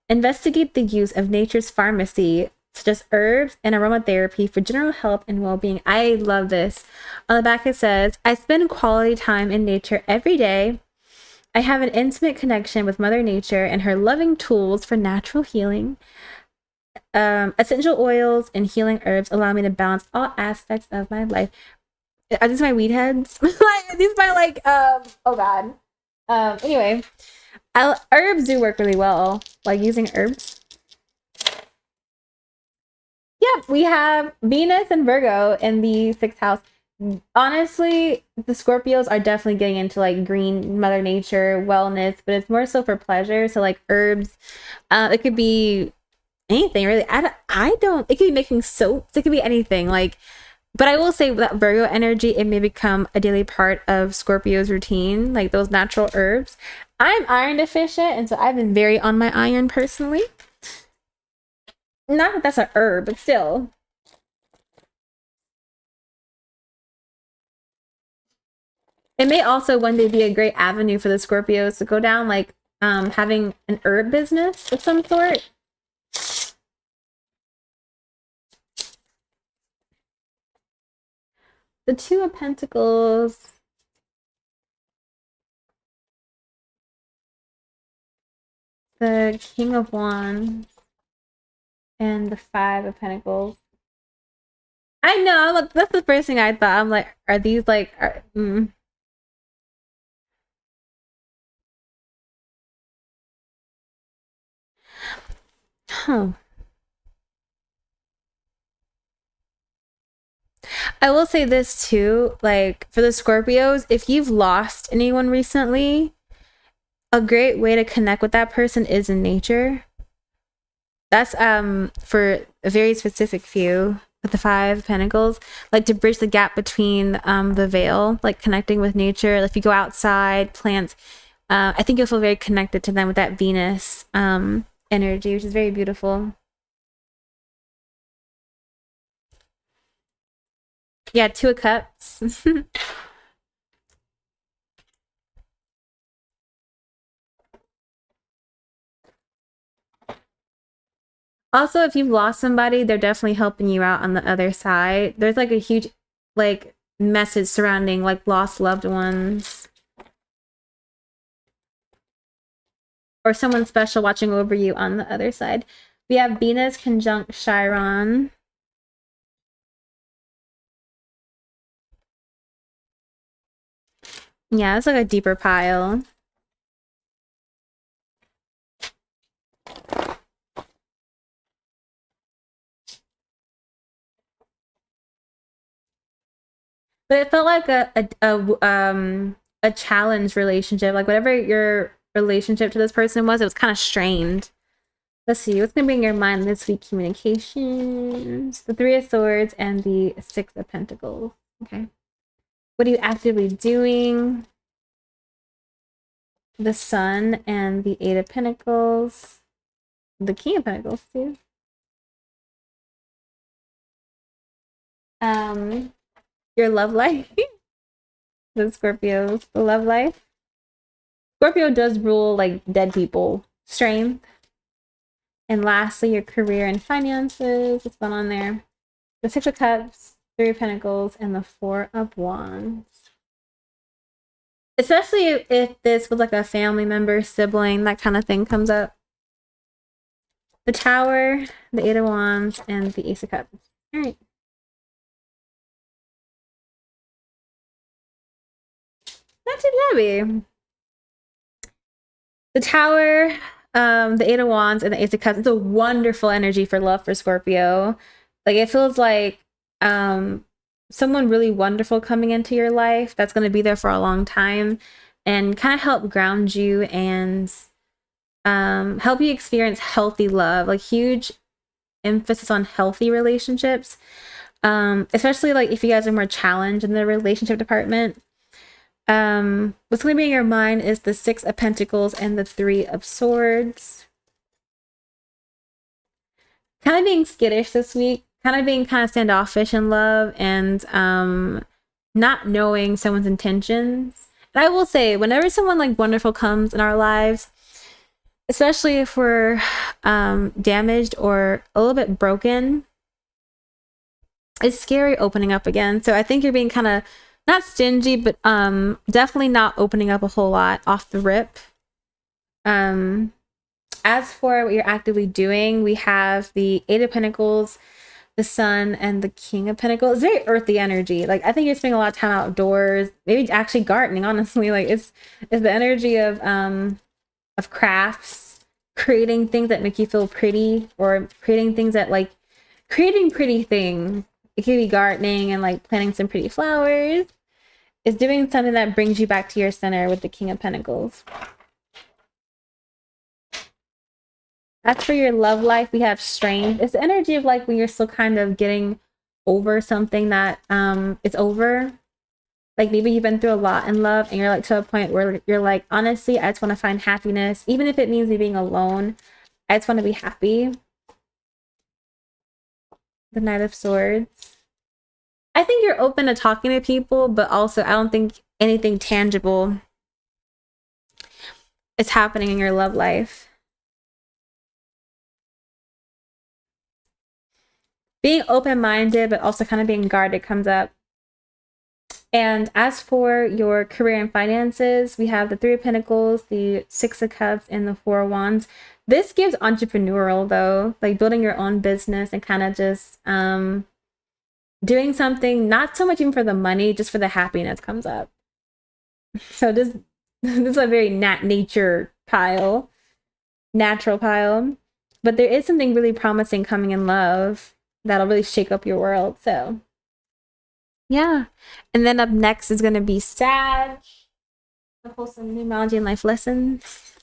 Investigate the use of nature's pharmacy such as herbs and aromatherapy for general health and well-being. I love this. On the back it says, I spend quality time in nature every day. I have an intimate connection with Mother Nature and her loving tools for natural healing. Essential oils and healing herbs allow me to balance all aspects of my life. Are these my weed heads? Are these my like oh god. Anyway, herbs do work really well. Like using herbs. Yep, we have Venus and Virgo in the 6th house. Honestly, the Scorpios are definitely getting into like green, Mother Nature, wellness, but it's more so for pleasure. So like herbs, it could be anything really. I don't. It could be making soaps. It could be anything. Like, but I will say that Virgo energy, it may become a daily part of Scorpio's routine. Like those natural herbs. I'm iron deficient, and so I've been very on my iron personally. Not that that's an herb, but still. It may also one day be a great avenue for the Scorpios to go down, like having an herb business of some sort. The Two of Pentacles. The King of Wands. And the Five of Pentacles. I know, that's the first thing I thought. I'm like, are these like... Huh. I will say this too, like for the Scorpios, if you've lost anyone recently, a great way to connect with that person is in nature. That's for a very specific few with the Five of Pentacles, like to bridge the gap between the veil, like connecting with nature. If you go outside, plants, I think you'll feel very connected to them with that Venus energy, which is very beautiful. Yeah, Two of Cups. Also, if you've lost somebody, they're definitely helping you out on the other side. There's like a huge like message surrounding like lost loved ones. Or someone special watching over you on the other side. We have Venus conjunct Chiron. Yeah, it's like a deeper pile. But it felt like a challenge relationship. Like whatever your relationship to this person was, it was kind of strained. Let's see, what's gonna be in your mind this week? Communications, the Three of Swords, and the Six of Pentacles. Okay. What are you actively doing? The Sun and the Eight of Pentacles. The King of Pentacles, too. Your love life. The Scorpios, the love life. Scorpio does rule like dead people. Strength. And lastly, your career and finances. What's going on there? The Six of Cups, Three of Pentacles, and the Four of Wands. Especially if this was like a family member, sibling, that kind of thing comes up. The Tower, the Eight of Wands, and the Ace of Cups. All right. Not too shabby. The Tower, the Eight of Wands, and the Ace of Cups. It's a wonderful energy for love for Scorpio. Like it feels like someone really wonderful coming into your life that's going to be there for a long time and kind of help ground you and help you experience healthy love. Like huge emphasis on healthy relationships, especially like if you guys are more challenged in the relationship department. What's going to be in your mind is the Six of Pentacles and the Three of Swords. Kind of being skittish this week, kind of being kind of standoffish in love, and not knowing someone's intentions. And I will say, whenever someone like wonderful comes in our lives, especially if we're damaged or a little bit broken. It's scary opening up again. So I think you're being kind of not stingy, but definitely not opening up a whole lot off the rip. As for what you're actively doing, we have the Eight of Pentacles, the Sun, and the King of Pentacles. It's very earthy energy. Like, I think you're spending a lot of time outdoors, maybe actually gardening, honestly. Like, it's the energy of crafts, creating things that make you feel pretty, or creating things that, like, creating pretty things. It could be gardening and like planting some pretty flowers. It's doing something that brings you back to your center with the King of Pentacles. As for your love life, we have strength. It's the energy of like when you're still kind of getting over something that it's over. Like maybe you've been through a lot in love and you're like to a point where you're like, honestly, I just want to find happiness. Even if it means me being alone, I just want to be happy. The Knight of Swords. I think you're open to talking to people, but also I don't think anything tangible is happening in your love life. Being open-minded, but also kind of being guarded comes up. And as for your career and finances, we have the Three of Pentacles, the Six of Cups, and the Four of Wands. This gives entrepreneurial, though, like building your own business and kind of just doing something, not so much even for the money, just for the happiness comes up. So this is a very nature pile, natural pile. But there is something really promising coming in love that'll really shake up your world. So yeah. And then up next is going to be Sag. I'll pull some numerology and life lessons.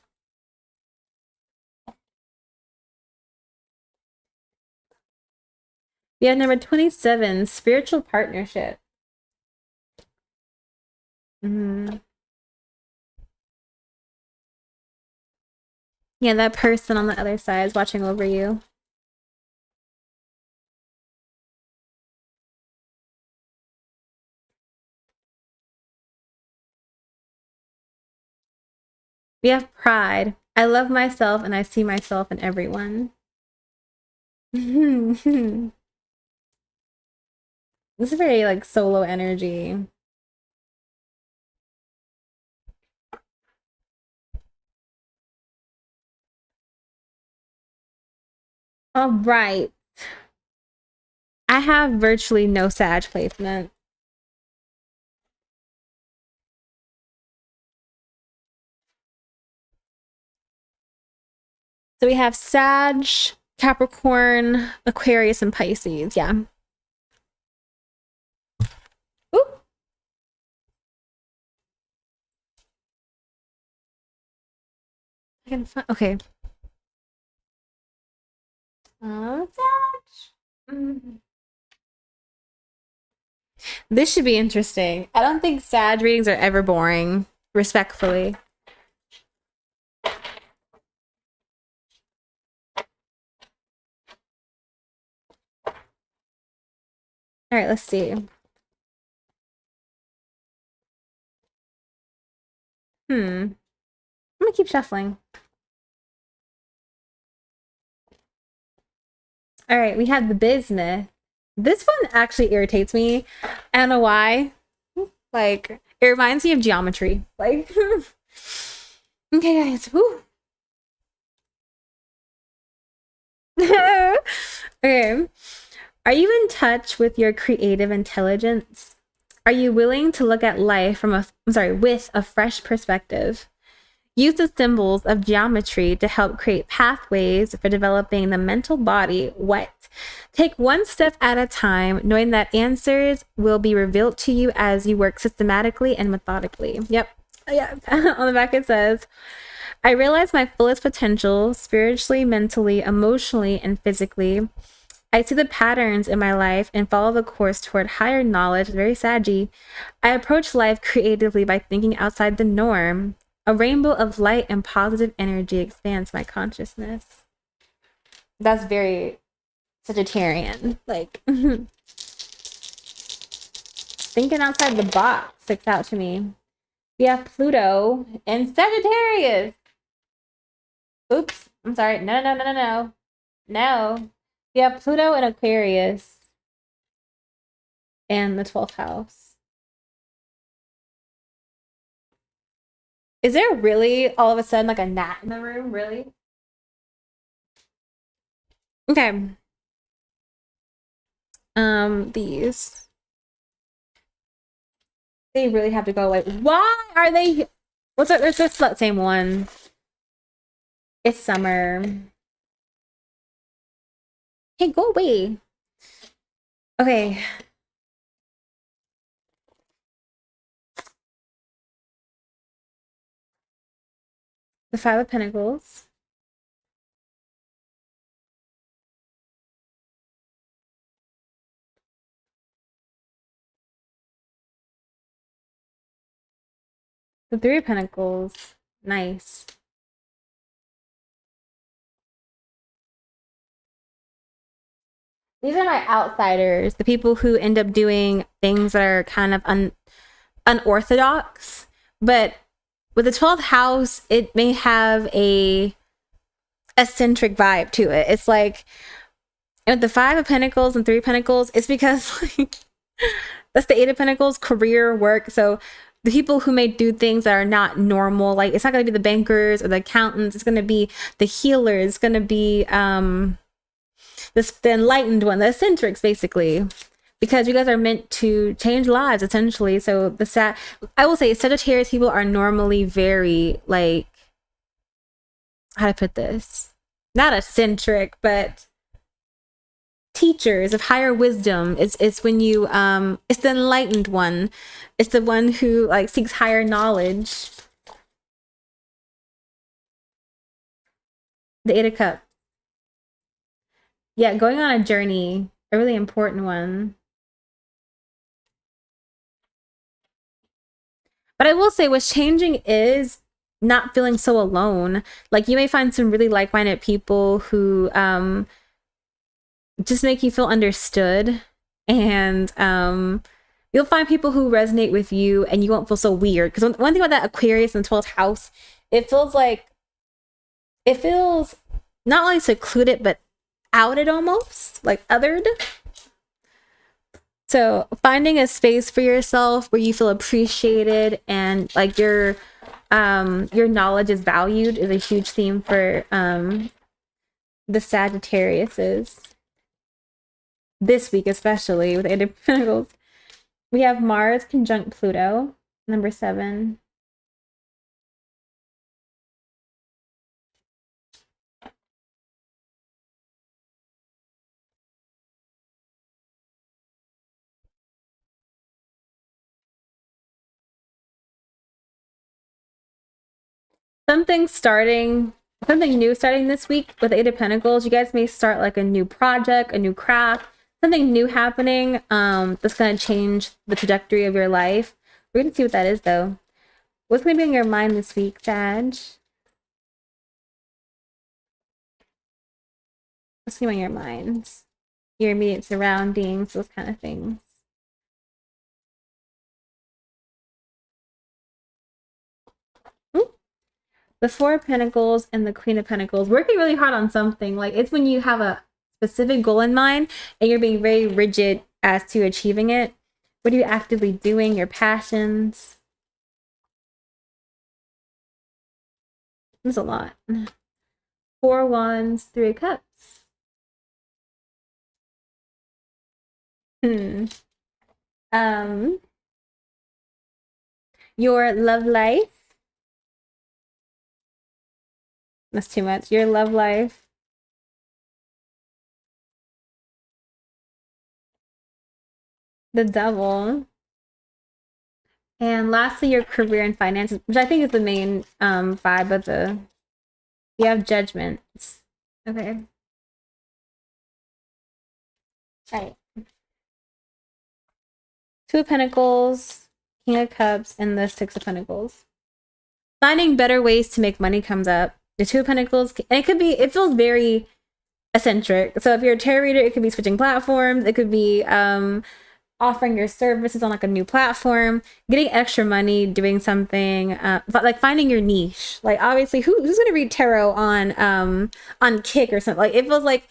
We have number 27, spiritual partnership. Yeah, that person on the other side is watching over you. We have pride. I love myself and I see myself in everyone. This is very like solo energy. All right. I have virtually no Sag placement. So we have Sag, Capricorn, Aquarius, and Pisces. Yeah. Ooh. I can find, okay. Sag. This should be interesting. I don't think Sag readings are ever boring, respectfully. All right, let's see. I'm gonna keep shuffling. All right, we have the business. This one actually irritates me. I don't know why. Like, it reminds me of geometry. Like, okay, guys. Whew. Okay. Are you in touch with your creative intelligence? Are you willing to look at life with a fresh perspective? Use the symbols of geometry to help create pathways for developing the mental body. What? Take one step at a time, knowing that answers will be revealed to you as you work systematically and methodically. Yep. Yeah. On the back it says, I realize my fullest potential spiritually, mentally, emotionally, and physically. I see the patterns in my life and follow the course toward higher knowledge. Very saggy. I approach life creatively by thinking outside the norm. A rainbow of light and positive energy expands my consciousness. That's very Sagittarian. Like, thinking outside the box sticks out to me. We have Pluto and Sagittarius. Oops. I'm sorry. No, no, no, no, no. No. We have Pluto and Aquarius and the 12th house. Is there really all of a sudden like a gnat in the room? Really? Okay. These. They really have to go away. Why are they? What's it? There's just that same one. It's summer. Hey, go away. Okay. The Five of Pentacles. The Three of Pentacles. Nice. These are my outsiders, the people who end up doing things that are kind of unorthodox. But with the 12th house, it may have a eccentric vibe to it. It's like with the Five of Pentacles and Three of Pentacles, it's because like, that's the Eight of Pentacles, career, work. So the people who may do things that are not normal, like it's not going to be the bankers or the accountants. It's going to be the healers. It's going to be the enlightened one, the eccentrics, basically, because you guys are meant to change lives, essentially. So I will say, Sagittarius people are normally very like, how to put this? Not eccentric, but teachers of higher wisdom. It's when you it's the enlightened one. It's the one who like seeks higher knowledge. The Eight of Cups. Yeah, going on a journey, a really important one. But I will say what's changing is not feeling so alone. Like you may find some really like-minded people who just make you feel understood, and you'll find people who resonate with you and you won't feel so weird. Because one thing about that Aquarius in the 12th house, it feels not only secluded but outed, almost like othered. So finding a space for yourself where you feel appreciated and like your knowledge is valued is a huge theme for the Sagittariuses this week, especially with Eight of Pentacles. We have Mars conjunct Pluto, number 7. Something new starting this week with Eight of Pentacles. You guys may start like a new project, a new craft, something new happening that's going to change the trajectory of your life. We're going to see what that is, though. What's going to be on your mind this week, Sag? What's going to be on your mind? Your immediate surroundings, those kind of things. The Four of Pentacles and the Queen of Pentacles, working really hard on something. Like it's when you have a specific goal in mind and you're being very rigid as to achieving it. What are you actively doing? Your passions. There's a lot. 4 Wands, 3 of Cups. Your love life. That's too much. Your love life. The Devil. And lastly, your career and finances, which I think is the main vibe of the... You have Judgments. Okay. All right. 2 of Pentacles, King of Cups, and the 6 of Pentacles. Finding better ways to make money comes up. The 2 of Pentacles, and it feels very eccentric. So if you're a tarot reader, it could be switching platforms. It could be offering your services on like a new platform, getting extra money, doing something, but like finding your niche. Like obviously, who's gonna read tarot on Kick or something? Like it feels like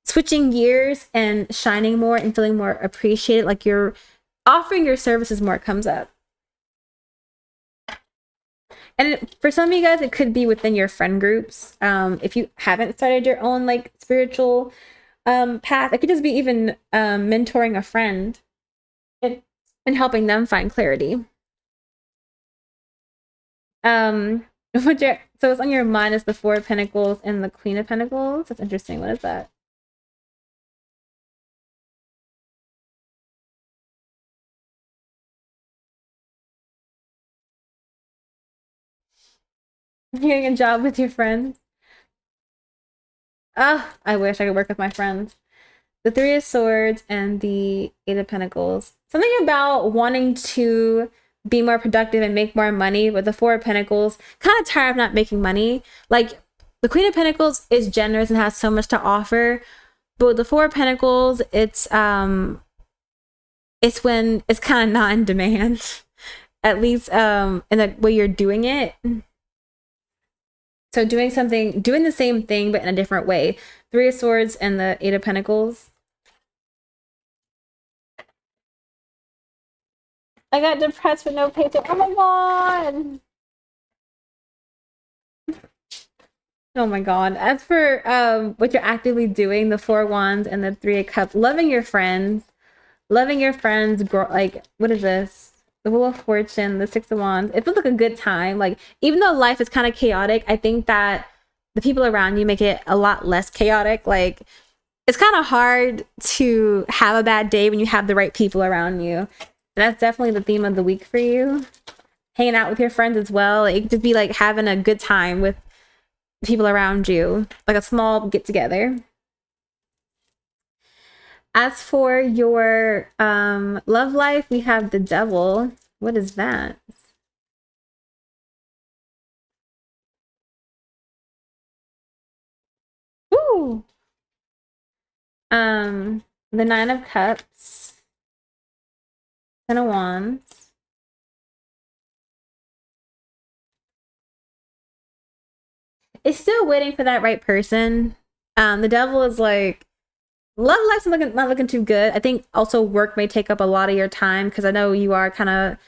switching gears and shining more and feeling more appreciated. Like you're offering your services more comes up. And for some of you guys, it could be within your friend groups. If you haven't started your own like spiritual path, it could just be even mentoring a friend and, and helping them find clarity. So it's on your mind is the Four of Pentacles and the Queen of Pentacles. That's interesting. What is that? You're getting a job with your friends. Ah, I wish I could work with my friends. The Three of Swords and the Eight of Pentacles. Something about wanting to be more productive and make more money with the Four of Pentacles. Kind of tired of not making money. Like the Queen of Pentacles is generous and has so much to offer, but with the Four of Pentacles, it's when it's kind of not in demand. At least in the way you're doing it. So doing the same thing, but in a different way. Three of Swords and the Eight of Pentacles. I got depressed with no paycheck. Oh my god. Oh my god. As for what you're actively doing, the Four of Wands and the Three of Cups, loving your friends, like what is this? The Wheel of Fortune, the Six of Wands. It feels like a good time. Like even though life is kind of chaotic, I think that the people around you make it a lot less chaotic. Like it's kind of hard to have a bad day when you have the right people around you. And that's definitely the theme of the week for you. Hanging out with your friends as well. It could just be like having a good time with people around you, like a small get together. As for your love life, we have the Devil. What is that? Ooh. The Nine of Cups, Ten of Wands. It's still waiting for that right person. The Devil is like love life's not looking too good. I think also work may take up a lot of your time because I know you are kind of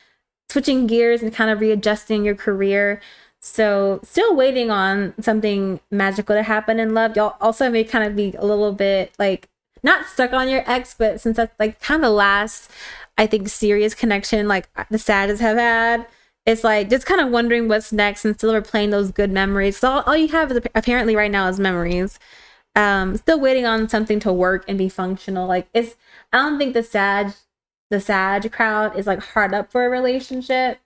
switching gears and kind of readjusting your career. So still waiting on something magical to happen in love. Y'all also may kind of be a little bit like not stuck on your ex, but since that's like kind of the last, I think, serious connection like the Sagittarius have had, it's like just kind of wondering what's next and still replaying those good memories. So all you have is apparently right now is memories. Still waiting on something to work and be functional. Like I don't think the Sag crowd is like hard up for a relationship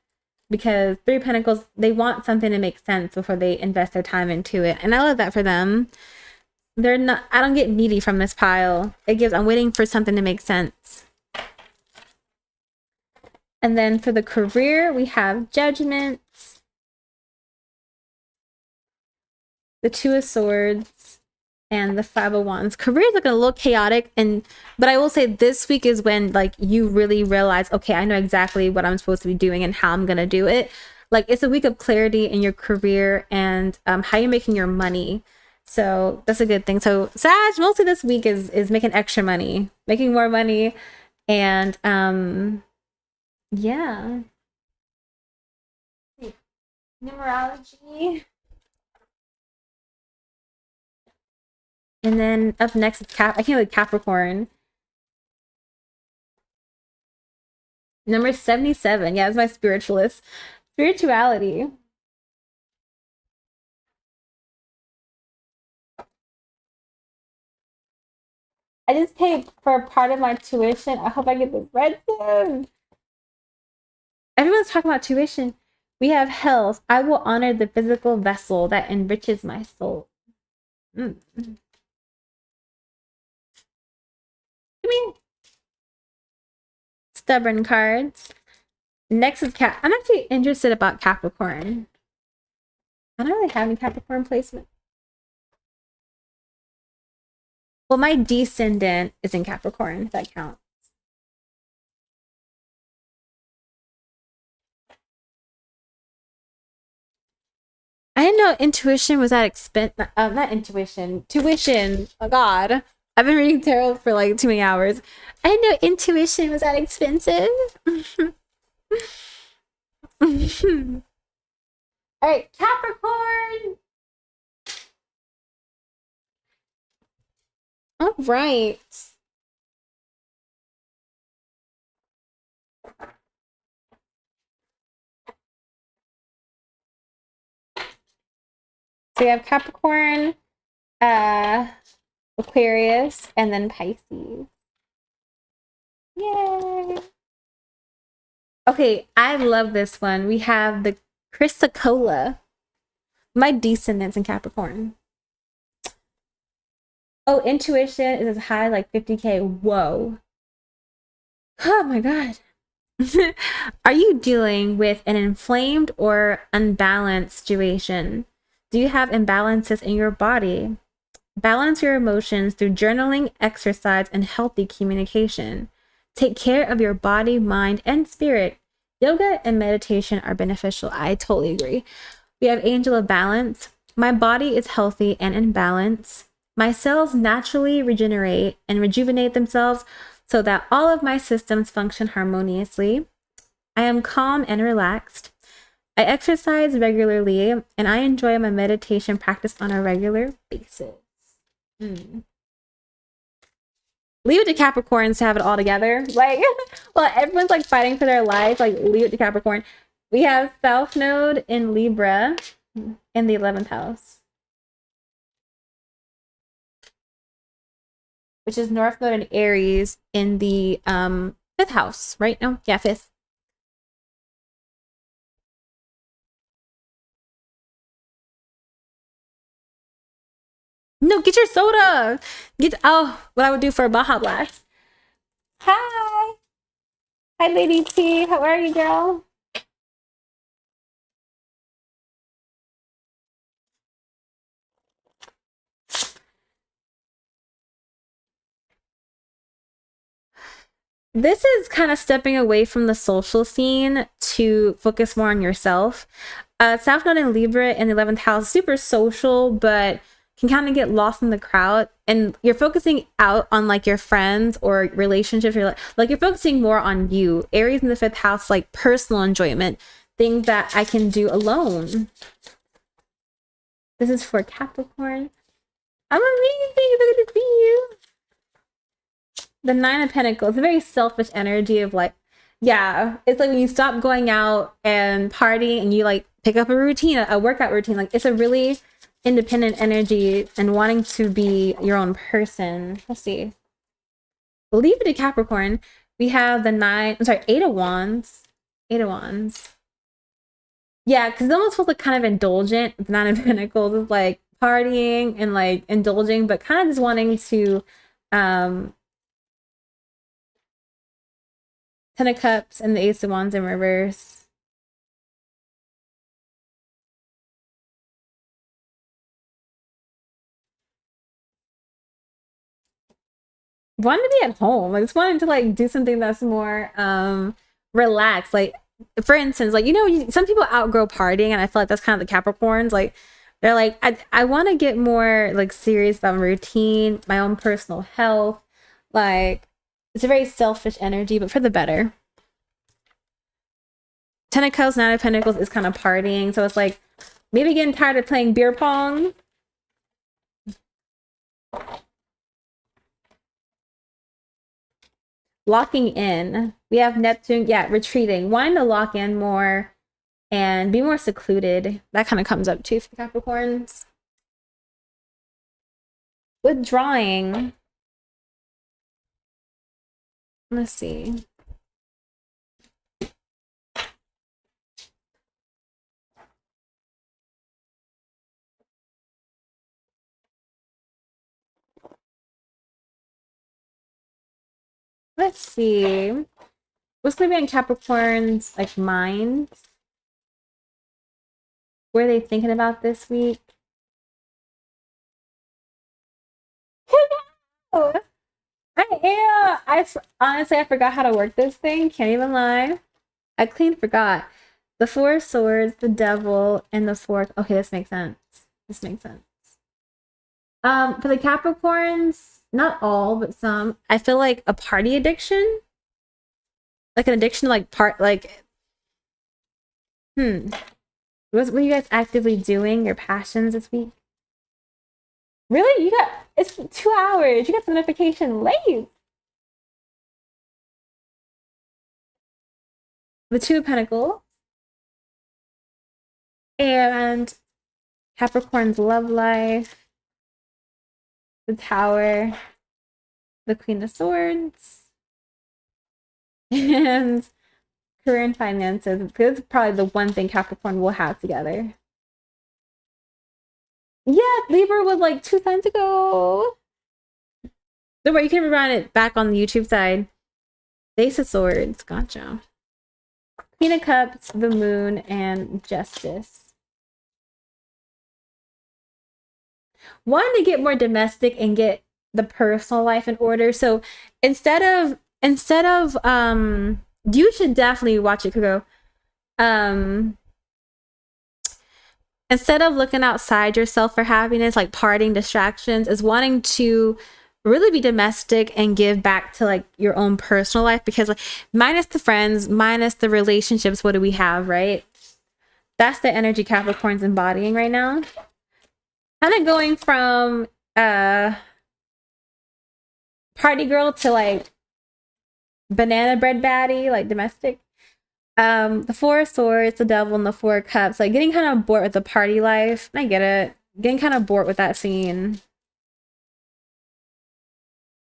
because Three Pentacles, they want something to make sense before they invest their time into it. And I love that for them. They're not, I don't get needy from this pile. I'm waiting for something to make sense. And then for the career, we have Judgment, the Two of Swords, and the Five of Wands. Career is looking a little chaotic, but I will say this week is when like you really realize, okay, I know exactly what I'm supposed to be doing and how I'm gonna do it. Like it's a week of clarity in your career and how you're making your money. So that's a good thing. So Sag, mostly this week is making extra money, making more money, and yeah. Numerology. And then up next is I can't like Capricorn. Number 77. Yeah, it's my spiritualist. Spirituality. I just paid for a part of my tuition. I hope I get this read soon. Everyone's talking about tuition. We have health. I will honor the physical vessel that enriches my soul. Mm. I mean, stubborn cards. Next is I'm actually interested about Capricorn. I don't really have any Capricorn placement. Well, my descendant is in Capricorn, if that counts. I didn't know intuition was that expensive. Not intuition, tuition. Oh God, I've been reading tarot for like too many hours. I didn't know intuition was that expensive. All right, Capricorn. All right. So we have Capricorn, uh, Aquarius, and then Pisces. Yay! Okay, I love this one. We have the Chrysocolla. My descendants in Capricorn. Oh, intuition is as high like 50K. Whoa. Oh my God. Are you dealing with an inflamed or unbalanced situation? Do you have imbalances in your body? Balance your emotions through journaling, exercise, and healthy communication. Take care of your body, mind, and spirit. Yoga and meditation are beneficial. I totally agree. We have Angel of Balance. My body is healthy and in balance. My cells naturally regenerate and rejuvenate themselves so that all of my systems function harmoniously. I am calm and relaxed. I exercise regularly and I enjoy my meditation practice on a regular basis. Leave it to Capricorns to have it all together. Like, well, everyone's like fighting for their life. Like, leave it to Capricorn. We have South Node in Libra in the 11th house, which is North Node in Aries in the 5th house, right? No, yeah, 5th. No, get your soda. What I would do for a Baja Blast. Hi. Hi, Lady T. How are you, girl? This is kind of stepping away from the social scene to focus more on yourself. South Node in Libra in the 11th house, super social, but can kind of get lost in the crowd. And you're focusing out on like your friends or relationships. You're like you're focusing more on you. Aries in the 5th house, like personal enjoyment, things that I can do alone. This is for Capricorn. I'm amazing. So good to see you. The 9 of Pentacles, a very selfish energy of like, yeah, it's like when you stop going out and partying and you like pick up a routine, a workout routine. Like, it's a really independent energy and wanting to be your own person. Let's see. Leave it to Capricorn. We have the 8 of Wands. 8 of Wands. Yeah, because it almost feels like kind of indulgent. The 9 of Pentacles is like partying and like indulging, but kind of just wanting to 10 of Cups and the Ace of Wands in reverse. Wanting to be at home. Like, just wanting to like do something that's more relaxed. Like, for instance, like, you know, some people outgrow partying, and I feel like that's kind of the Capricorns. Like, they're like, I want to get more like serious about my routine, my own personal health. Like, it's a very selfish energy, but for the better. 10 of Cups, 9 of Pentacles is kind of partying. So it's like maybe getting tired of playing beer pong. Locking in. We have Neptune, yeah, retreating. Wanting to lock in more and be more secluded. That kind of comes up too for Capricorns. Withdrawing. Let's see. Let's see. What's going to be on Capricorn's like mind? What are they thinking about this week? Oh, honestly, I forgot how to work this thing. Can't even lie. I clean forgot. The Four of Swords, the Devil, and the Four. Okay, this makes sense. This makes sense. For the Capricorns, not all, but some. I feel like a party addiction, like an addiction, to, like hmm. What were you guys actively doing? Your passions this week? Really? You got it's 2 hours. You got the notification late. The Two of Pentacles and Capricorn's love life, the Tower, the Queen of Swords, and career and finances. This is probably the one thing Capricorn will have together. Yeah, Libra was like 2 times ago. Don't worry, you can run it back on the YouTube side. The Ace of Swords, gotcha. Queen of Cups, the Moon, and Justice. Wanting to get more domestic and get the personal life in order. So instead of you should definitely watch it, Kugo. Instead of looking outside yourself for happiness, like partying, distractions, is wanting to really be domestic and give back to like your own personal life, because like, minus the friends, minus the relationships, what do we have, right? That's the energy Capricorn's embodying right now. Kind of going from party girl to like banana bread baddie, like domestic. The Four of Swords, the Devil, and the Four of Cups, like getting kind of bored with the party life. I get it. Getting kind of bored with that scene.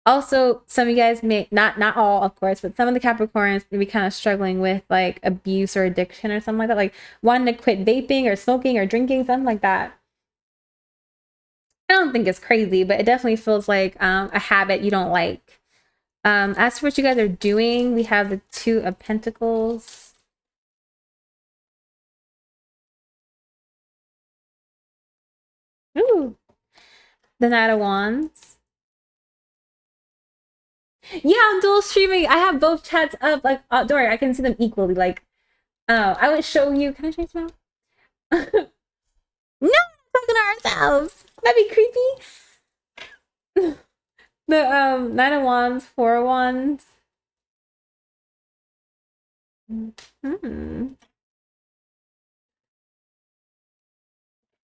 Also, some of you guys may not all, of course, but some of the Capricorns may be kind of struggling with like abuse or addiction or something like that, like wanting to quit vaping or smoking or drinking, something like that. I don't think it's crazy, but it definitely feels like a habit you don't like. As for what you guys are doing, we have the Two of Pentacles. Ooh. The Knight of Wands. Yeah, I'm dual streaming. I have both chats up. Like, don't worry, I can see them equally. Like, I would show you. Can I change now? No, we're talking to ourselves. That'd be creepy. The Knight of Wands, Four of Wands. Hmm.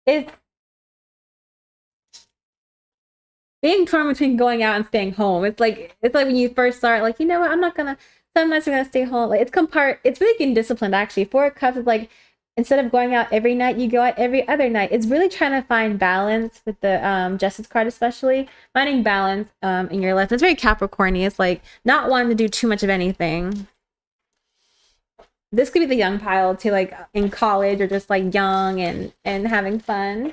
It's being torn between going out and staying home. It's like when you first start, like, you know what, I'm not gonna some nights I'm gonna stay home. Like it's really getting disciplined actually. Four of Cups is like instead of going out every night, you go out every other night. It's really trying to find balance with the Justice card, especially finding balance in your life. It's very Capricorny. It's like not wanting to do too much of anything. This could be the young pile too, like in college or just like young and having fun.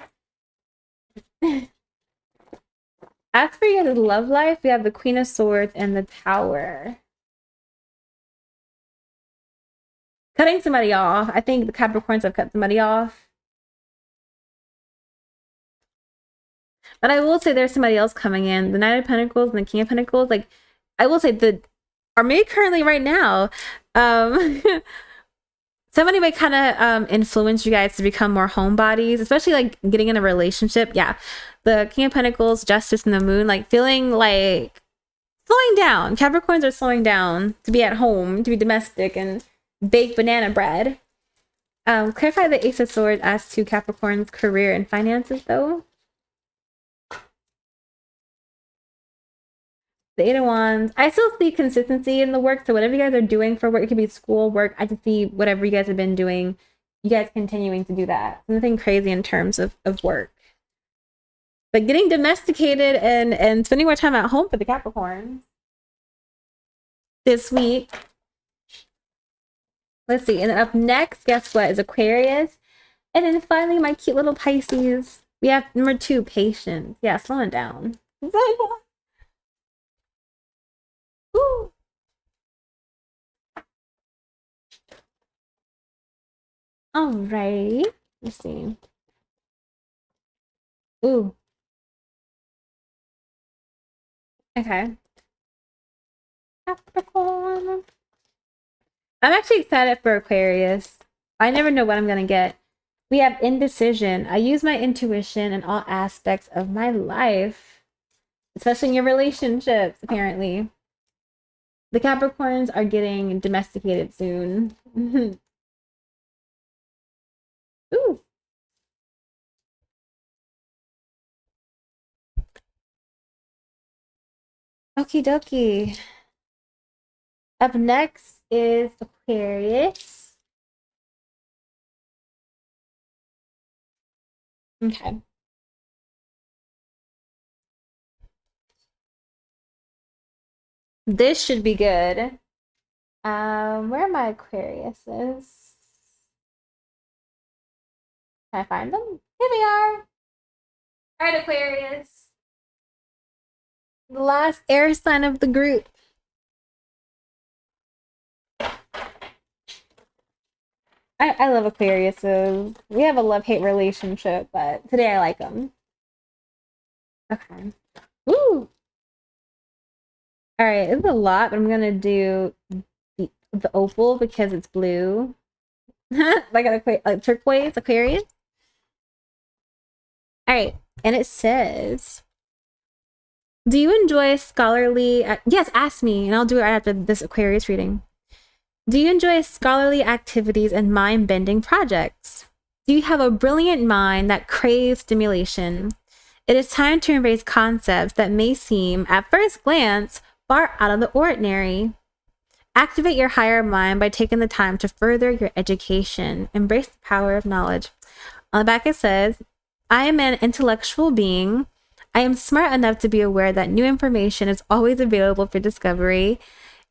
As for your love life, we have the Queen of Swords and the Tower. Cutting somebody off. I think the Capricorns have cut somebody off. But I will say there's somebody else coming in. The Knight of Pentacles and the King of Pentacles. Like, I will say or maybe currently right now, somebody might kind of influence you guys to become more homebodies, especially like getting in a relationship. Yeah. The King of Pentacles, Justice, and the Moon, like feeling like slowing down. Capricorns are slowing down to be at home, to be domestic, and bake banana bread. Clarify the Ace of Swords as to Capricorn's career and finances, though. The Eight of Wands. I still see consistency in the work. So whatever you guys are doing for work, it could be school, work. I just see whatever you guys have been doing, you guys continuing to do that. Nothing crazy in terms of work. But getting domesticated and spending more time at home for the Capricorns this week. Let's see. And then up next, guess what, is Aquarius. And then finally, my cute little Pisces. We have number 2, patience. Yeah, slowing down. Ooh. All right. Let's see. Ooh. Okay. Capricorn. I'm actually excited for Aquarius. I never know what I'm gonna get. We have indecision. I use my intuition in all aspects of my life, especially in your relationships, apparently. The Capricorns are getting domesticated soon. Ooh. Okie dokie. Up next is Aquarius. Okay. This should be good. Where are my Aquariuses? Can I find them? Here they are. All right, Aquarius. The last air sign of the group. I love Aquariuses. We have a love-hate relationship, but today I like them. Okay. Woo! All right, it's a lot, but I'm gonna do the opal because it's blue. Like a turquoise Aquarius. All right, and it says, "Do you enjoy scholarly?" Yes, ask me, and I'll do it right after this Aquarius reading. Do you enjoy scholarly activities and mind-bending projects? Do you have a brilliant mind that craves stimulation? It is time to embrace concepts that may seem, at first glance, far out of the ordinary. Activate your higher mind by taking the time to further your education. Embrace the power of knowledge. On the back it says, I am an intellectual being. I am smart enough to be aware that new information is always available for discovery.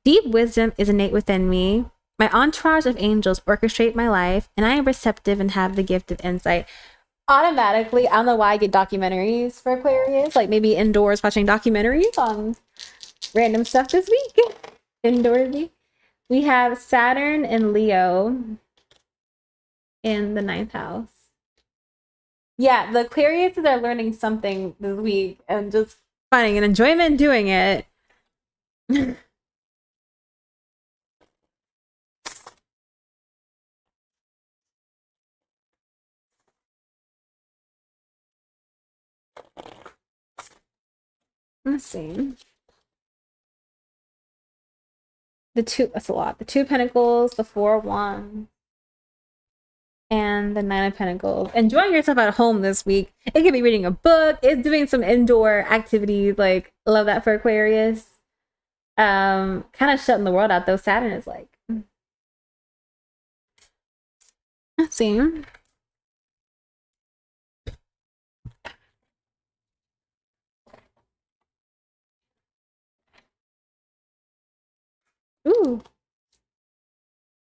Deep wisdom is innate within me. My entourage of angels orchestrate my life, and I am receptive and have the gift of insight. Automatically, I don't know why I get documentaries for Aquarius, like maybe indoors watching documentaries on random stuff this week. Indoorsy. We have Saturn and Leo in the 9th house. Yeah, the Aquariuses are learning something this week and just finding an enjoyment doing it. Let's see. That's a lot. The 2 of Pentacles, the 4 of Wands, and the 9 of Pentacles. Enjoying yourself at home this week. It could be reading a book. It's doing some indoor activities. Like, love that for Aquarius. Kind of shutting the world out though. Saturn is like, let's see. Ooh.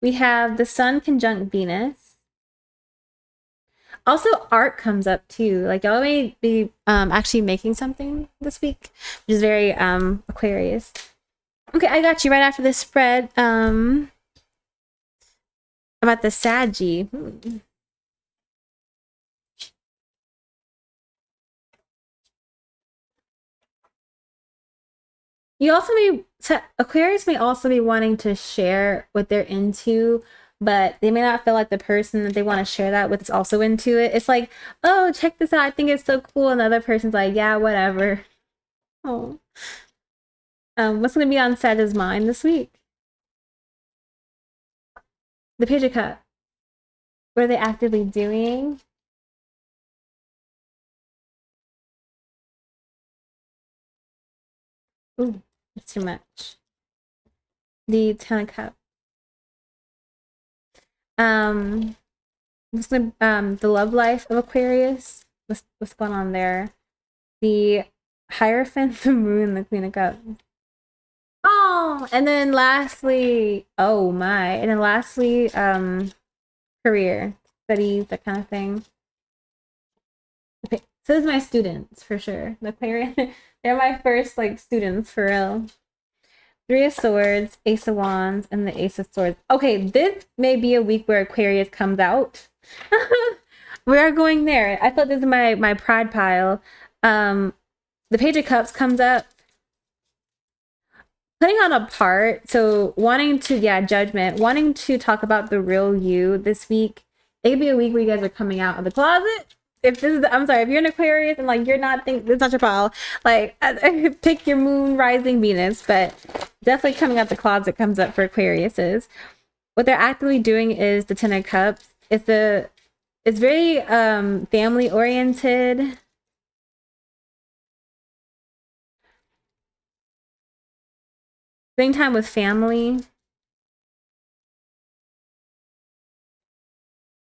We have the Sun conjunct Venus. Also, art comes up too. Like, y'all may be actually making something this week, which is very Aquarius. Okay, I got you right after this spread. About the Saggy. You also Aquarius may also be wanting to share what they're into, but they may not feel like the person that they want to share that with is also into it. It's like, oh, check this out. I think it's so cool. And the other person's like, yeah, whatever. Oh. What's going to be on Sag's mind this week? The Page of Cups. What are they actively doing? Ooh, it's too much. The Ten of Cups. The love life of Aquarius. What's going on there? The Hierophant, the Moon, the Queen of Cups. Oh, and then lastly, oh my, and then lastly, career, studies, that kind of thing. Okay, so this is my students for sure. The Aquarius, they're my first like students for real. 3 of Swords, Ace of Wands, and the Ace of Swords. Okay, this may be a week where Aquarius comes out. We are going there. I thought this is my pride pile. The Page of Cups comes up. putting on a part. So wanting to, yeah, judgment, wanting to talk about the real you this week. It could be a week where you guys are coming out of the closet. If this is, I'm sorry, if you're an Aquarius and like you're not think it's not your pile, like pick your moon, rising, Venus, but definitely coming out the closet comes up for Aquariuses. What they're actively doing is the Ten of Cups. It's very family oriented. Spending time with family.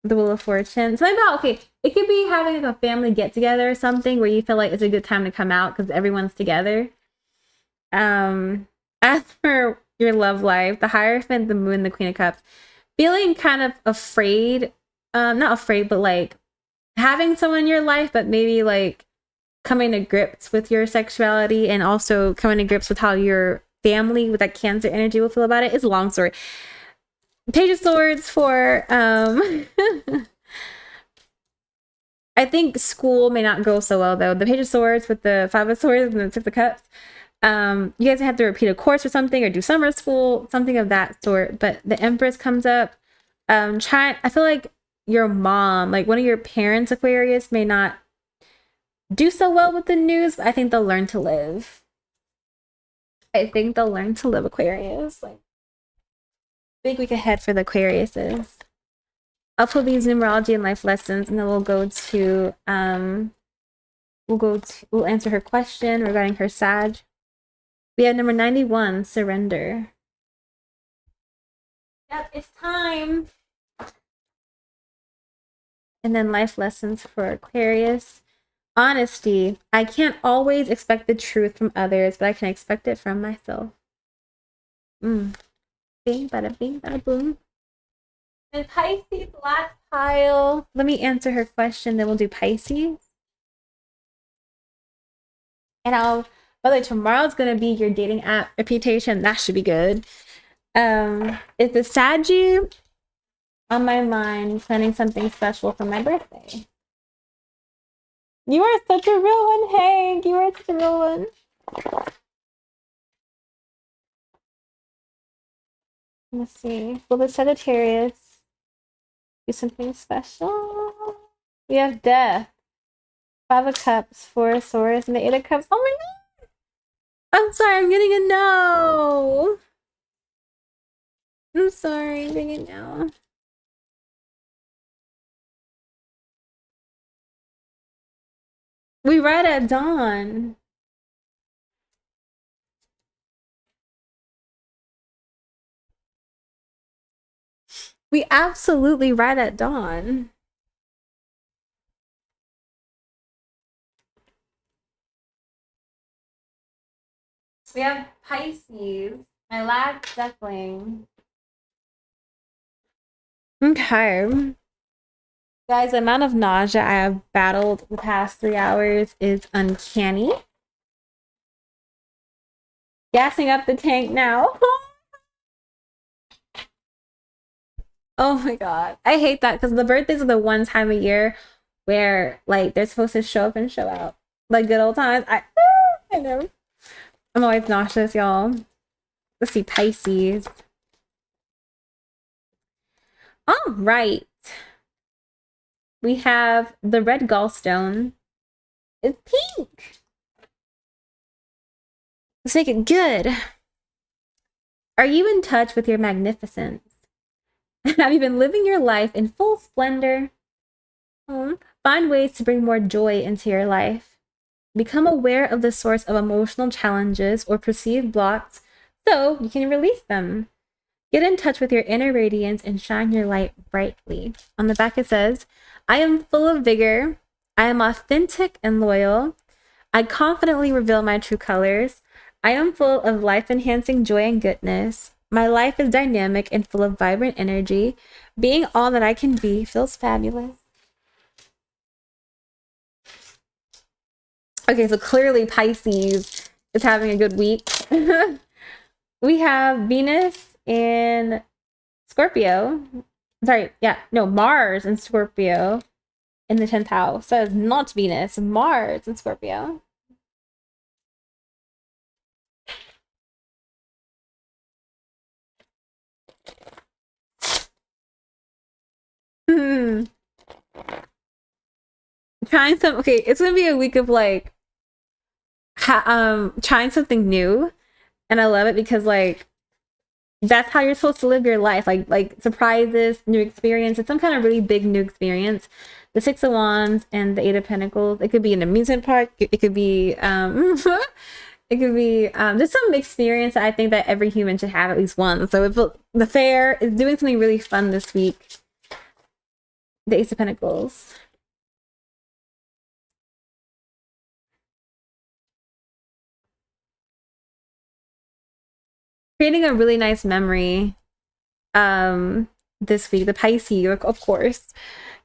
The Wheel of Fortune. Something about, okay, it could be having like a family get together or something where you feel like it's a good time to come out because everyone's together. As for your love life, the Hierophant, the Moon, the Queen of Cups, feeling kind of afraid, not afraid, but like having someone in your life, but maybe like coming to grips with your sexuality and also coming to grips with how your family with that Cancer energy will feel about it. It's a long story. Page of Swords for I think school may not go so well though. The Page of Swords with the Five of Swords and the Six of Cups. You guys have to repeat a course or something or do summer school, something of that sort. But the Empress comes up. I feel like your mom, like one of your parents, Aquarius, may not do so well with the news, but I think they'll learn to live. I think they'll learn to live, Aquarius. Like big week ahead for the Aquariuses. I'll pull these numerology and life lessons, and then we'll answer her question regarding her Sag. We have number 91, surrender. Yep, it's time. And then life lessons for Aquarius. Honesty. I can't always expect the truth from others, but I can expect it from myself. Bing, bada bing, bada boom. And Pisces, last pile. Let me answer her question, then we'll do Pisces. And by the way, tomorrow's gonna be your dating app reputation. That should be good. It's the Saggy on my mind, planning something special for my birthday. You are such a real one, Hank. You are such a real one. Let's see. Will the Sagittarius do something special? We have Death, Five of Cups, Four of Swords, and the Eight of Cups. Oh my god! I'm sorry, I'm getting a no. I'm sorry, I'm getting a no. We ride at dawn. We absolutely ride at dawn. We have Pisces, my last duckling. Okay. Guys, the amount of nausea I have battled the past 3 hours is uncanny. Gassing up the tank now. Oh my god. I hate that because the birthdays are the one time a year where like they're supposed to show up and show out. Like good old times. I know. I'm always nauseous, y'all. Let's see, Pisces. All right. We have the red gallstone. It's pink. Let's make it good. Are you in touch with your magnificence? Have you been living your life in full splendor? Find ways to bring more joy into your life. Become aware of the source of emotional challenges or perceived blocks so you can release them. Get in touch with your inner radiance and shine your light brightly. On the back it says, I am full of vigor. I am authentic and loyal. I confidently reveal my true colors. I am full of life-enhancing joy and goodness. My life is dynamic and full of vibrant energy. Being all that I can be feels fabulous. Okay, so clearly Pisces is having a good week. We have Venus in Scorpio. Sorry, yeah, no, Mars in Scorpio in the 10th house. So it's not Venus, Mars in Scorpio. Hmm. Trying some. Okay, it's gonna be a week of like, trying something new, and I love it because like that's how you're supposed to live your life. Like surprises, new experiences, some kind of really big new experience. The Six of Wands and the Eight of Pentacles. It could be an amusement park. It could be it could be just some experience that I think that every human should have at least once. So if the fair is doing something really fun this week, the Ace of Pentacles. Creating a really nice memory this week. The Pisces, of course.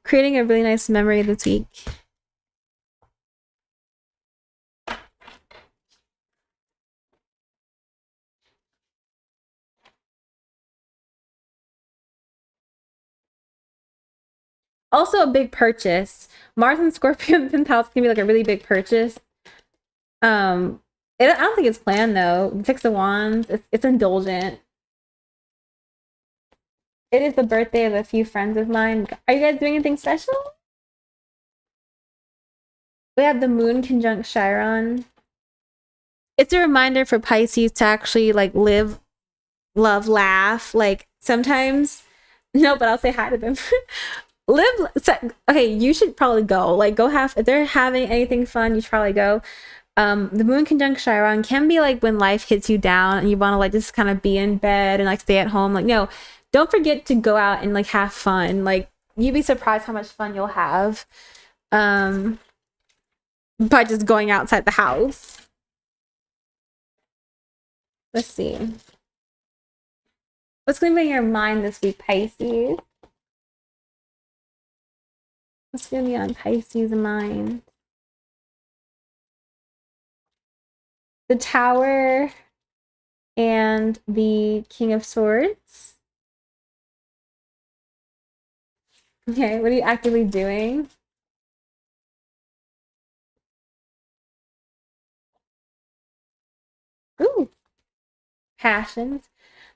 Creating a really nice memory this week. Also a big purchase. Mars and Scorpio in the 10th house can be like a really big purchase. I don't think it's planned though. The Six of Wands, it's indulgent. It is the birthday of a few friends of mine. Are you guys doing anything special? We have the moon conjunct Chiron. It's a reminder for Pisces to actually like live, love, laugh. Like sometimes, no, but I'll say hi to them. Live. Okay, you should probably go. Like go have, if they're having anything fun, you should probably go. The moon conjunct Chiron can be like when life hits you down and you want to like just kind of be in bed and like stay at home. Like no, don't forget to go out and like have fun. Like you'd be surprised how much fun you'll have by just going outside the house. Let's see. What's going to be in your mind this week, Pisces? What's going to be on Pisces' mind? The Tower and the King of Swords. Okay, what are you actively doing? Ooh. Passions.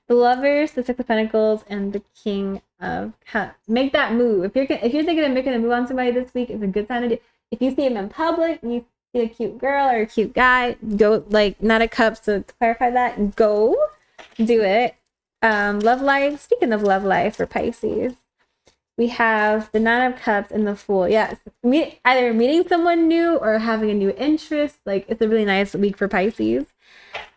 The Lovers, the Six of Pentacles, and the King of Cups. Make that move. If you're thinking of making a move on somebody this week, it's a good time to do. If you see them in public, you see a cute girl or a cute guy, go like Knight of Cups to clarify that. Go do it. Love life. Speaking of love life for Pisces, we have the Nine of Cups and the Fool. Yes, either meeting someone new or having a new interest. Like it's a really nice week for Pisces.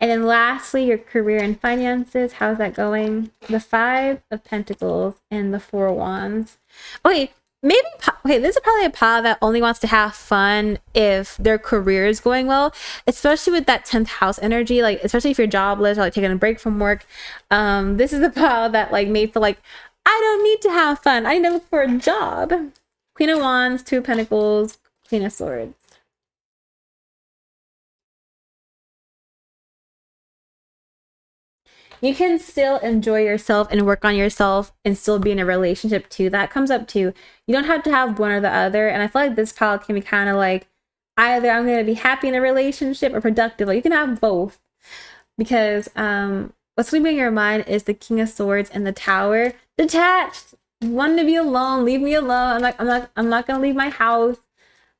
And then lastly, your career and finances. How's that going? The Five of Pentacles and the Four of Wands. Okay, this is probably a pile that only wants to have fun if their career is going well, especially with that 10th house energy. Like, especially if you're jobless or like taking a break from work. This is a pile that like may feel like, I don't need to have fun. I need to look for a job. Queen of Wands, Two of Pentacles, Queen of Swords. You can still enjoy yourself and work on yourself and still be in a relationship too. That comes up too. You don't have to have one or the other. And I feel like this pile can be kind of like either I'm going to be happy in a relationship or productive. Like you can have both because what's going to be in your mind is the King of Swords and the Tower. Detached, wanting to be alone. Leave me alone. I'm not going to leave my house.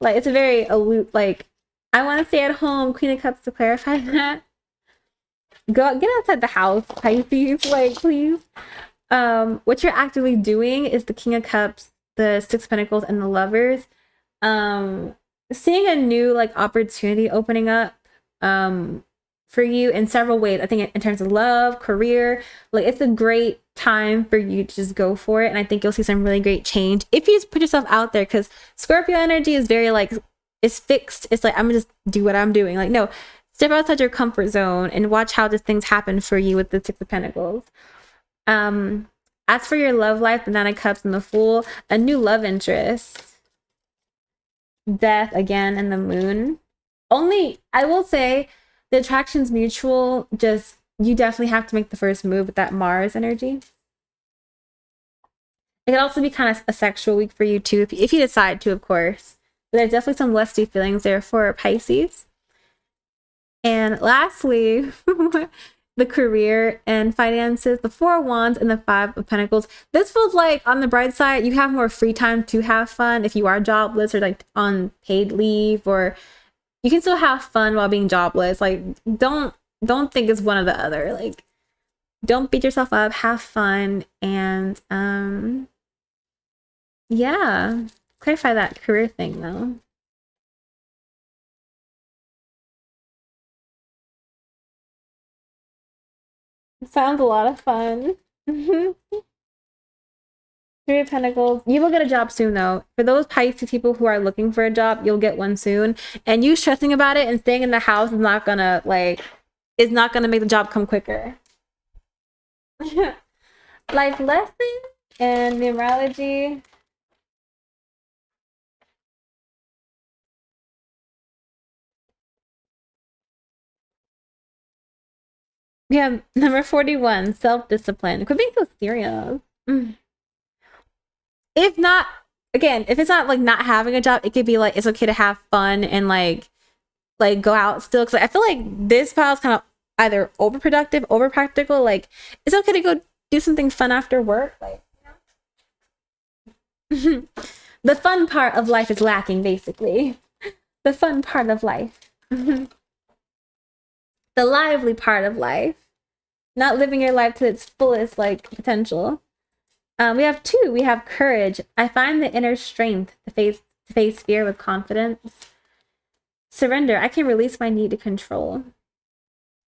Like it's a very aloof. Like I want to stay at home. Queen of Cups to clarify that. Get outside the house, Pisces, like please. What you're actively doing is the King of Cups, the Six of Pentacles, and the Lovers. Seeing a new like opportunity opening up for you in several ways. I think in terms of love, career, like it's a great time for you to just go for it. And I think you'll see some really great change if you just put yourself out there, because Scorpio energy is very like it's fixed. It's like I'm gonna just do what I'm doing. Like no. Step outside your comfort zone and watch how these things happen for you with the Six of Pentacles. As for your love life, the Nine of Cups and the Fool, a new love interest. Death again and the Moon. Only, I will say, the attraction's mutual. Just, you definitely have to make the first move with that Mars energy. It could also be kind of a sexual week for you too, if you decide to, of course. But there's definitely some lusty feelings there for Pisces. And lastly, the career and finances, the Four of Wands and the Five of Pentacles. This feels like on the bright side, you have more free time to have fun if you are jobless or like on paid leave, or you can still have fun while being jobless. Like don't think it's one or the other. Like don't beat yourself up, have fun, and yeah. Clarify that career thing though. Sounds a lot of fun. Three of Pentacles. You will get a job soon, though. For those Pisces people who are looking for a job, you'll get one soon. And you stressing about it and staying in the house is not gonna make the job come quicker. Life lesson and numerology. We have number 41, self-discipline. Quit being so serious. If not, again, if it's not like not having a job, it could be like it's okay to have fun and like go out still. Because I feel like this pile is kind of either overproductive, over practical. Like it's okay to go do something fun after work. Like the fun part of life is lacking, basically. The fun part of life. The lively part of life. Not living your life to its fullest like potential. We have two. We have courage. I find the inner strength to face fear with confidence. Surrender. I can release my need to control.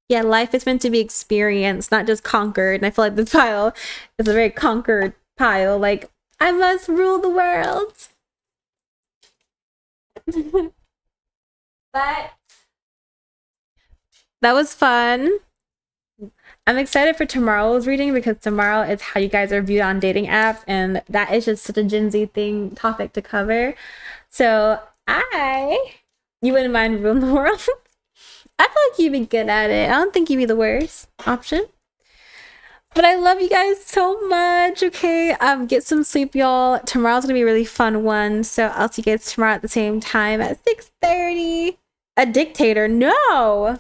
Yeah, life is meant to be experienced, not just conquered. And I feel like this pile is a very conquered pile. Like, I must rule the world. But that was fun. I'm excited for tomorrow's reading because tomorrow is how you guys are viewed on dating apps, and that is just such a Gen Z topic to cover. So you wouldn't mind ruling the world? I feel like you'd be good at it. I don't think you'd be the worst option. But I love you guys so much. Okay, get some sleep, y'all. Tomorrow's gonna be a really fun one. So I'll see you guys tomorrow at the same time at 6:30. A dictator? No!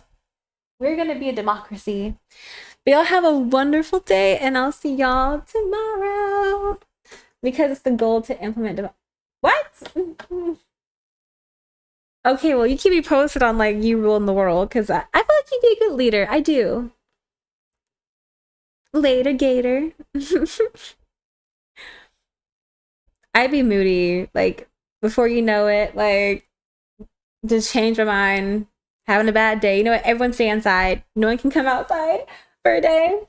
We're gonna be a democracy. But y'all have a wonderful day, and I'll see y'all tomorrow. Because it's the goal to implement what? Okay, well, you keep me posted on like you ruling the world, because I feel like you'd be a good leader. I do. Later, Gator. I'd be moody, like before you know it, like just change my mind, having a bad day. You know what? Everyone stay inside. No one can come outside for a day.